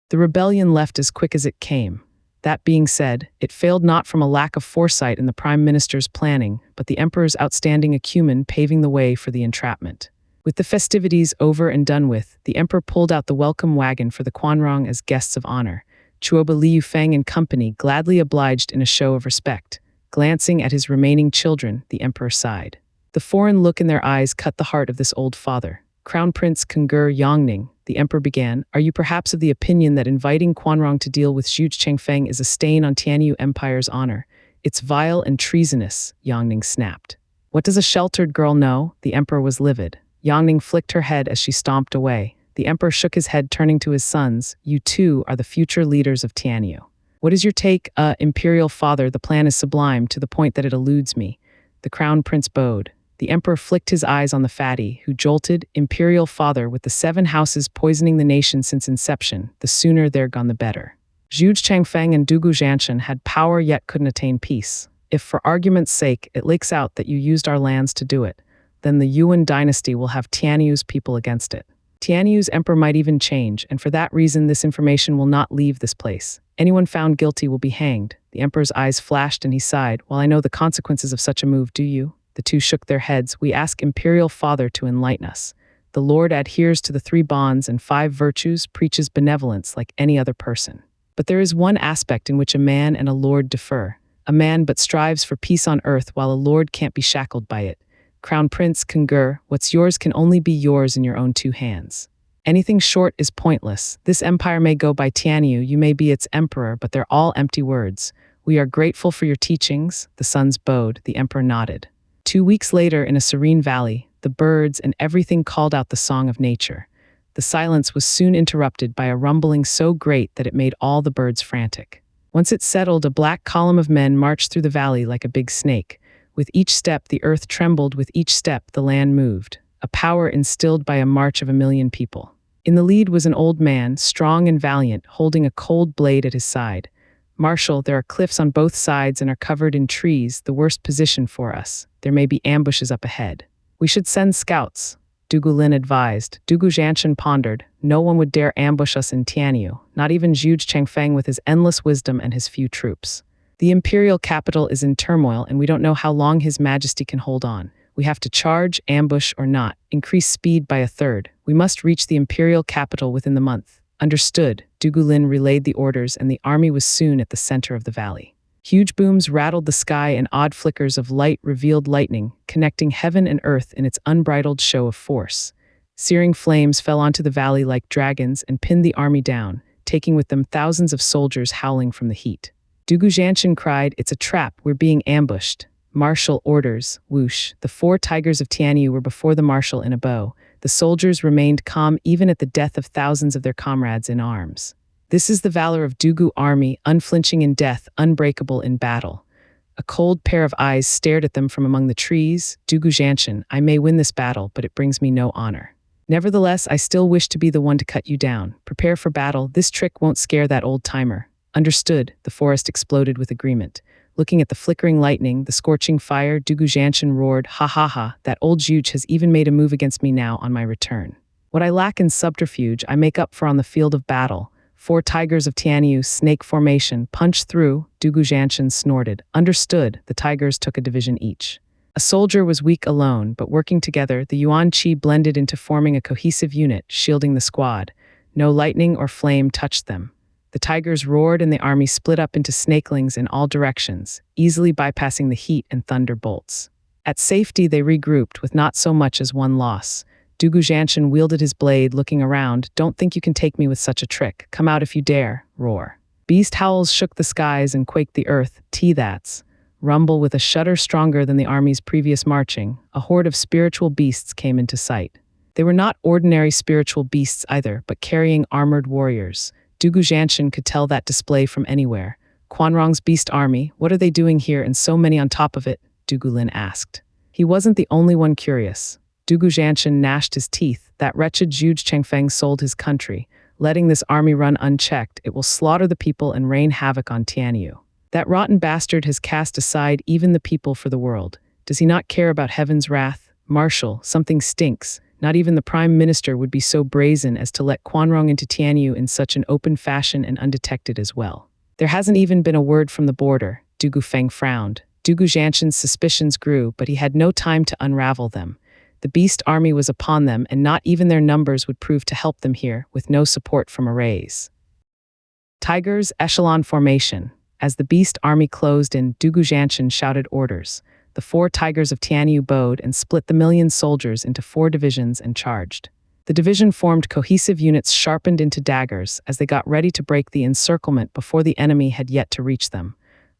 The rebellion left as quick as it came. That being said, it failed not from a lack of foresight in the prime minister's planning, but the emperor's outstanding acumen paving the way for the entrapment. With the festivities over and done with, the emperor pulled out the welcome wagon for the Quanrong as guests of honor. Chuoba Liufeng and company gladly obliged in a show of respect. Glancing at his remaining children, the emperor sighed. The foreign look in their eyes cut the heart of this old father. Crown Prince Kengur Yongning, the emperor began, are you perhaps of the opinion that inviting Quanrong to deal with Zhu Chengfeng is a stain on Tianyu Empire's honor? It's vile and treasonous, Yongning snapped. What does a sheltered girl know? The emperor was livid. Yongning flicked her head as she stomped away. The emperor shook his head, turning to his sons. You two are the future leaders of Tianyu. What is your take, imperial father? The plan is sublime to the point that it eludes me. The crown prince bowed. The emperor flicked his eyes on the fatty, who jolted, imperial father, with the 7 houses poisoning the nation since inception. The sooner they're gone, the better. Zhu Chengfeng and Dugu Zhanshan had power yet couldn't attain peace. If for argument's sake it leaks out that you used our lands to do it, then the Yuan dynasty will have Tianyu's people against it. Tianyu's emperor might even change, and for that reason this information will not leave this place. Anyone found guilty will be hanged. The emperor's eyes flashed and he sighed. Well, I know the consequences of such a move, do you? The two shook their heads. We ask imperial father to enlighten us. The Lord adheres to the 3 bonds and 5 virtues, preaches benevolence like any other person. But there is one aspect in which a man and a lord differ. A man but strives for peace on earth, while a lord can't be shackled by it. Crown Prince Kengur, what's yours can only be yours in your own 2 hands. Anything short is pointless. This empire may go by Tianyu, you may be its emperor, but they're all empty words. We are grateful for your teachings. The sons bowed. The emperor nodded. 2 weeks later, in a serene valley, the birds and everything called out the song of nature. The silence was soon interrupted by a rumbling so great that it made all the birds frantic. Once it settled, a black column of men marched through the valley like a big snake. With each step, the earth trembled. With each step, the land moved. A power instilled by a march of 1,000,000 people. In the lead was an old man, strong and valiant, holding a cold blade at his side. Marshal, there are cliffs on both sides and are covered in trees, the worst position for us. There may be ambushes up ahead. We should send scouts, Dugu Lin advised. Dugu Zhanshan pondered. No one would dare ambush us in Tianyu, not even Zhu Chengfeng with his endless wisdom and his few troops. The imperial capital is in turmoil, and we don't know how long His Majesty can hold on. We have to charge, ambush, or not. Increase speed by a third. We must reach the imperial capital within the month. Understood. Dugulin relayed the orders, and the army was soon at the center of the valley. Huge booms rattled the sky, and odd flickers of light revealed lightning, connecting heaven and earth in its unbridled show of force. Searing flames fell onto the valley like dragons and pinned the army down, taking with them thousands of soldiers howling from the heat. Dugu Zhanshan cried, "It's a trap, we're being ambushed." Martial orders, whoosh. The 4 tigers of Tianyu were before the marshal in a bow. The soldiers remained calm even at the death of thousands of their comrades in arms. This is the valor of Dugu army, unflinching in death, unbreakable in battle. A cold pair of eyes stared at them from among the trees. Dugu Zhanshan, I may win this battle, but it brings me no honor. Nevertheless, I still wish to be the one to cut you down. Prepare for battle. This trick won't scare that old timer. Understood. The forest exploded with agreement. Looking at the flickering lightning, the scorching fire, Dugu Zhanshan roared, "Ha ha ha, that old Zhuge has even made a move against me now on my return. What I lack in subterfuge, I make up for on the field of battle." 4 tigers of Tianyu, snake formation, punched through. Dugu Zhanshan snorted. Understood. The tigers took a division each. A soldier was weak alone, but working together, the Yuan Qi blended into forming a cohesive unit, shielding the squad. No lightning or flame touched them. The tigers roared and the army split up into snakelings in all directions, easily bypassing the heat and thunder bolts. At safety, they regrouped with not so much as one loss. Dugu Zhanshan wielded his blade, looking around. "Don't think you can take me with such a trick. Come out if you dare." Roar. Beast howls shook the skies and quaked the earth. That's. Rumble with a shudder stronger than the army's previous marching. A horde of spiritual beasts came into sight. They were not ordinary spiritual beasts either, but carrying armored warriors. Dugu Zhanshan could tell that display from anywhere. "Quanrong's beast army, what are they doing here and so many on top of it?" Dugulin asked. He wasn't the only one curious. Dugu Zhanshan gnashed his teeth. That wretched Zhu Chengfeng sold his country. Letting this army run unchecked, it will slaughter the people and rain havoc on Tianyu. That rotten bastard has cast aside even the people for the world. Does he not care about heaven's wrath? Marshal, something stinks. Not even the prime minister would be so brazen as to let Quanrong into Tianyu in such an open fashion and undetected as well. There hasn't even been a word from the border. Dugu Feng frowned. Dugu Zhanshan's suspicions grew, but he had no time to unravel them. The beast army was upon them, and not even their numbers would prove to help them here, with no support from arrays. Tigers, echelon formation. As the beast army closed in, Dugu Zhanshan shouted orders. The 4 tigers of Tianyu bowed and split the million soldiers into 4 divisions and charged. The division formed cohesive units sharpened into daggers as they got ready to break the encirclement before the enemy had yet to reach them.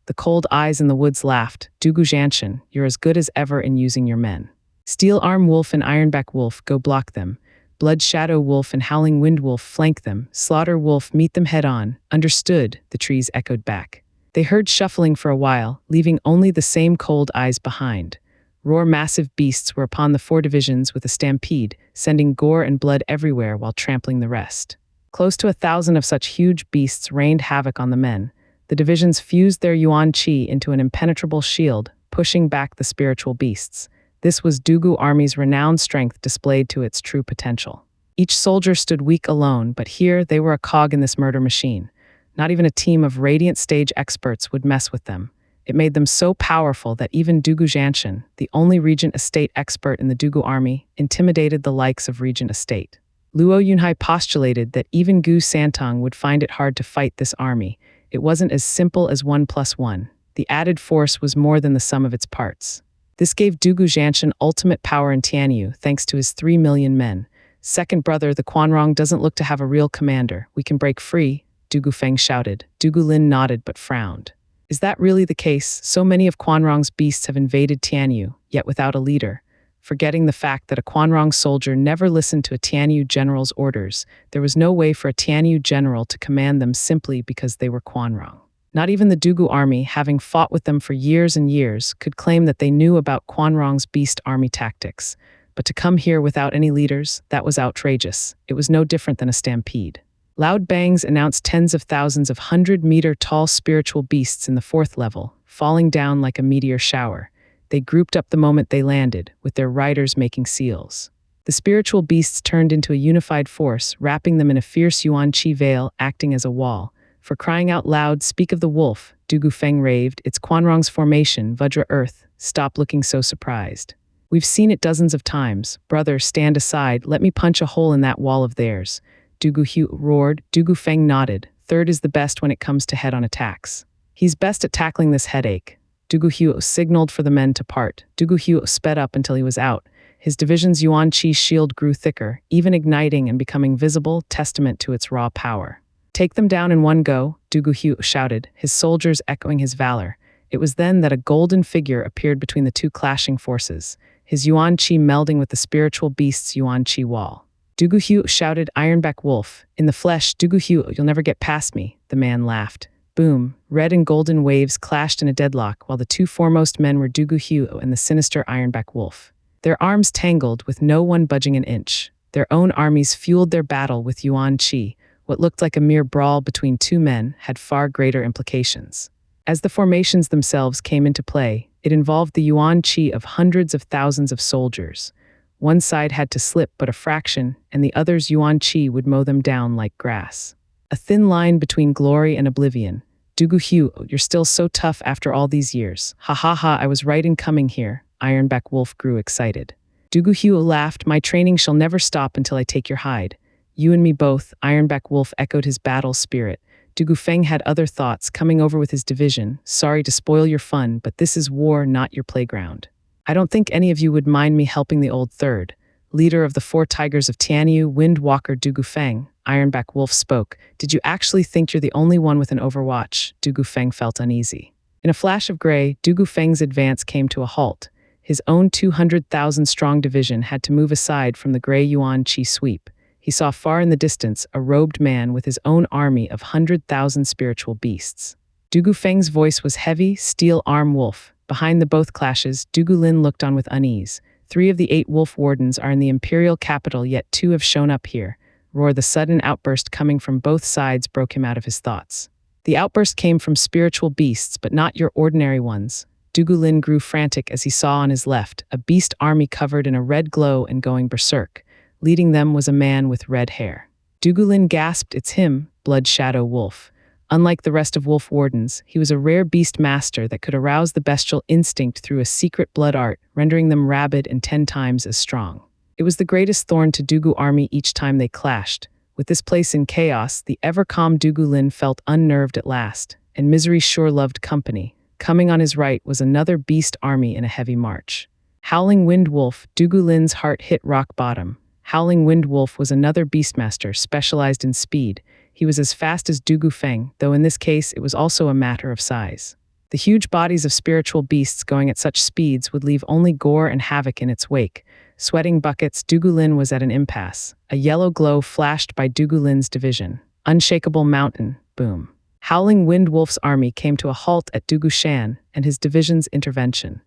The cold eyes in the woods laughed. "Dugu Zhanshan, you're as good as ever in using your men. Steel Arm Wolf and Ironback Wolf, go block them. Blood Shadow Wolf and Howling Wind Wolf, flank them. Slaughter Wolf, meet them head on." Understood, the trees echoed back. They heard shuffling for a while, leaving only the same cold eyes behind. Roar massive beasts were upon the 4 divisions with a stampede, sending gore and blood everywhere while trampling the rest. Close to 1,000 of such huge beasts rained havoc on the men. The divisions fused their Yuan Qi into an impenetrable shield, pushing back the spiritual beasts. This was Dugu army's renowned strength displayed to its true potential. Each soldier stood weak alone, but here they were a cog in this murder machine. Not even a team of radiant stage experts would mess with them. It made them so powerful that even Dugu Zhanshan, the only Regent Estate expert in the Dugu army, intimidated the likes of Regent Estate. Luo Yunhai postulated that even Gu Santong would find it hard to fight this army. It wasn't as simple as 1 + 1. The added force was more than the sum of its parts. This gave Dugu Zhanshan ultimate power in Tianyu, thanks to his 3 million men. "Second brother, the Quanrong doesn't look to have a real commander. We can break free," Dugu Feng shouted. Dugu Lin nodded but frowned. "Is that really the case? So many of Quanrong's beasts have invaded Tianyu, yet without a leader." Forgetting the fact that a Quanrong soldier never listened to a Tianyu general's orders, there was no way for a Tianyu general to command them simply because they were Quanrong. Not even the Dugu army, having fought with them for years and years, could claim that they knew about Quanrong's beast army tactics. But to come here without any leaders, that was outrageous. It was no different than a stampede. Loud bangs announced tens of thousands of 100-meter-tall spiritual beasts in the 4th level, falling down like a meteor shower. They grouped up the moment they landed, with their riders making seals. The spiritual beasts turned into a unified force, wrapping them in a fierce Yuan Qi veil, acting as a wall. For crying out loud, speak of the wolf, Dugu Feng raved. It's Quanrong's formation, Vajra Earth. Stop looking so surprised. We've seen it dozens of times. Brother, stand aside. Let me punch a hole in that wall of theirs. Dugu Hu roared. Dugu Feng nodded. Third is the best when it comes to head-on attacks. He's best at tackling this headache. Dugu Hu signaled for the men to part. Dugu Hu sped up until he was out. His division's Yuan Qi shield grew thicker, even igniting and becoming visible, testament to its raw power. Take them down in one go, Dugu Hu shouted, his soldiers echoing his valor. It was then that a golden figure appeared between the two clashing forces, his Yuan Qi melding with the spiritual beast's Yuan Qi wall. Dugu Hu shouted, Ironback Wolf. In the flesh, Dugu Hu, you'll never get past me, the man laughed. Boom, red and golden waves clashed in a deadlock while the two foremost men were Dugu Hu and the sinister Ironback Wolf. Their arms tangled with no one budging an inch. Their own armies fueled their battle with Yuan Qi. What looked like a mere brawl between two men had far greater implications. As the formations themselves came into play, it involved the Yuan Qi of hundreds of thousands of soldiers. One side had to slip but a fraction, and the other's Yuan Qi would mow them down like grass. A thin line between glory and oblivion. Dugu Hu, you're still so tough after all these years. Ha ha ha, I was right in coming here. Ironback Wolf grew excited. Dugu Hu laughed, my training shall never stop until I take your hide. You and me both, Ironback Wolf echoed his battle spirit. Dugu Feng had other thoughts, coming over with his division. Sorry to spoil your fun, but this is war, not your playground. I don't think any of you would mind me helping the old third. Leader of the four tigers of Tianyu, Windwalker Dugu Feng, Ironback Wolf spoke. Did you actually think you're the only one with an overwatch? Dugu Feng felt uneasy. In a flash of gray, Dugu Feng's advance came to a halt. His own 200,000-strong division had to move aside from the gray Yuan Qi sweep. He saw far in the distance a robed man with his own army of 100,000 spiritual beasts. Dugu Feng's voice was heavy, steel-arm wolf. Behind the both clashes, Dugu Lin looked on with unease. 3 of the 8 wolf wardens are in the imperial capital, yet 2 have shown up here. Roar, the sudden outburst coming from both sides broke him out of his thoughts. The outburst came from spiritual beasts, but not your ordinary ones. Dugu Lin grew frantic as he saw on his left a beast army covered in a red glow and going berserk. Leading them was a man with red hair. Dugu Lin gasped, it's him, Blood Shadow Wolf. Unlike the rest of wolf wardens, he was a rare beast master that could arouse the bestial instinct through a secret blood art, rendering them rabid and 10 times as strong. It was the greatest thorn to Dugu army each time they clashed. With this place in chaos, the ever-calm Dugu Lin felt unnerved at last, and misery sure loved company. Coming on his right was another beast army in a heavy march. Howling Wind Wolf, Dugu Lin's heart hit rock bottom. Howling Wind Wolf was another beastmaster specialized in speed. He was as fast as Dugu Feng, though in this case it was also a matter of size. The huge bodies of spiritual beasts going at such speeds would leave only gore and havoc in its wake. Sweating buckets, Dugu Lin was at an impasse. A yellow glow flashed by Dugu Lin's division. Unshakable mountain, boom. Howling Wind Wolf's army came to a halt at Dugu Shan and his division's intervention.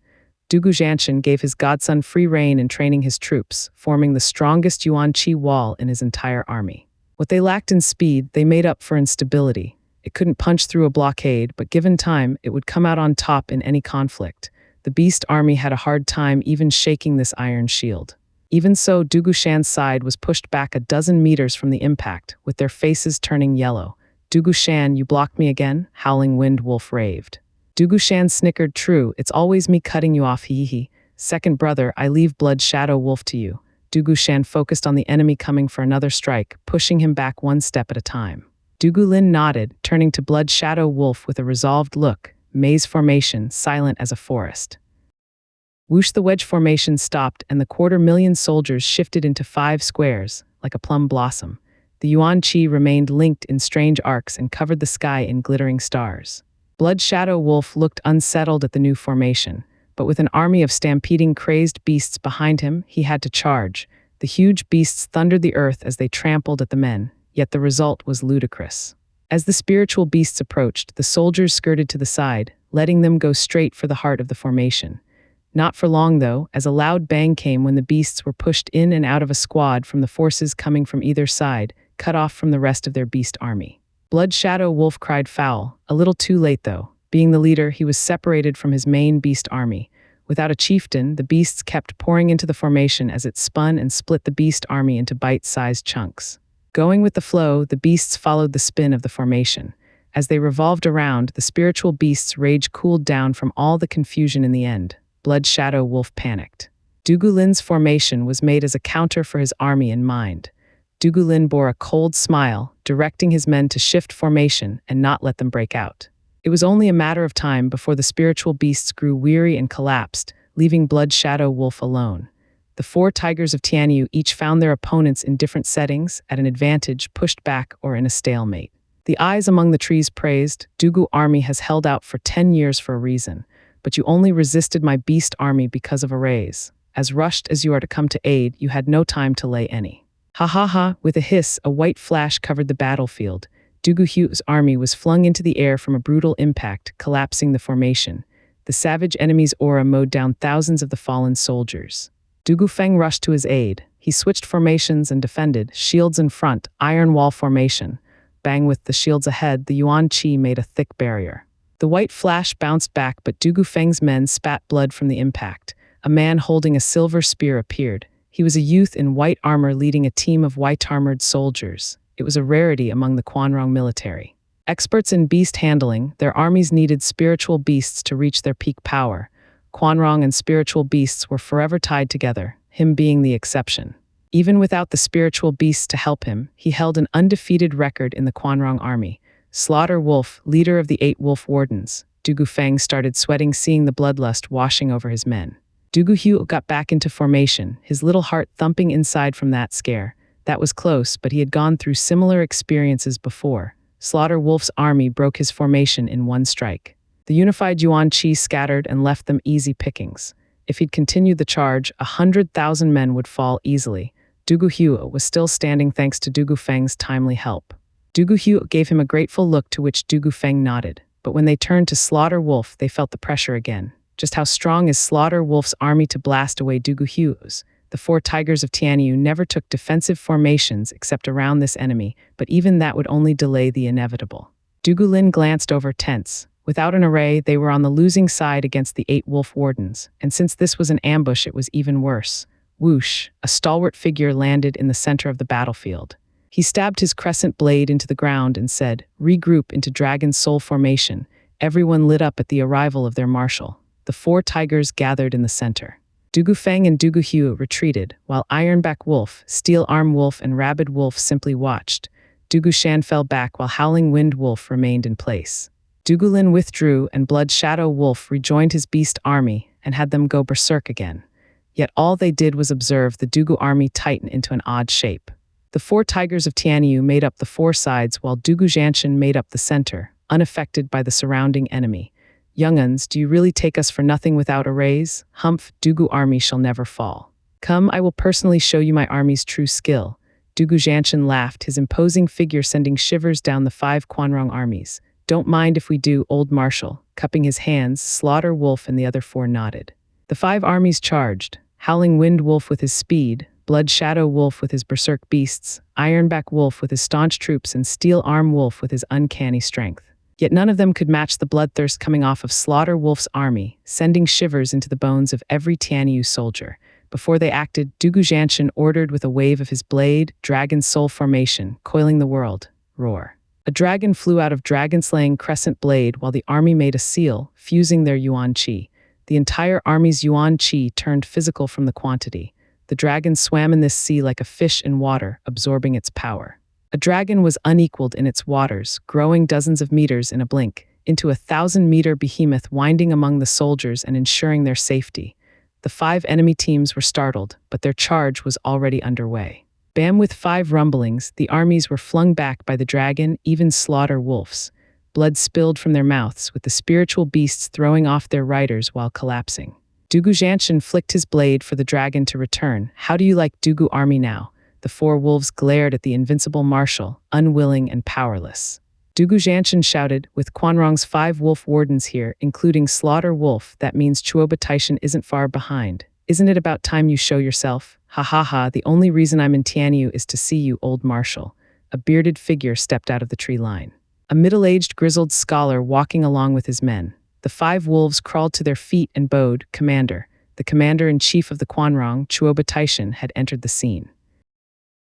Dugu Zhanshan gave his godson free rein in training his troops, forming the strongest Yuan Qi wall in his entire army. What they lacked in speed, they made up for in stability. It couldn't punch through a blockade, but given time, it would come out on top in any conflict. The beast army had a hard time even shaking this iron shield. Even so, Dugu Shan's side was pushed back a dozen meters from the impact, with their faces turning yellow. Dugu Shan, you blocked me again? Howling Wind Wolf raved. Dugu Shan snickered, true, it's always me cutting you off, hee. Second brother, I leave Blood Shadow Wolf to you. Dugu Shan focused on the enemy coming for another strike, pushing him back one step at a time. Dugu Lin nodded, turning to Blood Shadow Wolf with a resolved look, maze formation, silent as a forest. Whoosh, the wedge formation stopped and the 250,000 soldiers shifted into 5 squares, like a plum blossom. The Yuan Qi remained linked in strange arcs and covered the sky in glittering stars. Blood Shadow Wolf looked unsettled at the new formation, but with an army of stampeding crazed beasts behind him, he had to charge. The huge beasts thundered the earth as they trampled at the men, yet the result was ludicrous. As the spiritual beasts approached, the soldiers skirted to the side, letting them go straight for the heart of the formation. Not for long, though, as a loud bang came when the beasts were pushed in and out of a squad from the forces coming from either side, cut off from the rest of their beast army. Blood Shadow Wolf cried foul, a little too late though. Being the leader, he was separated from his main beast army. Without a chieftain, the beasts kept pouring into the formation as it spun and split the beast army into bite-sized chunks. Going with the flow, the beasts followed the spin of the formation. As they revolved around, the spiritual beast's rage cooled down from all the confusion in the end. Blood Shadow Wolf panicked. Dugulin's formation was made as a counter for his army in mind. Dugulin bore a cold smile, directing his men to shift formation and not let them break out. It was only a matter of time before the spiritual beasts grew weary and collapsed, leaving Blood Shadow Wolf alone. The 4 tigers of Tianyu each found their opponents in different settings, at an advantage, pushed back, or in a stalemate. The eyes among the trees praised, "Dugu army has held out for 10 years for a reason, but you only resisted my beast army because of a raise. As rushed as you are to come to aid, you had no time to lay any." Ha ha ha! With a hiss, a white flash covered the battlefield. Dugu Hu's army was flung into the air from a brutal impact, collapsing the formation. The savage enemy's aura mowed down thousands of the fallen soldiers. Dugu Feng rushed to his aid. He switched formations and defended, shields in front, iron wall formation. Bang, with the shields ahead, the Yuan Qi made a thick barrier. The white flash bounced back, but Dugu Feng's men spat blood from the impact. A man holding a silver spear appeared. He was a youth in white armor leading a team of white-armored soldiers. It was a rarity among the Quanrong military. Experts in beast handling, their armies needed spiritual beasts to reach their peak power. Quanrong and spiritual beasts were forever tied together, him being the exception. Even without the spiritual beasts to help him, he held an undefeated record in the Quanrong army. Slaughter Wolf, leader of the 8 wolf wardens. Dugu Feng started sweating seeing the bloodlust washing over his men. Dugu Hu got back into formation, his little heart thumping inside from that scare. That was close, but he had gone through similar experiences before. Slaughter Wolf's army broke his formation in one strike. The unified Yuan Qi scattered and left them easy pickings. If he'd continued the charge, 100,000 men would fall easily. Dugu Hu was still standing thanks to Dugu Feng's timely help. Dugu Hu gave him a grateful look to which Dugu Feng nodded. But when they turned to Slaughter Wolf, they felt the pressure again. Just how strong is Slaughter Wolf's army to blast away Dugu Hu's? The 4 tigers of Tianyu never took defensive formations except around this enemy, but even that would only delay the inevitable. Dugulin glanced over tense. Without an array, they were on the losing side against the 8 wolf wardens, and since this was an ambush, it was even worse. Whoosh! A stalwart figure landed in the center of the battlefield. He stabbed his crescent blade into the ground and said, "Regroup into Dragon Soul formation." Everyone lit up at the arrival of their marshal. The 4 tigers gathered in the center. Dugu Feng and Dugu Hu retreated, while Ironback Wolf, Steel Arm Wolf, and Rabid Wolf simply watched. Dugu Shan fell back while Howling Wind Wolf remained in place. Dugulin withdrew and Blood Shadow Wolf rejoined his beast army and had them go berserk again. Yet all they did was observe the Dugu army tighten into an odd shape. The 4 tigers of Tianyu made up the 4 sides while Dugu Jianshan made up the center, unaffected by the surrounding enemy. "Younguns, do you really take us for nothing without arrays? Humph, Dugu army shall never fall. Come, I will personally show you my army's true skill." Dugu Jianshan laughed, his imposing figure sending shivers down the 5 Quanrong armies. "Don't mind if we do, old marshal." Cupping his hands, Slaughter Wolf and the other 4 nodded. The 5 armies charged. Howling Wind Wolf with his speed, Blood Shadow Wolf with his berserk beasts, Ironback Wolf with his staunch troops, and Steel Arm Wolf with his uncanny strength. Yet none of them could match the bloodthirst coming off of Slaughter Wolf's army, sending shivers into the bones of every Tianyu soldier. Before they acted, Dugu Jianshan ordered with a wave of his blade, Dragon Soul formation, coiling the world. Roar. A dragon flew out of dragon-slaying crescent blade while the army made a seal, fusing their Yuan Qi. The entire army's Yuan Qi turned physical from the quantity. The dragon swam in this sea like a fish in water, absorbing its power. A dragon was unequaled in its waters, growing dozens of meters in a blink, into a 1,000-meter behemoth winding among the soldiers and ensuring their safety. The 5 enemy teams were startled, but their charge was already underway. Bam! With 5 rumblings, the armies were flung back by the dragon, even Slaughter Wolves. Blood spilled from their mouths, with the spiritual beasts throwing off their riders while collapsing. Dugu Jianshan flicked his blade for the dragon to return. "How do you like Dugu army now?" The 4 wolves glared at the invincible marshal, unwilling and powerless. Dugu Jianshan shouted, "With Quanrong's 5 wolf wardens here, including Slaughter Wolf, that means Chuoba Taishan isn't far behind. Isn't it about time you show yourself? Ha ha ha, the only reason I'm in Tianyu is to see you, old marshal." A bearded figure stepped out of the tree line. A middle-aged grizzled scholar walking along with his men. The 5 wolves crawled to their feet and bowed. Commander. The commander-in-chief of the Quanrong, Zhuo Fan, had entered the scene.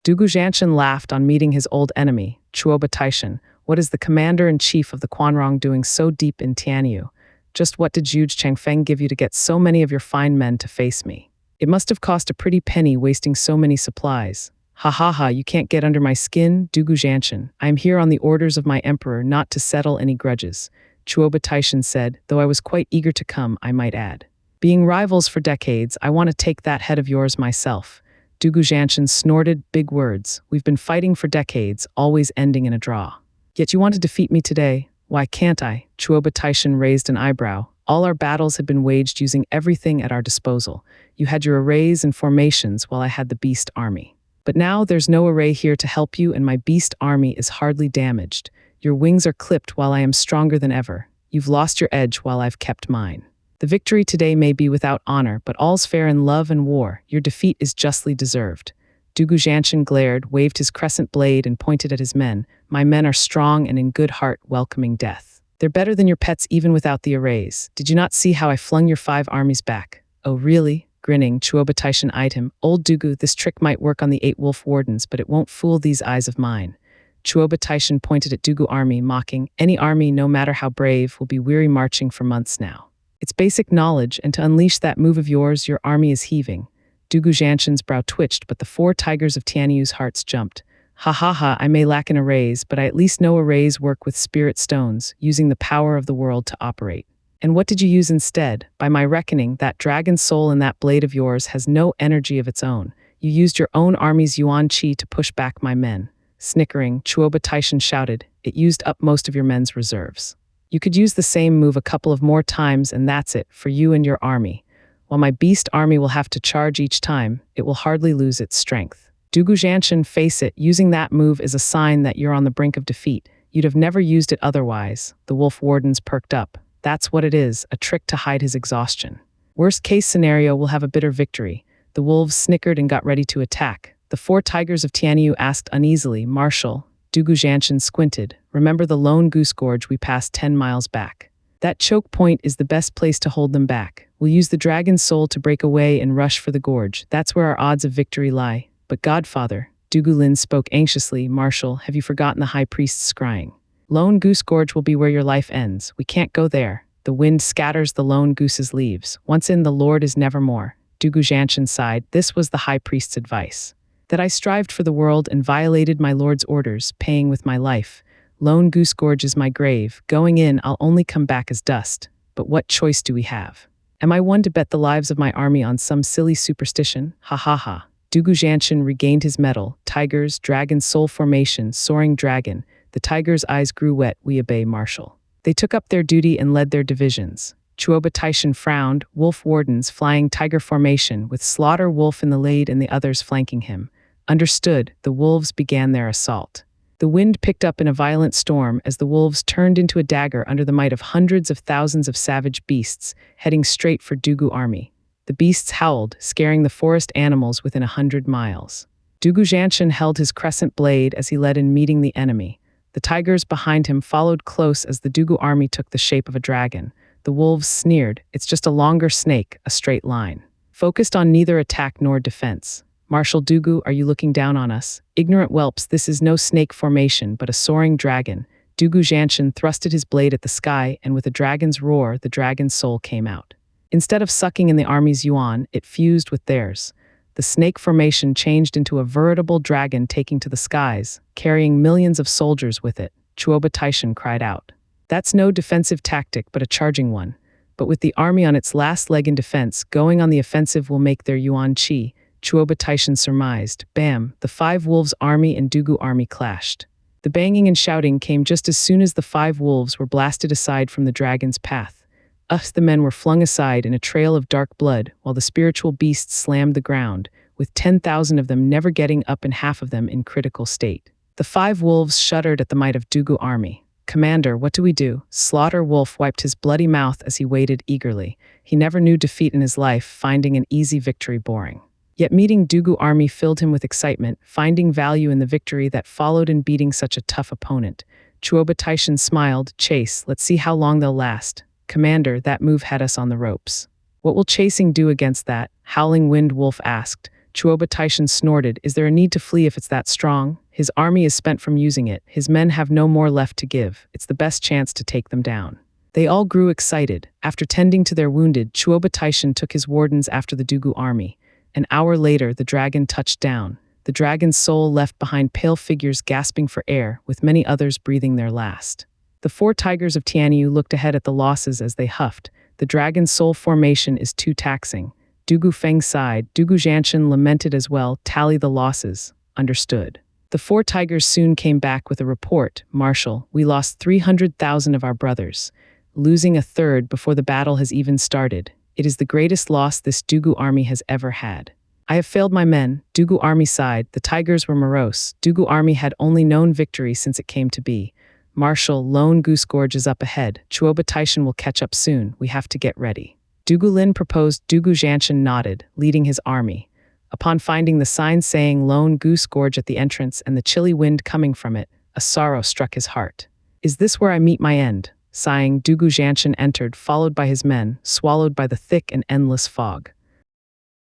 Dugu Zhanshan laughed on meeting his old enemy, Zhuo Fan. What is the commander-in-chief of the Quanrong doing so deep in Tianyu? Just what did Zhu Changfeng give you to get so many of your fine men to face me? It must have cost a pretty penny wasting so many supplies. Ha ha ha, you can't get under my skin, Dugu Zhanshan. I am here on the orders of my emperor not to settle any grudges, Zhuo Fan said, though I was quite eager to come, I might add. Being rivals for decades, I want to take that head of yours myself. Dugu Zhanshan snorted, big words. We've been fighting for decades, always ending in a draw. Yet you want to defeat me today? Why can't I? Zhuo Fan raised an eyebrow. All our battles had been waged using everything at our disposal. You had your arrays and formations while I had the beast army. But now there's no array here to help you and my beast army is hardly damaged. Your wings are clipped while I am stronger than ever. You've lost your edge while I've kept mine. The victory today may be without honor, but all's fair in love and war. Your defeat is justly deserved. Dugu Zhanshan glared, waved his crescent blade and pointed at his men. My men are strong and in good heart, welcoming death. They're better than your pets even without the arrays. Did you not see how I flung your 5 armies back? Oh really? Grinning, Zhuo Fan eyed him. Old Dugu, this trick might work on the 8 wolf wardens, but it won't fool these eyes of mine. Zhuo Fan pointed at Dugu army, mocking, any army, no matter how brave, will be weary marching for months now. It's basic knowledge, and to unleash that move of yours, your army is heaving. Dugu Zhanshan's brow twitched, but the 4 tigers of Tianyu's hearts jumped. Ha ha ha, I may lack in arrays, but I at least know arrays work with spirit stones, using the power of the world to operate. And what did you use instead? By my reckoning, that dragon soul in that blade of yours has no energy of its own. You used your own army's yuan qi to push back my men. Snickering, Zhuo Fan shouted, it used up most of your men's reserves. You could use the same move a couple of more times and that's it, for you and your army. While my beast army will have to charge each time, it will hardly lose its strength. Dugu Zhanshan, face it, using that move is a sign that you're on the brink of defeat. You'd have never used it otherwise. The wolf wardens perked up. That's what it is, a trick to hide his exhaustion. Worst case scenario, we'll have a bitter victory. The wolves snickered and got ready to attack. The 4 tigers of Tianyu asked uneasily, Marshal. Dugu Zhanshan squinted. Remember the Lone Goose Gorge we passed 10 miles back? That choke point is the best place to hold them back. We'll use the dragon's soul to break away and rush for the gorge. That's where our odds of victory lie. But Godfather, Dugu Lin spoke anxiously, Marshal, have you forgotten the high priest's scrying? Lone Goose Gorge will be where your life ends. We can't go there. The wind scatters the lone goose's leaves. Once in, the Lord is nevermore. Dugu Zhanshan sighed. This was the high priest's advice. That I strived for the world and violated my lord's orders, paying with my life. Lone Goose Gorge is my grave. Going in, I'll only come back as dust. But what choice do we have? Am I one to bet the lives of my army on some silly superstition? Ha ha ha. Dugu Zhanshan regained his mettle. Tigers, dragon soul formation, soaring dragon. The tiger's eyes grew wet. We obey, Marshal. They took up their duty and led their divisions. Zhuo Fan frowned. Wolf wardens, flying tiger formation, with Slaughter Wolf in the lead and the others flanking him. Understood, the wolves began their assault. The wind picked up in a violent storm as the wolves turned into a dagger under the might of hundreds of thousands of savage beasts, heading straight for Dugu army. The beasts howled, scaring the forest animals within 100 miles. Dugu Zhanshan held his crescent blade as he led in meeting the enemy. The tigers behind him followed close as the Dugu army took the shape of a dragon. The wolves sneered, it's just a longer snake, a straight line. Focused on neither attack nor defense. Marshal Dugu, are you looking down on us? Ignorant whelps, this is no snake formation, but a soaring dragon. Dugu Zhanshan thrusted his blade at the sky, and with a dragon's roar, the dragon's soul came out. Instead of sucking in the army's yuan, it fused with theirs. The snake formation changed into a veritable dragon taking to the skies, carrying millions of soldiers with it. Zhuo Fan cried out. That's no defensive tactic, but a charging one. But with the army on its last leg in defense, going on the offensive will make their yuan qi. Zhuo Fan surmised. Bam! The 5 wolves' army and Dugu army clashed. The banging and shouting came just as soon as the 5 wolves were blasted aside from the dragon's path. The men were flung aside in a trail of dark blood, while the spiritual beasts slammed the ground, with 10,000 of them never getting up and half of them in critical state. The 5 wolves shuddered at the might of Dugu army. Commander, what do we do? Slaughter Wolf wiped his bloody mouth as he waited eagerly. He never knew defeat in his life, finding an easy victory boring. Yet meeting Dugu army filled him with excitement, finding value in the victory that followed in beating such a tough opponent. Zhuo Fan smiled. Chase, let's see how long they'll last. Commander, that move had us on the ropes. What will chasing do against that? Howling Wind Wolf asked. Chuoba Taishan snorted. Is there a need to flee if it's that strong? His army is spent from using it. His men have no more left to give. It's the best chance to take them down. They all grew excited. After tending to their wounded, Chuoba Taishan took his wardens after the Dugu army. An hour later, the dragon touched down. The dragon's soul left behind pale figures gasping for air, with many others breathing their last. The 4 tigers of Tianyu looked ahead at the losses as they huffed. The dragon's soul formation is too taxing. Dugu Feng sighed. Dugu Zhanshan lamented as well. Tally the losses. Understood. The 4 tigers soon came back with a report. Marshal, we lost 300,000 of our brothers, losing a third before the battle has even started. It is the greatest loss this Dugu army has ever had. I have failed my men. Dugu army sighed. The tigers were morose. Dugu army had only known victory since it came to be. Marshal, Lone Goose Gorge is up ahead. Chuoba Taishan will catch up soon. We have to get ready. Dugu Lin proposed. Dugu Zhanshan nodded, leading his army. Upon finding the sign saying Lone Goose Gorge at the entrance and the chilly wind coming from it, a sorrow struck his heart. Is this where I meet my end? Sighing, Dugu Zhanshan entered, followed by his men, swallowed by the thick and endless fog.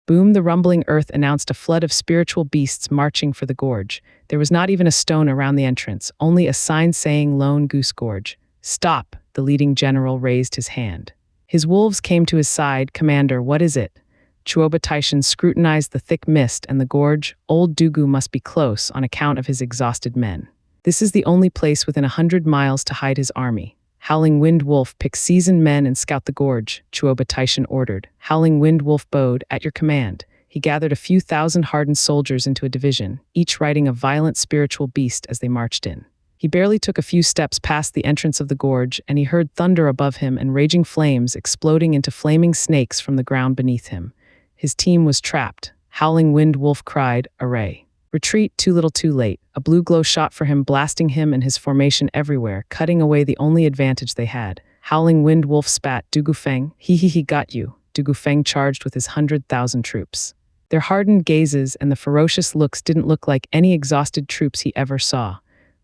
Boom, the rumbling earth announced a flood of spiritual beasts marching for the gorge. There was not even a stone around the entrance, only a sign saying Lone Goose Gorge. Stop, the leading general raised his hand. His wolves came to his side. Commander, what is it? Chuoba Taishan scrutinized the thick mist and the gorge. Old Dugu must be close on account of his exhausted men. This is the only place within 100 miles to hide his army. Howling Wind Wolf, pick seasoned men and scout the gorge, Chuoba Taishan ordered. Howling Wind Wolf bowed. At your command. He gathered a few thousand hardened soldiers into a division, each riding a violent spiritual beast as they marched in. He barely took a few steps past the entrance of the gorge, and he heard thunder above him and raging flames exploding into flaming snakes from the ground beneath him. His team was trapped. Howling Wind Wolf cried, "Array! Retreat, too little too late." A blue glow shot for him, blasting him and his formation everywhere, cutting away the only advantage they had. Howling Wind Wolf spat. Dugu Feng, he got you. Dugu Feng charged with his 100,000 troops. Their hardened gazes and the ferocious looks didn't look like any exhausted troops he ever saw.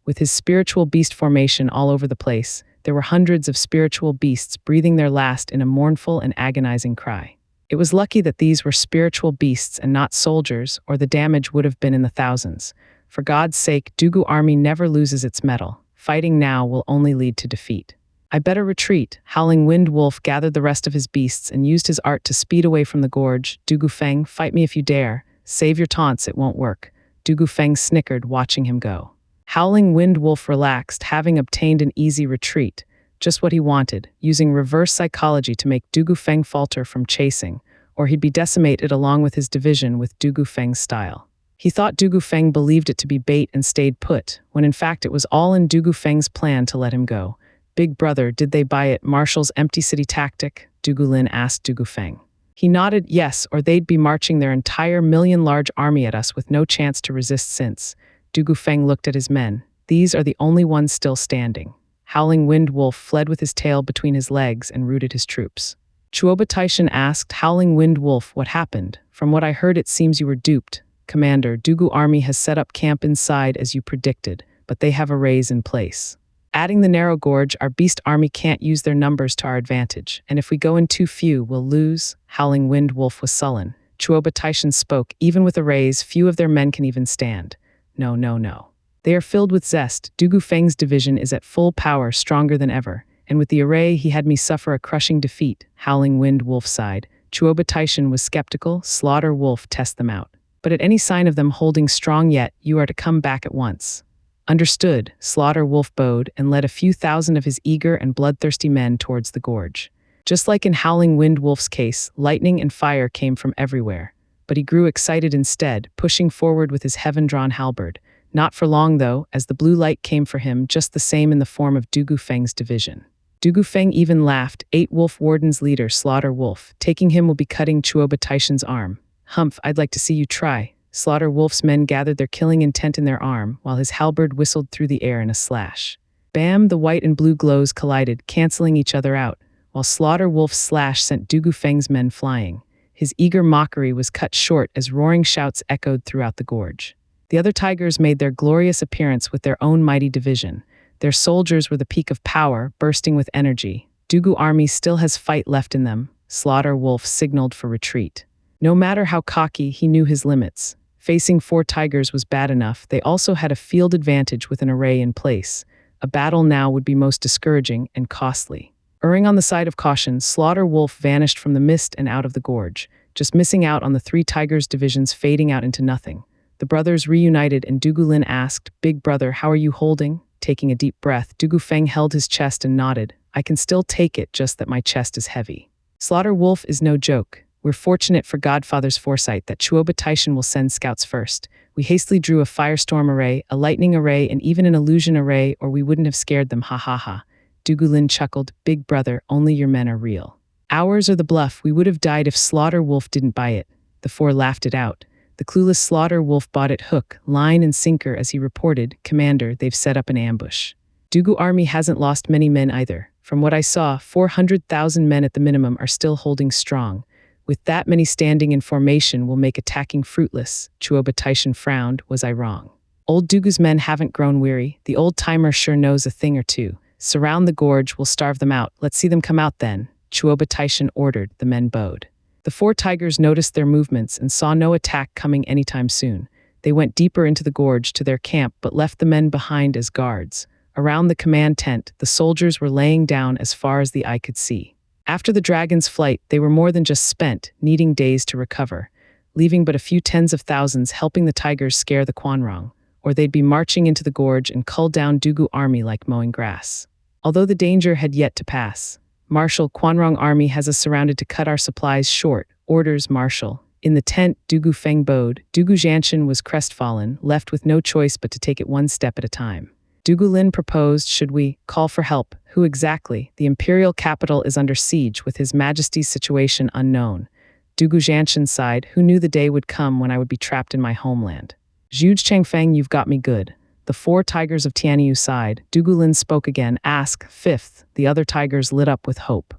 With his spiritual beast formation all over the place, there were hundreds of spiritual beasts breathing their last in a mournful and agonizing cry. It was lucky that these were spiritual beasts and not soldiers, or the damage would have been in the thousands. For God's sake, Dugu army never loses its mettle. Fighting now will only lead to defeat. I better retreat. Howling Wind Wolf gathered the rest of his beasts and used his art to speed away from the gorge. Dugu Feng, fight me if you dare. Save your taunts, it won't work. Dugu Feng snickered, watching him go. Howling Wind Wolf relaxed, having obtained an easy retreat. Just what he wanted, using reverse psychology to make Dugu Feng falter from chasing, or he'd be decimated along with his division with Dugu Feng's style. He thought Dugu Feng believed it to be bait and stayed put, when in fact it was all in Dugu Feng's plan to let him go. Big brother, did they buy it? Marshall's empty city tactic? Dugu Lin asked Dugu Feng. He nodded, yes, or they'd be marching their entire million-large army at us with no chance to resist since. Dugu Feng looked at his men. These are the only ones still standing. Howling Wind Wolf fled with his tail between his legs and routed his troops. Chuoba Taishan asked, Howling Wind Wolf, what happened? From what I heard, it seems you were duped. Commander, Dugu army has set up camp inside as you predicted, but they have arrays in place. Adding the narrow gorge, our beast army can't use their numbers to our advantage, and if we go in too few, we'll lose. Howling Wind Wolf was sullen. Chuoba Taishan spoke, even with arrays, few of their men can even stand. No. They are filled with zest. Dugu Feng's division is at full power, stronger than ever, and with the array, he had me suffer a crushing defeat. Howling Wind Wolf sighed. Chuoba Taishan was skeptical. Slaughter Wolf, test them out. But at any sign of them holding strong yet, you are to come back at once. Understood. Slaughter Wolf bowed and led a few thousand of his eager and bloodthirsty men towards the gorge. Just like in Howling Wind Wolf's case, lightning and fire came from everywhere. But he grew excited instead, pushing forward with his heaven-drawn halberd. Not for long, though, as the blue light came for him just the same in the form of Dugu Feng's division. Dugu Feng even laughed. 8 Wolf Warden's leader, Slaughter Wolf. Taking him will be cutting Chuoba Taishan's arm. Humph, I'd like to see you try. Slaughter Wolf's men gathered their killing intent in their arm, while his halberd whistled through the air in a slash. Bam, the white and blue glows collided, canceling each other out, while Slaughter Wolf's slash sent Dugu Feng's men flying. His eager mockery was cut short as roaring shouts echoed throughout the gorge. The other tigers made their glorious appearance with their own mighty division. Their soldiers were the peak of power, bursting with energy. Dugu army still has fight left in them. Slaughter Wolf signaled for retreat. No matter how cocky, he knew his limits. Facing 4 tigers was bad enough. They also had a field advantage with an array in place. A battle now would be most discouraging and costly. Erring on the side of caution, Slaughter Wolf vanished from the mist and out of the gorge, just missing out on the 3 tigers' divisions fading out into nothing. The brothers reunited and Dugu Lin asked, "Big brother, how are you holding?" Taking a deep breath, Dugu Feng held his chest and nodded. "I can still take it, just that my chest is heavy." Slaughter Wolf is no joke. We're fortunate for Godfather's foresight that Cultivation will send scouts first. We hastily drew a firestorm array, a lightning array, and even an illusion array, or we wouldn't have scared them, ha ha ha. Dugu Lin chuckled, "Big brother, only your men are real. Ours are the bluff. We would have died if Slaughter Wolf didn't buy it." The 4 laughed it out. The clueless Slaughter Wolf bought it hook, line, and sinker as he reported, "Commander, they've set up an ambush." Dugu army hasn't lost many men either. From what I saw, 400,000 men at the minimum are still holding strong. With that many standing in formation will make attacking fruitless. Cultivation frowned. Was I wrong? Old Dugu's men haven't grown weary. The old-timer sure knows a thing or two. Surround the gorge, we'll starve them out. Let's see them come out then. Cultivation ordered. The men bowed. The 4 tigers noticed their movements and saw no attack coming anytime soon. They went deeper into the gorge to their camp but left the men behind as guards. Around the command tent, the soldiers were laying down as far as the eye could see. After the dragon's flight, they were more than just spent, needing days to recover, leaving but a few tens of thousands helping the tigers scare the Quanrong, or they'd be marching into the gorge and cull down Dugu army like mowing grass. Although the danger had yet to pass, Marshal, Quanrong army has us surrounded to cut our supplies short. Orders, Marshal. In the tent, Dugu Feng bowed. Dugu Jianshan was crestfallen, left with no choice but to take it one step at a time. Dugu Lin proposed, "Should we call for help?" "Who exactly? The imperial capital is under siege, with His Majesty's situation unknown." Dugu Jianshan sighed. "Who knew the day would come when I would be trapped in my homeland?" "Zhuo Changfeng, you've got me good." The 4 tigers of Tianyu sighed. Dugu Lin spoke again. "Ask, Fifth." The other tigers lit up with hope.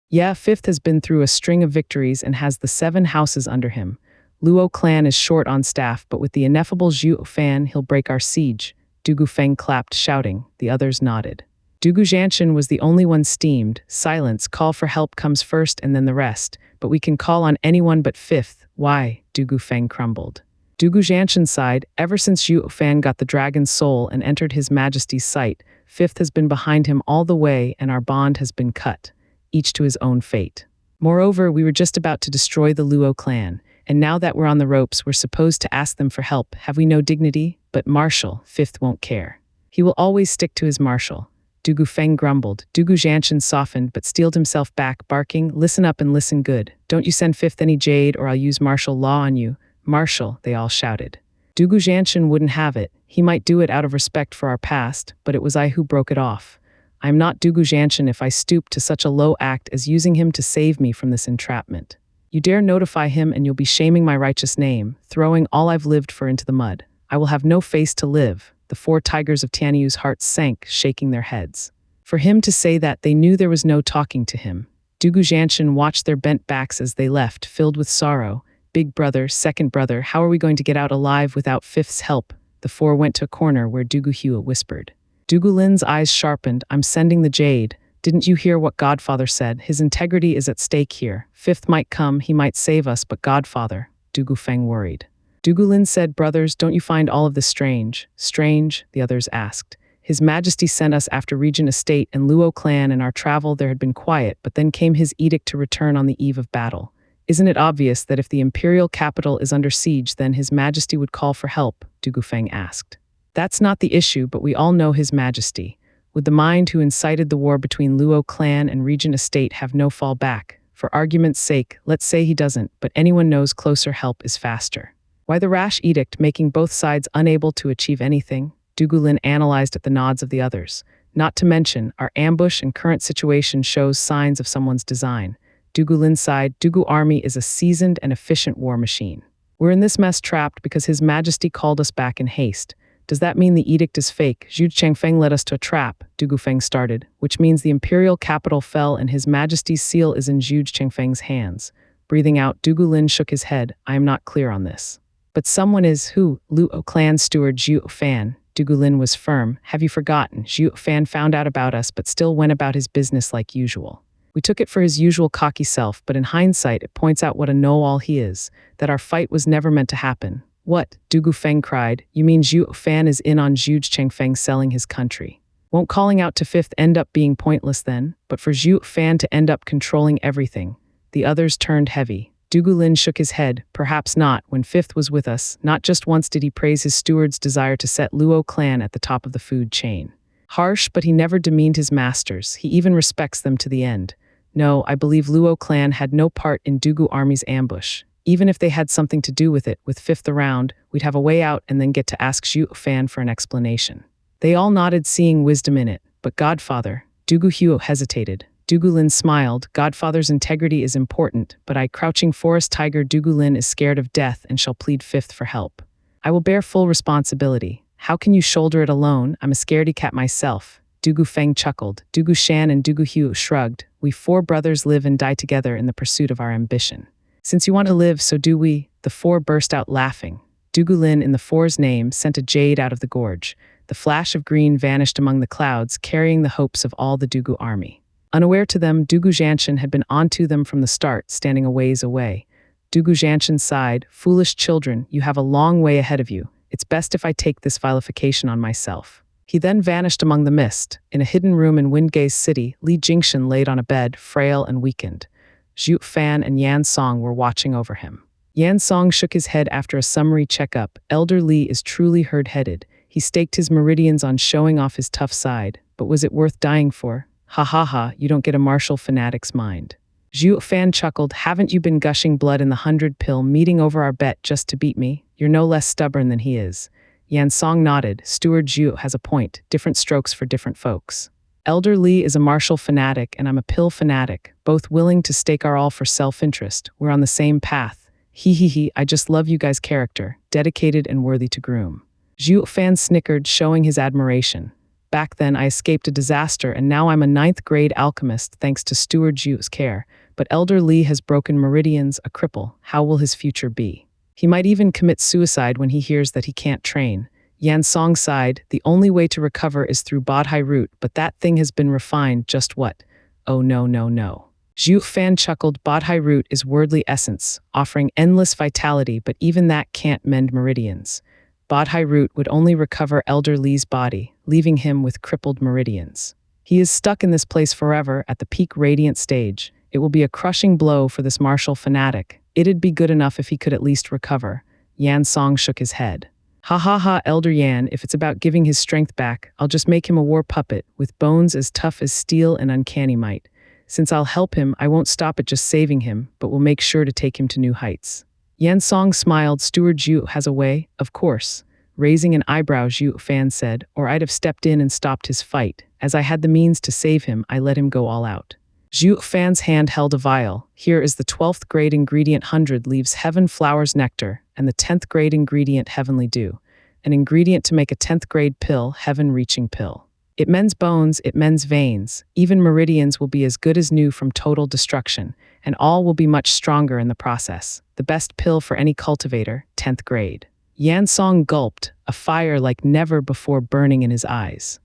"Yeah, Fifth has been through a string of victories and has the 7 houses under him. Luo clan is short on staff, but with the ineffable Zhuo Fan, he'll break our siege." Dugu Feng clapped, shouting. The others nodded. Dugu Jianshan was the only one steamed. "Silence, call for help comes first and then the rest, but we can call on anyone but Fifth." "Why?" Dugu Feng crumbled. Dugu Jianshan sighed. "Ever since Zhuo Fan got the dragon's soul and entered His Majesty's sight, Fifth has been behind him all the way and our bond has been cut, each to his own fate. Moreover, we were just about to destroy the Luo clan, and now that we're on the ropes, we're supposed to ask them for help. Have we no dignity? But Marshal, Fifth won't care. He will always stick to his Marshal." Dugu Feng grumbled. Dugu Jianshan softened but steeled himself back, barking, "Listen up and listen good. Don't you send Fifth any jade or I'll use martial law on you." "Marshal," they all shouted. Dugu Jianshan wouldn't have it. He might do it out of respect for our past, but it was I who broke it off. I am not Dugu Jianshan if I stoop to such a low act as using him to save me from this entrapment. You dare notify him and you'll be shaming my righteous name, throwing all I've lived for into the mud. I will have no face to live." The 4 tigers of Tianyu's hearts sank, shaking their heads. For him to say that, they knew there was no talking to him. Dugu Jianshan watched their bent backs as they left, filled with sorrow. "Big brother, second brother, how are we going to get out alive without Fifth's help?" The 4 went to a corner where Dugu Hua whispered. Dugu Lin's eyes sharpened. "I'm sending the jade. Didn't you hear what Godfather said? His integrity is at stake here. Fifth might come, he might save us, but Godfather." Dugu Feng worried. Dugu Lin said, "Brothers, don't you find all of this strange?" "Strange?" the others asked. "His Majesty sent us after Regent Estate and Luo clan. In our travel there had been quiet, but then came his edict to return on the eve of battle. Isn't it obvious that if the imperial capital is under siege, then His Majesty would call for help?" Dugu Feng asked. "That's not the issue, but we all know His Majesty. Would the mind who incited the war between Luo clan and Regent Estate have no fallback? For argument's sake, let's say he doesn't, but anyone knows closer help is faster. Why the rash edict, making both sides unable to achieve anything?" Dugu Lin analyzed at the nods of the others. "Not to mention, our ambush and current situation shows signs of someone's design." Dugu Lin sighed. "Dugu army is a seasoned and efficient war machine. We're in this mess trapped because His Majesty called us back in haste. Does that mean the edict is fake? Zhuo Changfeng led us to a trap," Dugu Feng started, "which means the imperial capital fell and His Majesty's seal is in Zhuo Changfeng's hands." Breathing out, Dugu Lin shook his head. "I am not clear on this." "But someone is." "Who?" "Luo clan steward Zhuo Fan." Dugulin was firm. Have you forgotten? Zhuo Fan found out about us but still went about his business like usual. We took it for his usual cocky self, but in hindsight it points out what a know-all he is, that our fight was never meant to happen. What? Dugu Feng cried. You mean Zhuo Fan is in on Zhu Chengfeng selling his country? Won't calling out to Fifth end up being pointless then? But for Zhuo Fan to end up controlling everything. The others turned heavy. Dugulin shook his head. Perhaps not. When Fifth was with us, not just once did he praise his steward's desire to set Luo clan at the top of the food chain. Harsh, but he never demeaned his masters. He even respects them to the end. No, I believe Luo clan had no part in Dugu army's ambush. Even if they had something to do with it, with Fifth around, we'd have a way out and then get to ask Zhuo Fan for an explanation. They all nodded, seeing wisdom in it. But Godfather, Dugu Huo hesitated. Dugulin smiled. Godfather's integrity is important, but I, crouching forest tiger Dugulin, is scared of death and shall plead Fifth for help. I will bear full responsibility. How can you shoulder it alone? I'm a scaredy cat myself. Dugu Feng chuckled. Dugu Shan and Dugu Huo shrugged. We 4 brothers live and die together in the pursuit of our ambition. Since you want to live, so do we. The 4 burst out laughing. Dugulin, in the 4's name, sent a jade out of the gorge. The flash of green vanished among the clouds, carrying the hopes of all the Dugu army. Unaware to them, Dugu Zhanshan had been onto them from the start, standing a ways away. Dugu Zhanshan sighed. Foolish children, you have a long way ahead of you. It's best if I take this vilification on myself. He then vanished among the mist. In a hidden room in Windgae's city, Li Jingshan laid on a bed, frail and weakened. Zhuo Fan and Yan Song were watching over him. Yan Song shook his head after a summary checkup. Elder Li is truly herd-headed. He staked his meridians on showing off his tough side. But was it worth dying for? Ha ha ha, you don't get a martial fanatic's mind. Zhuo Fan chuckled. Haven't you been gushing blood in the 100-pill meeting over our bet just to beat me? You're no less stubborn than he is. Yan Song nodded. Steward Zhuo has a point. Different strokes for different folks. Elder Li is a martial fanatic and I'm a pill fanatic, both willing to stake our all for self-interest. We're on the same path. He, I just love you guys' character, dedicated and worthy to groom. Zhuo Fan snickered, showing his admiration. Back then, I escaped a disaster, and now I'm a 9th-grade alchemist thanks to Steward Zhuo's care. But Elder Li has broken meridians, a cripple. How will his future be? He might even commit suicide when he hears that he can't train. Yan Song sighed. The only way to recover is through Bodhi root, but that thing has been refined. Just what? Oh no. Zhuo Fan chuckled. Bodhi root is wordly essence, offering endless vitality, but even that can't mend meridians. Bodhi root would only recover Elder Li's body, leaving him with crippled meridians. He is stuck in this place forever at the peak radiant stage. It will be a crushing blow for this martial fanatic. It'd be good enough if he could at least recover. Yan Song shook his head. Ha, Elder Yan, if it's about giving his strength back, I'll just make him a war puppet, with bones as tough as steel and uncanny might. Since I'll help him, I won't stop at just saving him, but will make sure to take him to new heights. Yan Song smiled. Steward Zhuo has a way, of course. Raising an eyebrow, Zhuo Fan said, or I'd have stepped in and stopped his fight. As I had the means to save him, I let him go all out. Zhuo Fan's hand held a vial. Here is the 12th grade ingredient 100 leaves heaven flowers nectar, and the 10th grade ingredient heavenly dew. An ingredient to make a 10th grade pill, heaven-reaching pill. It mends bones, it mends veins. Even meridians will be as good as new from total destruction, and all will be much stronger in the process. The best pill for any cultivator, 10th grade. Yan Song gulped, a fire like never before burning in his eyes.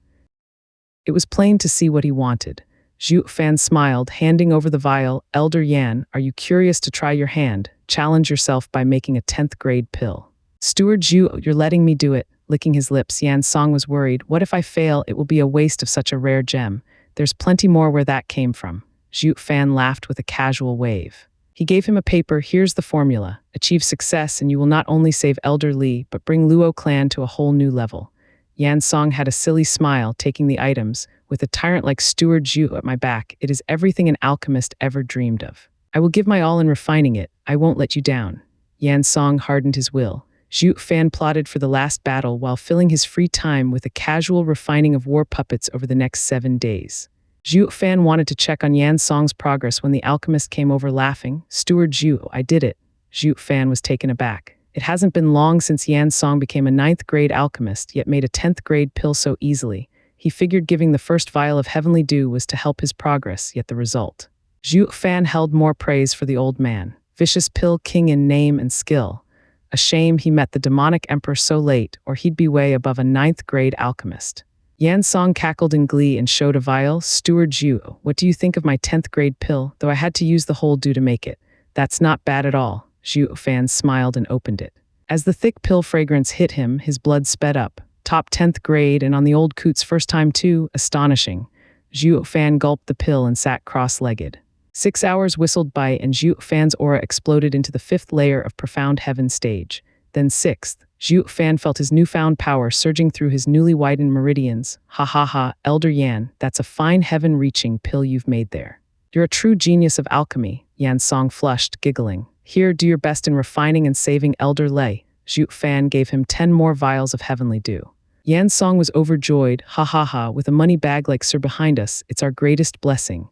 It was plain to see what he wanted. Zhuo Fan smiled, handing over the vial. Elder Yan, are you curious to try your hand? Challenge yourself by making a 10th grade pill. Steward Zhuo, you're letting me do it. Licking his lips, Yan Song was worried. What if I fail? It will be a waste of such a rare gem. There's plenty more where that came from. Zhuo Fan laughed with a casual wave. He gave him a paper. Here's the formula. Achieve success and you will not only save Elder Li, but bring Luo clan to a whole new level. Yan Song had a silly smile, taking the items. With a tyrant like Steward Zhuo at my back, it is everything an alchemist ever dreamed of. I will give my all in refining it. I won't let you down. Yan Song hardened his will. Zhuo Fan plotted for the last battle while filling his free time with a casual refining of war puppets over the next 7 days. Zhuo Fan wanted to check on Yan Song's progress when the alchemist came over laughing. Steward Zhuo, I did it. Zhuo Fan was taken aback. It hasn't been long since Yan Song became a 9th grade alchemist, yet made a 10th grade pill so easily. He figured giving the first vial of heavenly dew was to help his progress, yet the result. Zhuo Fan held more praise for the old man. Vicious pill king in name and skill. A shame he met the demonic emperor so late, or he'd be way above a ninth-grade alchemist. Yan Song cackled in glee and showed a vial. Steward Zhu, what do you think of my 10th grade pill, though I had to use the whole dew to make it? That's not bad at all. Zhu Fan smiled and opened it. As the thick pill fragrance hit him, his blood sped up. Top 10th grade, and on the old coot's first time too, astonishing. Zhu Fan gulped the pill and sat cross-legged. 6 hours whistled by, and Zhu Fan's aura exploded into the 5th layer of profound heaven stage. Then 6th, Zhu Fan felt his newfound power surging through his newly widened meridians. Ha ha ha, Elder Yan, that's a fine heaven-reaching pill you've made there. You're a true genius of alchemy. Yan Song flushed, giggling. Here, do your best in refining and saving Elder Lei. Zhu Fan gave him 10 more vials of heavenly dew. Yan Song was overjoyed. Ha ha ha, with a money bag like Sir behind us, it's our greatest blessing.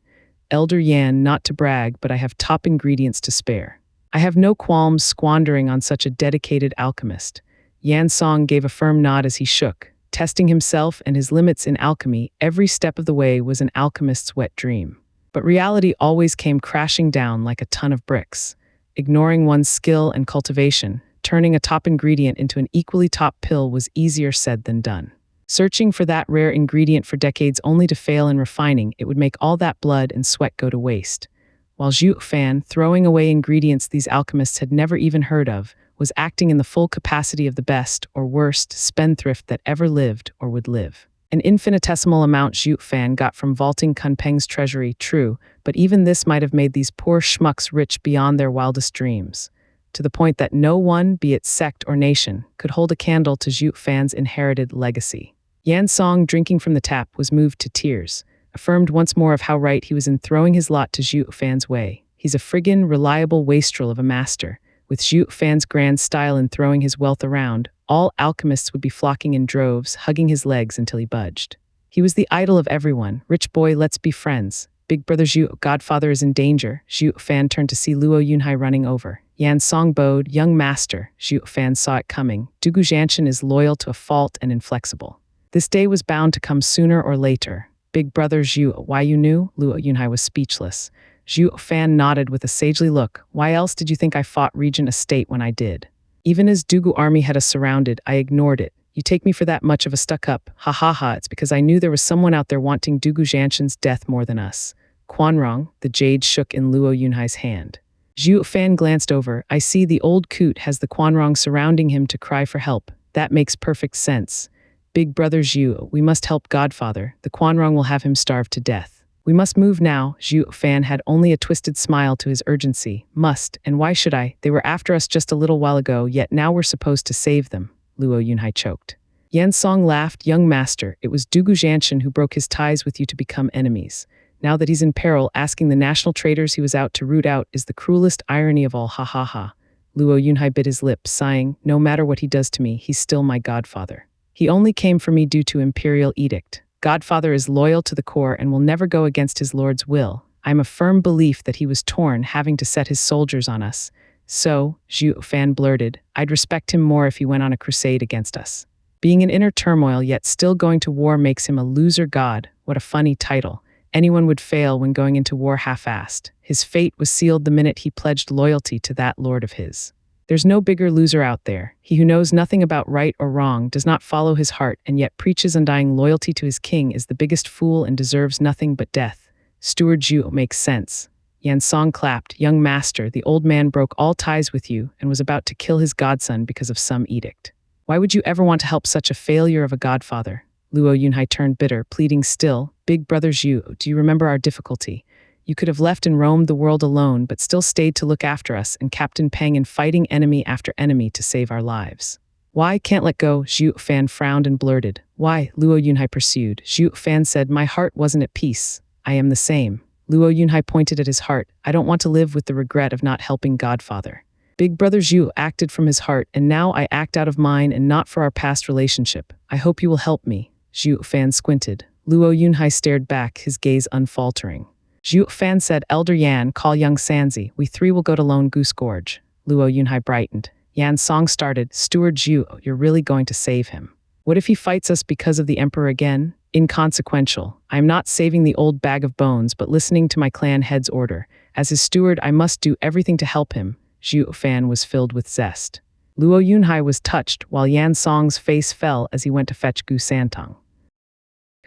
Elder Yan, not to brag, but I have top ingredients to spare. I have no qualms squandering on such a dedicated alchemist. Yan Song gave a firm nod as he shook. Testing himself and his limits in alchemy, every step of the way was an alchemist's wet dream. But reality always came crashing down like a ton of bricks. Ignoring one's skill and cultivation, turning a top ingredient into an equally top pill was easier said than done. Searching for that rare ingredient for decades only to fail in refining, it would make all that blood and sweat go to waste. While Zhu Fan, throwing away ingredients these alchemists had never even heard of, was acting in the full capacity of the best, or worst, spendthrift that ever lived or would live. An infinitesimal amount Zhu Fan got from vaulting Kunpeng's treasury, true, but even this might have made these poor schmucks rich beyond their wildest dreams, to the point that no one, be it sect or nation, could hold a candle to Zhu Fan's inherited legacy. Yan Song, drinking from the tap, was moved to tears, affirmed once more of how right he was in throwing his lot to Zhu Fan's way. He's a friggin' reliable wastrel of a master. With Zhu Fan's grand style in throwing his wealth around, all alchemists would be flocking in droves, hugging his legs until he budged. He was the idol of everyone. Rich boy, let's be friends. Big brother Zhu, godfather is in danger. Zhu Fan turned to see Luo Yunhai running over. Yan Song bowed, young master. Zhu Fan saw it coming. Dugu Zhanshan is loyal to a fault and inflexible. This day was bound to come sooner or later. Big brother Zhu, why you knew? Luo Yunhai was speechless. Zhu Fan nodded with a sagely look. Why else did you think I fought Regent Estate when I did? Even as Dugu army had us surrounded, I ignored it. You take me for that much of a stuck-up? Ha ha ha, it's because I knew there was someone out there wanting Dugu Zhanshan's death more than us. Quanrong, the jade shook in Luo Yunhai's hand. Zhu Fan glanced over. I see the old coot has the Quanrong surrounding him to cry for help. That makes perfect sense. Big brother Zhu, we must help Godfather. The Quanrong will have him starve to death. We must move now. Zhu Fan had only a twisted smile to his urgency. Must, and why should I? They were after us just a little while ago, yet now we're supposed to save them. Luo Yunhai choked. Yan Song laughed. Young master, it was Dugu Zhanshan who broke his ties with you to become enemies. Now that he's in peril, asking the national traitors he was out to root out is the cruelest irony of all. Ha ha ha. Luo Yunhai bit his lip, sighing. No matter what he does to me, he's still my godfather. He only came for me due to imperial edict. Godfather is loyal to the core and will never go against his lord's will. I'm a firm belief that he was torn, having to set his soldiers on us. So, Zhu Fan blurted, I'd respect him more if he went on a crusade against us. Being in inner turmoil yet still going to war makes him a loser god. What a funny title. Anyone would fail when going into war half-assed. His fate was sealed the minute he pledged loyalty to that lord of his. There's no bigger loser out there. He who knows nothing about right or wrong, does not follow his heart, and yet preaches undying loyalty to his king is the biggest fool and deserves nothing but death. Steward Zhu makes sense. Yan Song clapped. Young master, the old man broke all ties with you and was about to kill his godson because of some edict. Why would you ever want to help such a failure of a godfather? Luo Yunhai turned bitter, pleading still. Big brother Zhu, do you remember our difficulty? You could have left and roamed the world alone, but still stayed to look after us and Captain Peng in fighting enemy after enemy to save our lives. Why can't let go? Zhu Fan frowned and blurted. Why? Luo Yunhai pursued. Zhu Fan said, my heart wasn't at peace. I am the same. Luo Yunhai pointed at his heart. I don't want to live with the regret of not helping Godfather. Big brother Zhu acted from his heart, and now I act out of mine and not for our past relationship. I hope you will help me. Zhu Fan squinted. Luo Yunhai stared back, his gaze unfaltering. Zhu Fan said, Elder Yan, call young Sanzi. We three will go to Lone Goose Gorge. Luo Yunhai brightened. Yan Song started. Steward Zhu, you're really going to save him. What if he fights us because of the Emperor again? Inconsequential. I am not saving the old bag of bones, but listening to my clan head's order. As his steward, I must do everything to help him. Zhu Fan was filled with zest. Luo Yunhai was touched while Yan Song's face fell as he went to fetch Gu Santong.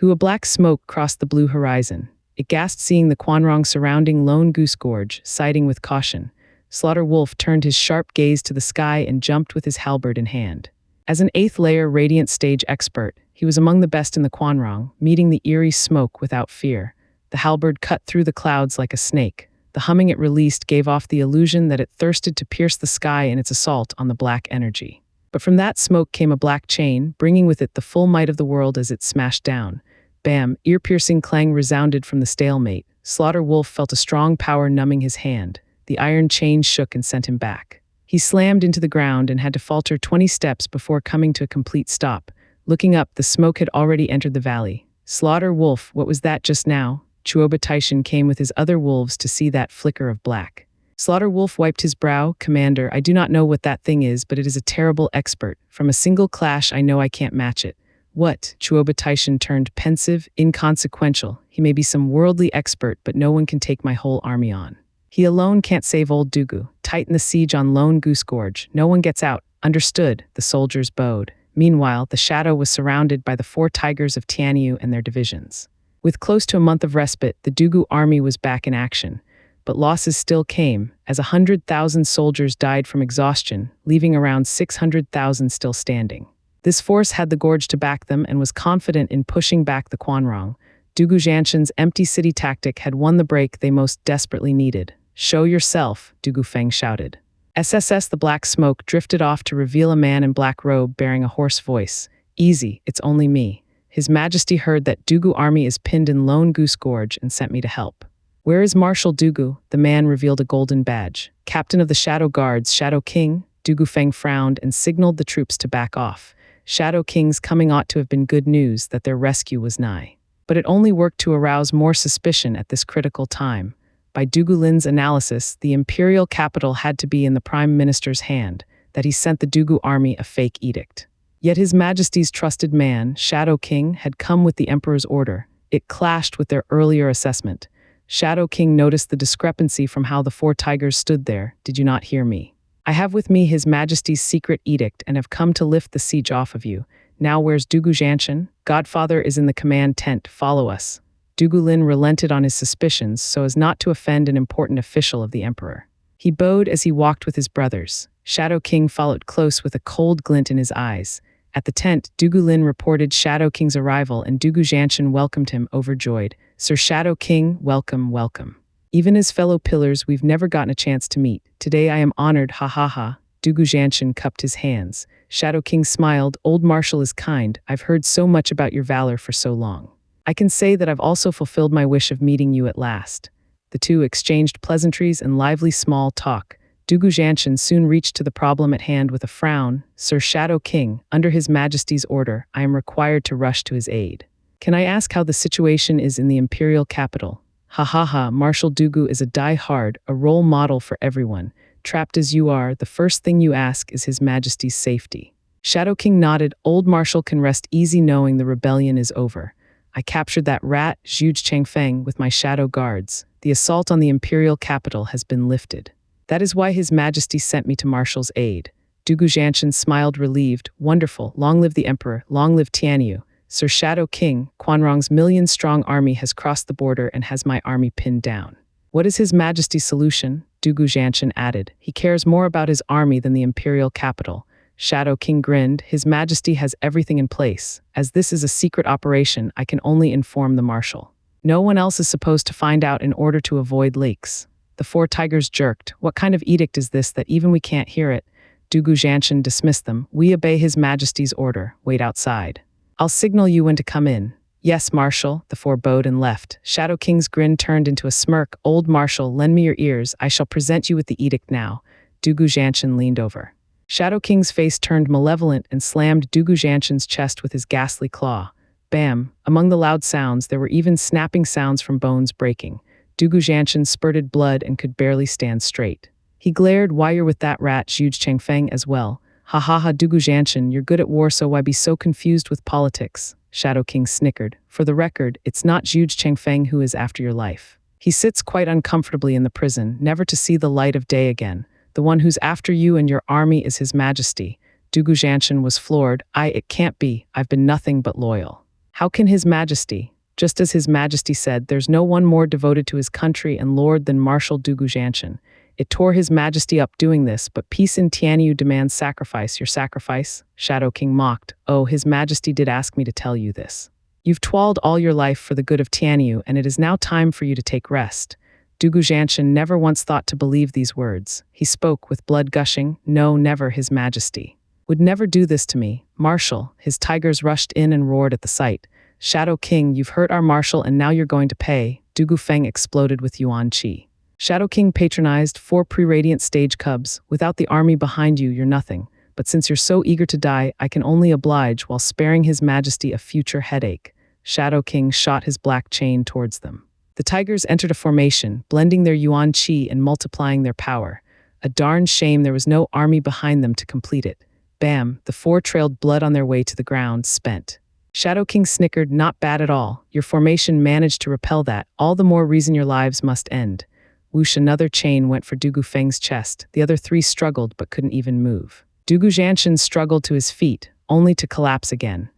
A black smoke crossed the blue horizon. It gasped seeing the Quanrong surrounding Lone Goose Gorge, siding with caution. Slaughter Wolf turned his sharp gaze to the sky and jumped with his halberd in hand. As an 8th-layer Radiant Stage expert, he was among the best in the Quanrong, meeting the eerie smoke without fear. The halberd cut through the clouds like a snake. The humming it released gave off the illusion that it thirsted to pierce the sky in its assault on the black energy. But from that smoke came a black chain, bringing with it the full might of the world as it smashed down. Bam! Ear-piercing clang resounded from the stalemate. Slaughter Wolf felt a strong power numbing his hand. The iron chain shook and sent him back. He slammed into the ground and had to falter 20 steps before coming to a complete stop. Looking up, the smoke had already entered the valley. Slaughter Wolf, what was that just now? Chuoba Taishan came with his other wolves to see that flicker of black. Slaughter Wolf wiped his brow. Commander, I do not know what that thing is, but it is a terrible expert. From a single clash, I know I can't match it. What? Chuoba Taishan turned pensive, inconsequential. He may be some worldly expert, but no one can take my whole army on. He alone can't save old Dugu. Tighten the siege on Lone Goose Gorge. No one gets out. Understood, the soldiers bowed. Meanwhile, the shadow was surrounded by the 4 tigers of Tianyu and their divisions. With close to a month of respite, the Dugu army was back in action. But losses still came, as 100,000 soldiers died from exhaustion, leaving around 600,000 still standing. This force had the gorge to back them and was confident in pushing back the Quanrong. Dugu Jianshan's empty city tactic had won the break they most desperately needed. Show yourself, Dugu Feng shouted. SSS the black smoke drifted off to reveal a man in black robe bearing a hoarse voice. Easy, it's only me. His Majesty heard that Dugu army is pinned in Lone Goose Gorge and sent me to help. Where is Marshal Dugu? The man revealed a golden badge. Captain of the Shadow Guards, Shadow King? Dugu Feng frowned and signaled the troops to back off. Shadow King's coming ought to have been good news that their rescue was nigh. But it only worked to arouse more suspicion at this critical time. By Dugu Lin's analysis, the imperial capital had to be in the prime minister's hand, that he sent the Dugu army a fake edict. Yet His Majesty's trusted man, Shadow King, had come with the emperor's order. It clashed with their earlier assessment. Shadow King noticed the discrepancy from how the 4 tigers stood there. Did you not hear me? I have with me His Majesty's secret edict and have come to lift the siege off of you. Now where's Dugu Jianshan? Godfather is in the command tent. Follow us. Dugu Lin relented on his suspicions so as not to offend an important official of the emperor. He bowed as he walked with his brothers. Shadow King followed close with a cold glint in his eyes. At the tent, Dugu Lin reported Shadow King's arrival and Dugu Jianshan welcomed him, overjoyed. Sir Shadow King, welcome, welcome. Even as fellow pillars, we've never gotten a chance to meet. Today I am honored, ha ha ha. Dugu Jianshan cupped his hands. Shadow King smiled. Old Marshal is kind. I've heard so much about your valor for so long. I can say that I've also fulfilled my wish of meeting you at last. The two exchanged pleasantries and lively small talk. Dugu Jianshan soon reached to the problem at hand with a frown. Sir Shadow King, under His Majesty's order, I am required to rush to his aid. Can I ask how the situation is in the imperial capital? Ha ha ha, Marshal Dugu is a die-hard, a role model for everyone. Trapped as you are, the first thing you ask is His Majesty's safety. Shadow King nodded. Old Marshal can rest easy knowing the rebellion is over. I captured that rat, Zhuo Changfeng, with my shadow guards. The assault on the imperial capital has been lifted. That is why His Majesty sent me to Marshal's aid. Dugu Jianshan smiled relieved. Wonderful. Long live the Emperor. Long live Tianyu. Sir Shadow King, Quanrong's million-strong army has crossed the border and has my army pinned down. What is His Majesty's solution? Dugu Jianshan added. He cares more about his army than the imperial capital. Shadow King grinned. His Majesty has everything in place. As this is a secret operation, I can only inform the Marshal. No one else is supposed to find out in order to avoid leaks. The 4 tigers jerked. What kind of edict is this that even we can't hear it? Dugu Jianshan dismissed them. We obey His Majesty's order. Wait outside. I'll signal you when to come in. Yes, Marshal. The 4 bowed and left. Shadow King's grin turned into a smirk. Old Marshal, lend me your ears. I shall present you with the edict now. Dugu Jianshan leaned over. Shadow King's face turned malevolent and slammed Dugu Jianshan's chest with his ghastly claw. Bam! Among the loud sounds, there were even snapping sounds from bones breaking. Dugu Jianshan spurted blood and could barely stand straight. He glared. Why you're with that rat, Zhuo Changfeng, as well. Ha ha ha, Dugu Jianshan, you're good at war, so why be so confused with politics? Shadow King snickered. For the record, it's not Zhuo Changfeng who is after your life. He sits quite uncomfortably in the prison, never to see the light of day again. The one who's after you and your army is His Majesty. Dugu Jianshan was floored. It can't be. I've been nothing but loyal. How can His Majesty? Just as His Majesty said, there's no one more devoted to his country and lord than Marshal Dugu Jianshan. It tore His Majesty up doing this, but peace in Tianyu demands sacrifice. Your sacrifice? Shadow King mocked. Oh, His Majesty did ask me to tell you this. You've toiled all your life for the good of Tianyu, and it is now time for you to take rest. Dugu Jianshan never once thought to believe these words. He spoke with blood gushing. No, never, His Majesty would never do this to me. Marshal, his tigers rushed in and roared at the sight. Shadow King, you've hurt our marshal and now you're going to pay. Dugu Feng exploded with Yuan Qi. Shadow King patronized 4 pre-radiant stage cubs. Without the army behind you, you're nothing. But since you're so eager to die, I can only oblige while sparing His Majesty a future headache. Shadow King shot his black chain towards them. The tigers entered a formation, blending their Yuan Qi and multiplying their power. A darn shame there was no army behind them to complete it. Bam, the 4 trailed blood on their way to the ground, spent. Shadow King snickered. Not bad at all. Your formation managed to repel that. All the more reason your lives must end. Whoosh, another chain went for Dugu Feng's chest. The other 3 struggled but couldn't even move. Dugu Jianshan struggled to his feet, only to collapse again.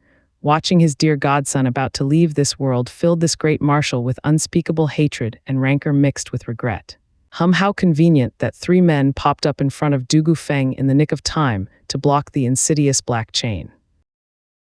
Watching his dear godson about to leave this world filled this great marshal with unspeakable hatred and rancor mixed with regret. How convenient that 3 men popped up in front of Dugu Feng in the nick of time to block the insidious black chain.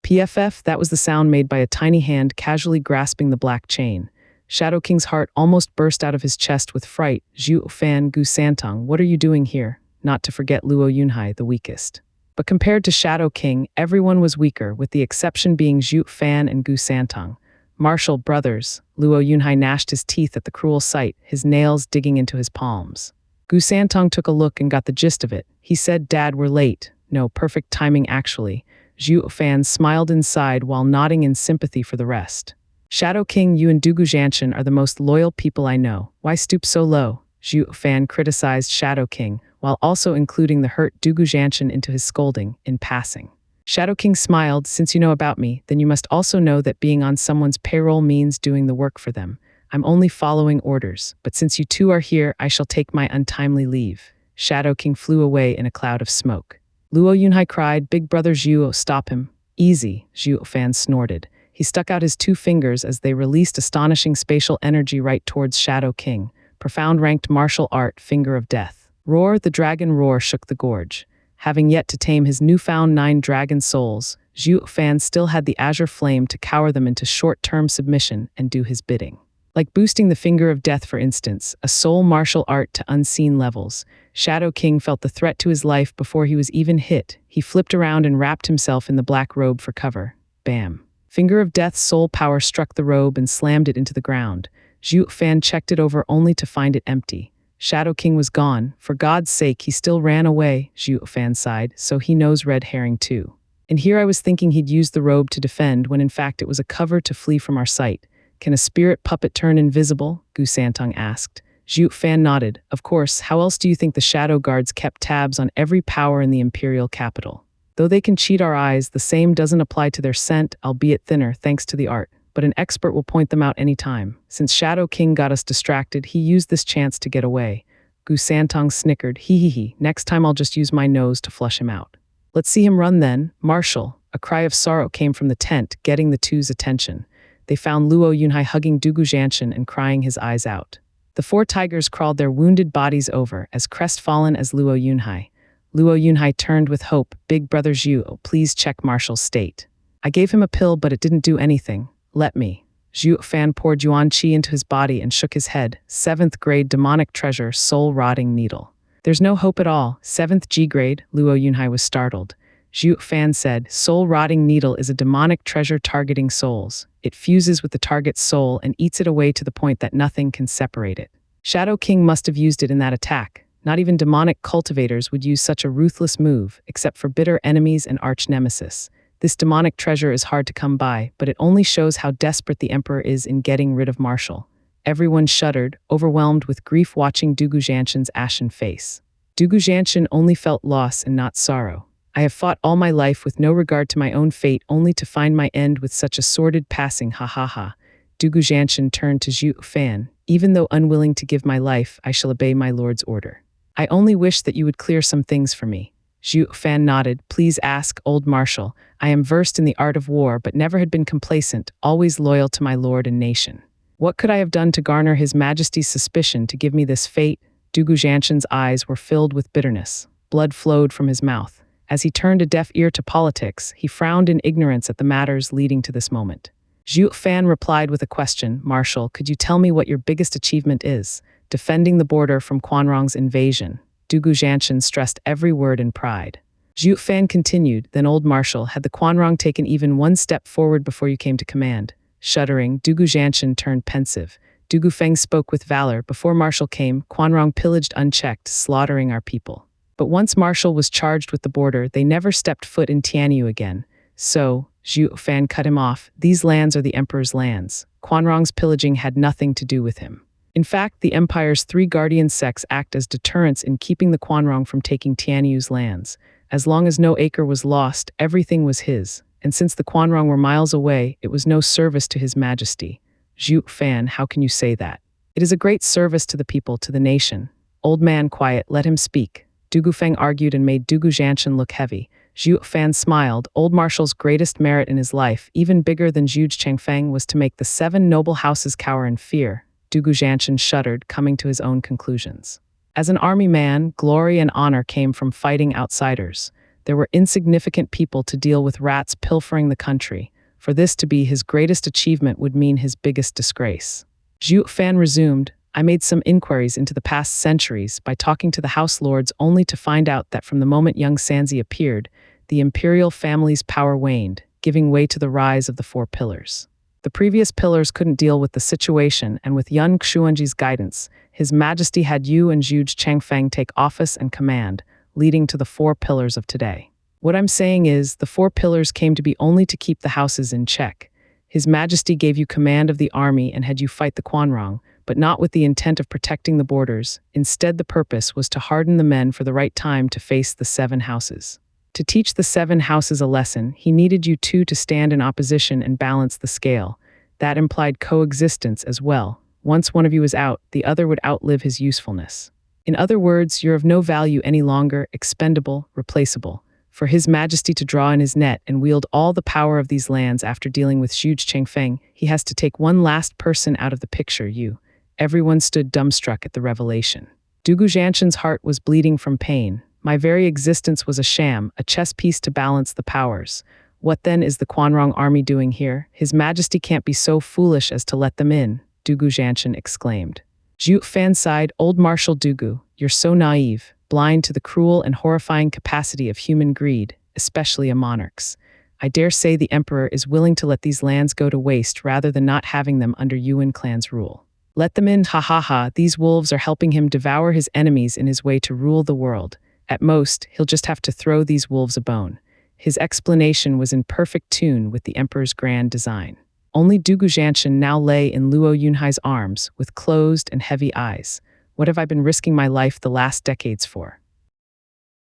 PFF, that was the sound made by a tiny hand casually grasping the black chain. Shadow King's heart almost burst out of his chest with fright. Zhuo Fan, Gu Santong, what are you doing here? Not to forget Luo Yunhai, the weakest. But compared to Shadow King, everyone was weaker, with the exception being Zhuo Fan and Gu Santong. Marshal brothers, Luo Yunhai gnashed his teeth at the cruel sight, his nails digging into his palms. Gu Santong took a look and got the gist of it. He said, Dad, we're late. No, perfect timing actually. Zhuo Fan smiled inside while nodding in sympathy for the rest. Shadow King, you and Dugu Jianshan are the most loyal people I know. Why stoop so low? Zhuo Fan criticized Shadow King, while also including the hurt Dugu Jianshan into his scolding, in passing. Shadow King smiled. Since you know about me, then you must also know that being on someone's payroll means doing the work for them. I'm only following orders, but since you 2 are here, I shall take my untimely leave. Shadow King flew away in a cloud of smoke. Luo Yunhai cried, Big brother Zhuo, stop him. Easy, Zhuo Fan snorted. He stuck out his 2 fingers as they released astonishing spatial energy right towards Shadow King. Profound ranked martial art, finger of death. Roar, the dragon roar shook the gorge. Having yet to tame his newfound 9 dragon souls, Zhuo Fan still had the azure flame to cower them into short-term submission and do his bidding. Like boosting the finger of death, for instance, a soul martial art to unseen levels, Shadow King felt the threat to his life before he was even hit. He flipped around and wrapped himself in the black robe for cover. Bam. Finger of Death's soul power struck the robe and slammed it into the ground. Zhuo Fan checked it over only to find it empty. Shadow King was gone. For God's sake, he still ran away, Zhuo Fan sighed, so he knows red herring too. And here I was thinking he'd use the robe to defend when in fact it was a cover to flee from our sight. Can a spirit puppet turn invisible? Gu Santong asked. Zhuo Fan nodded. Of course, how else do you think the Shadow Guards kept tabs on every power in the imperial capital? Though they can cheat our eyes, the same doesn't apply to their scent, albeit thinner thanks to the art. But an expert will point them out any time. Since Shadow King got us distracted, he used this chance to get away. Gu Santong snickered. Hee. Next time I'll just use my nose to flush him out. Let's see him run then. Marshal. A cry of sorrow came from the tent, getting the 2's attention. They found Luo Yunhai hugging Dugu Jianshan and crying his eyes out. The 4 tigers crawled their wounded bodies over, as crestfallen as Luo Yunhai. Luo Yunhai turned with hope. Big brother Zhuo, please check Marshal's state. I gave him a pill, but it didn't do anything. Let me. Zhuo Fan poured Yuan Qi into his body and shook his head. 7th grade demonic treasure, soul-rotting needle. There's no hope at all. 7th G grade, Luo Yunhai was startled. Zhuo Fan said, soul-rotting needle is a demonic treasure targeting souls. It fuses with the target's soul and eats it away to the point that nothing can separate it. Shadow King must have used it in that attack. Not even demonic cultivators would use such a ruthless move, except for bitter enemies and arch-nemesis. This demonic treasure is hard to come by, but it only shows how desperate the Emperor is in getting rid of Marshal. Everyone shuddered, overwhelmed with grief watching Dugu Jianshan's ashen face. Dugu Jianshan only felt loss and not sorrow. I have fought all my life with no regard to my own fate, only to find my end with such a sordid passing, ha ha ha. Dugu Jianshan turned to Zhuo Fan. Even though unwilling to give my life, I shall obey my lord's order. I only wish that you would clear some things for me. Zhuo Fan nodded. Please ask, old marshal. I am versed in the art of war, but never had been complacent, always loyal to my lord and nation. What could I have done to garner his majesty's suspicion to give me this fate? Dugu Jianshan's eyes were filled with bitterness. Blood flowed from his mouth. As he turned a deaf ear to politics, he frowned in ignorance at the matters leading to this moment. Zhuo Fan replied with a question. Marshal, could you tell me what your biggest achievement is? Defending the border from Quanrong's invasion. Dugu Jianshan stressed every word in pride. Zhuo Fan continued, then old marshal, had the Quanrong taken even one step forward before you came to command? Shuddering, Dugu Jianshan turned pensive. Dugu Feng spoke with valor. Before Marshal came, Quanrong pillaged unchecked, slaughtering our people. But once Marshal was charged with the border, they never stepped foot in Tianyu again. So, Zhuo Fan cut him off, these lands are the emperor's lands. Quanrong's pillaging had nothing to do with him. In fact, the empire's 3 guardian sects act as deterrents in keeping the Quanrong from taking Tianyu's lands. As long as no acre was lost, everything was his. And since the Quanrong were miles away, it was no service to his majesty. Zhuo Fan, how can you say that? It is a great service to the people, to the nation. Old man, quiet, let him speak. Dugu Feng argued and made Dugu Jianshan look heavy. Zhuo Fan smiled. Old Marshal's greatest merit in his life, even bigger than Zhuge Chengfeng, was to make the 7 noble houses cower in fear. Dugu Jianshan shuddered, coming to his own conclusions. As an army man, glory and honor came from fighting outsiders. There were insignificant people to deal with rats pilfering the country. For this to be his greatest achievement would mean his biggest disgrace. Zhuo Fan resumed, I made some inquiries into the past centuries by talking to the house lords, only to find out that from the moment young Sanzi appeared, the imperial family's power waned, giving way to the rise of the 4 pillars. The previous pillars couldn't deal with the situation, and with Yun Xuanji's guidance, His Majesty had Yu and Zhuge Chengfeng take office and command, leading to the 4 pillars of today. What I'm saying is, the 4 pillars came to be only to keep the houses in check. His Majesty gave you command of the army and had you fight the Quanrong, but not with the intent of protecting the borders. Instead, the purpose was to harden the men for the right time to face the 7 houses. To teach the 7 houses a lesson, he needed you 2 to stand in opposition and balance the scale. That implied coexistence as well. Once one of you is out, the other would outlive his usefulness. In other words, you're of no value any longer, expendable, replaceable. For His Majesty to draw in his net and wield all the power of these lands after dealing with Zhuge Chengfeng, he has to take one last person out of the picture, you. Everyone stood dumbstruck at the revelation. Dugu Jianshan's heart was bleeding from pain. My very existence was a sham, a chess piece to balance the powers. What then is the Quanrong army doing here? His Majesty can't be so foolish as to let them in, Dugu Jianshan exclaimed. Zhuo Fan sighed, Old Marshal Dugu, you're so naive, blind to the cruel and horrifying capacity of human greed, especially a monarch's. I dare say the emperor is willing to let these lands go to waste rather than not having them under Yuan clan's rule. Let them in, ha ha ha, these wolves are helping him devour his enemies in his way to rule the world. At most, he'll just have to throw these wolves a bone. His explanation was in perfect tune with the emperor's grand design. Only Dugu Jianshan now lay in Luo Yunhai's arms, with closed and heavy eyes. What have I been risking my life the last decades for?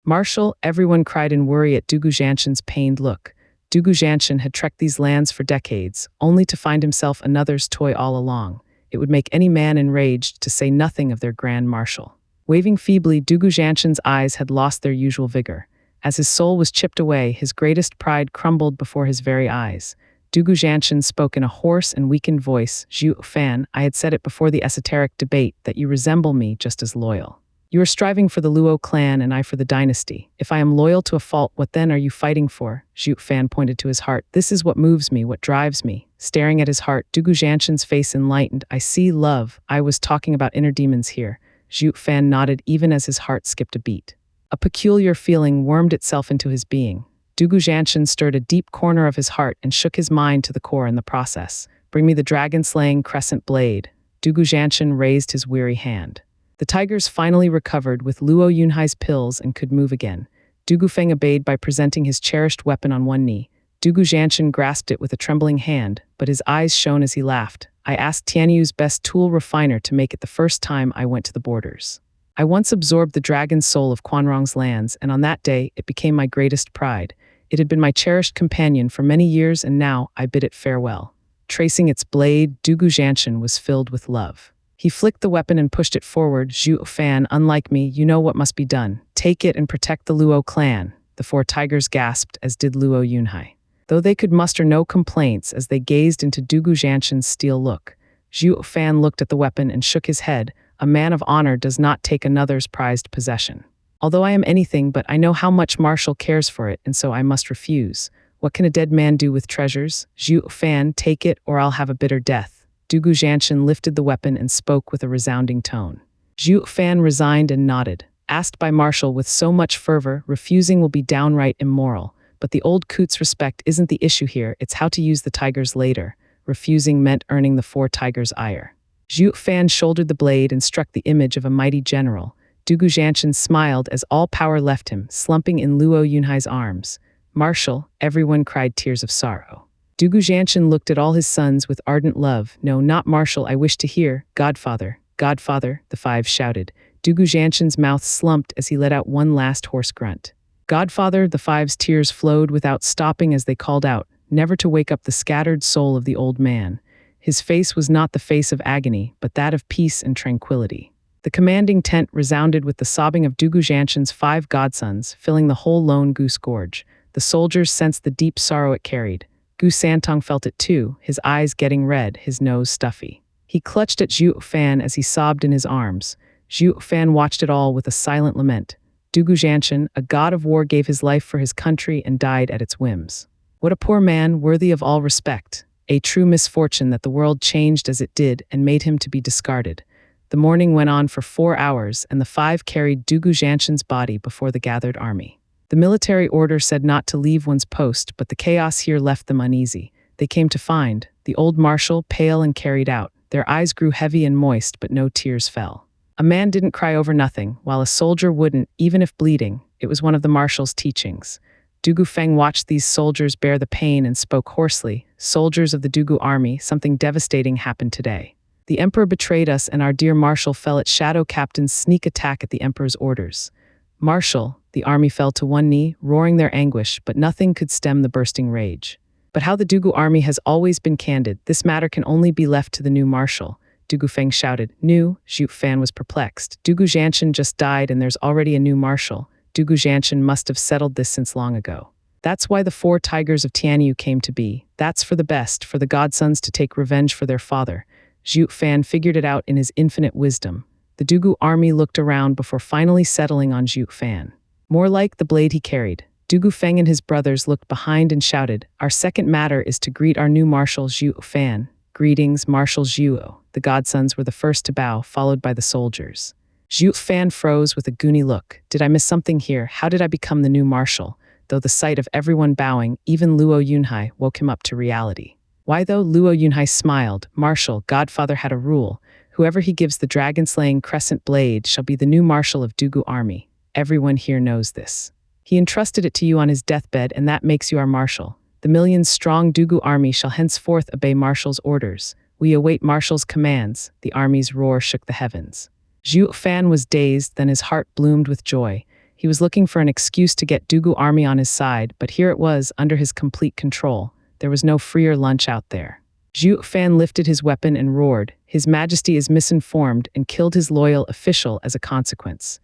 Marshal, everyone cried in worry at Dugu Jianshan's pained look. Dugu Jianshan had trekked these lands for decades, only to find himself another's toy all along. It would make any man enraged, to say nothing of their grand marshal. Waving feebly, Dugu Jianshan's eyes had lost their usual vigor. As his soul was chipped away, his greatest pride crumbled before his very eyes. Dugu Jianshan spoke in a hoarse and weakened voice, Zhuo Fan, I had said it before the esoteric debate that you resemble me just as loyal. You are striving for the Luo clan and I for the dynasty. If I am loyal to a fault, what then are you fighting for? Zhuo Fan pointed to his heart. This is what moves me, what drives me. Staring at his heart, Dugu Jianshan's face enlightened. I see love. I was talking about inner demons here. Zhuo Fan nodded even as his heart skipped a beat. A peculiar feeling wormed itself into his being. Dugu Jianshan stirred a deep corner of his heart and shook his mind to the core in the process. Bring me the dragon-slaying crescent blade. Dugu Jianshan raised his weary hand. The tigers finally recovered with Luo Yunhai's pills and could move again. Dugu Feng obeyed by presenting his cherished weapon on one knee. Dugu Jianshan grasped it with a trembling hand, but his eyes shone as he laughed. I asked Tianyu's best tool refiner to make it the first time I went to the borders. I once absorbed the dragon soul of Quanrong's lands, and on that day, it became my greatest pride. It had been my cherished companion for many years, and now I bid it farewell. Tracing its blade, Dugu Jianshan was filled with love. He flicked the weapon and pushed it forward. Zhuo Fan, unlike me, you know what must be done. Take it and protect the Luo clan. The four tigers gasped, as did Luo Yunhai. Though they could muster no complaints as they gazed into Dugu Jianshan's steel look. Zhuo Fan looked at the weapon and shook his head. A man of honor does not take another's prized possession. Although I am anything but I know how much Marshall cares for it, and so I must refuse. What can a dead man do with treasures? Zhuo Fan, take it or I'll have a bitter death. Dugu Jianshan lifted the weapon and spoke with a resounding tone. Zhuo Fan resigned and nodded. Asked by Marshall with so much fervor, refusing will be downright immoral. But the old coot's respect isn't the issue here, it's how to use the tigers later. Refusing meant earning the four tigers' ire. Zhuo Fan shouldered the blade and struck the image of a mighty general. Dugu Jianshan smiled as all power left him, slumping in Luo Yunhai's arms. Marshall, everyone cried tears of sorrow. Dugu Jianshan looked at all his sons with ardent love. No, not Marshall, I wish to hear. Godfather, Godfather, the five shouted. Dugu Jianshan's mouth slumped as he let out one last hoarse grunt. Godfather, the five's tears flowed without stopping as they called out, never to wake up the scattered soul of the old man. His face was not the face of agony, but that of peace and tranquility. The commanding tent resounded with the sobbing of Dugu Jianshan's five godsons, filling the whole Lone Goose Gorge. The soldiers sensed the deep sorrow it carried. Gu Santong felt it too, his eyes getting red, his nose stuffy. He clutched at Zhuo Fan as he sobbed in his arms. Zhuo Fan watched it all with a silent lament. Dugu Jianshan, a god of war, gave his life for his country and died at its whims. What a poor man, worthy of all respect. A true misfortune that the world changed as it did and made him to be discarded. The mourning went on for 4 hours, and the five carried Dugu Jianshan's body before the gathered army. The military order said not to leave one's post, but the chaos here left them uneasy. They came to find the old marshal pale and carried out. Their eyes grew heavy and moist, but no tears fell. A man didn't cry over nothing, while a soldier wouldn't, even if bleeding. It was one of the marshal's teachings. Dugu Feng watched these soldiers bear the pain and spoke hoarsely. Soldiers of the Dugu army, something devastating happened today. The emperor betrayed us and our dear marshal fell at Shadow Captain's sneak attack at the emperor's orders. Marshal, the army fell to one knee, roaring their anguish, but nothing could stem the bursting rage. But how the Dugu army has always been candid, this matter can only be left to the new marshal. Dugu Feng shouted. New? Zhuo Fan was perplexed. Dugu Jianshan just died and there's already a new marshal. Dugu Jianshan must have settled this since long ago. That's why the four tigers of Tianyu came to be. That's for the best, for the godsons to take revenge for their father. Zhuo Fan figured it out in his infinite wisdom. The Dugu army looked around before finally settling on Zhuo Fan. More like the blade he carried. Dugu Feng and his brothers looked behind and shouted, Our second matter is to greet our new marshal Zhuo Fan. Greetings, Marshal Zhuo. The godsons were the first to bow, followed by the soldiers. Zhuo Fan froze with a goony look. Did I miss something here? How did I become the new marshal? Though the sight of everyone bowing, even Luo Yunhai, woke him up to reality. Why though? Luo Yunhai smiled. Marshal, Godfather had a rule. Whoever he gives the dragon-slaying crescent blade shall be the new marshal of Dugu army. Everyone here knows this. He entrusted it to you on his deathbed, and that makes you our marshal. The million-strong Dugu army shall henceforth obey Marshal's orders. We await Marshal's commands. The army's roar shook the heavens. Zhuo Fan was dazed, then his heart bloomed with joy. He was looking for an excuse to get Dugu army on his side, but here it was, under his complete control. There was no freer lunch out there. Zhuo Fan lifted his weapon and roared. His Majesty is misinformed and killed his loyal official as a consequence.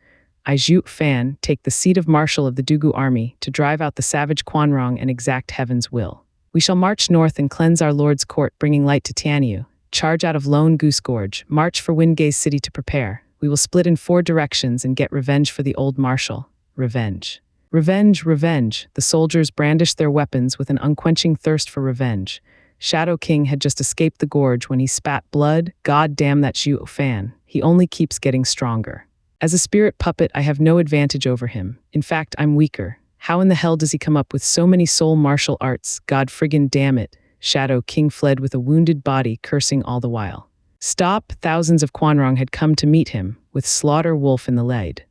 I, Zhuo Fan, take the seat of Marshal of the Dugu army to drive out the savage Quanrong and exact heaven's will. We shall march north and cleanse our Lord's court, bringing light to Tianyu. Charge out of Lone Goose Gorge, march for Wingay's city to prepare. We will split in 4 directions and get revenge for the old marshal. Revenge. Revenge, revenge. The soldiers brandished their weapons with an unquenching thirst for revenge. Shadow King had just escaped the gorge when he spat blood. God damn that Zhuo Fan. He only keeps getting stronger. As a spirit puppet, I have no advantage over him. In fact, I'm weaker. How in the hell does he come up with so many soul martial arts? God friggin' damn it. Shadow King fled with a wounded body, cursing all the while. Stop! Thousands of Quanrong had come to meet him, with Slaughter Wolf in the lead.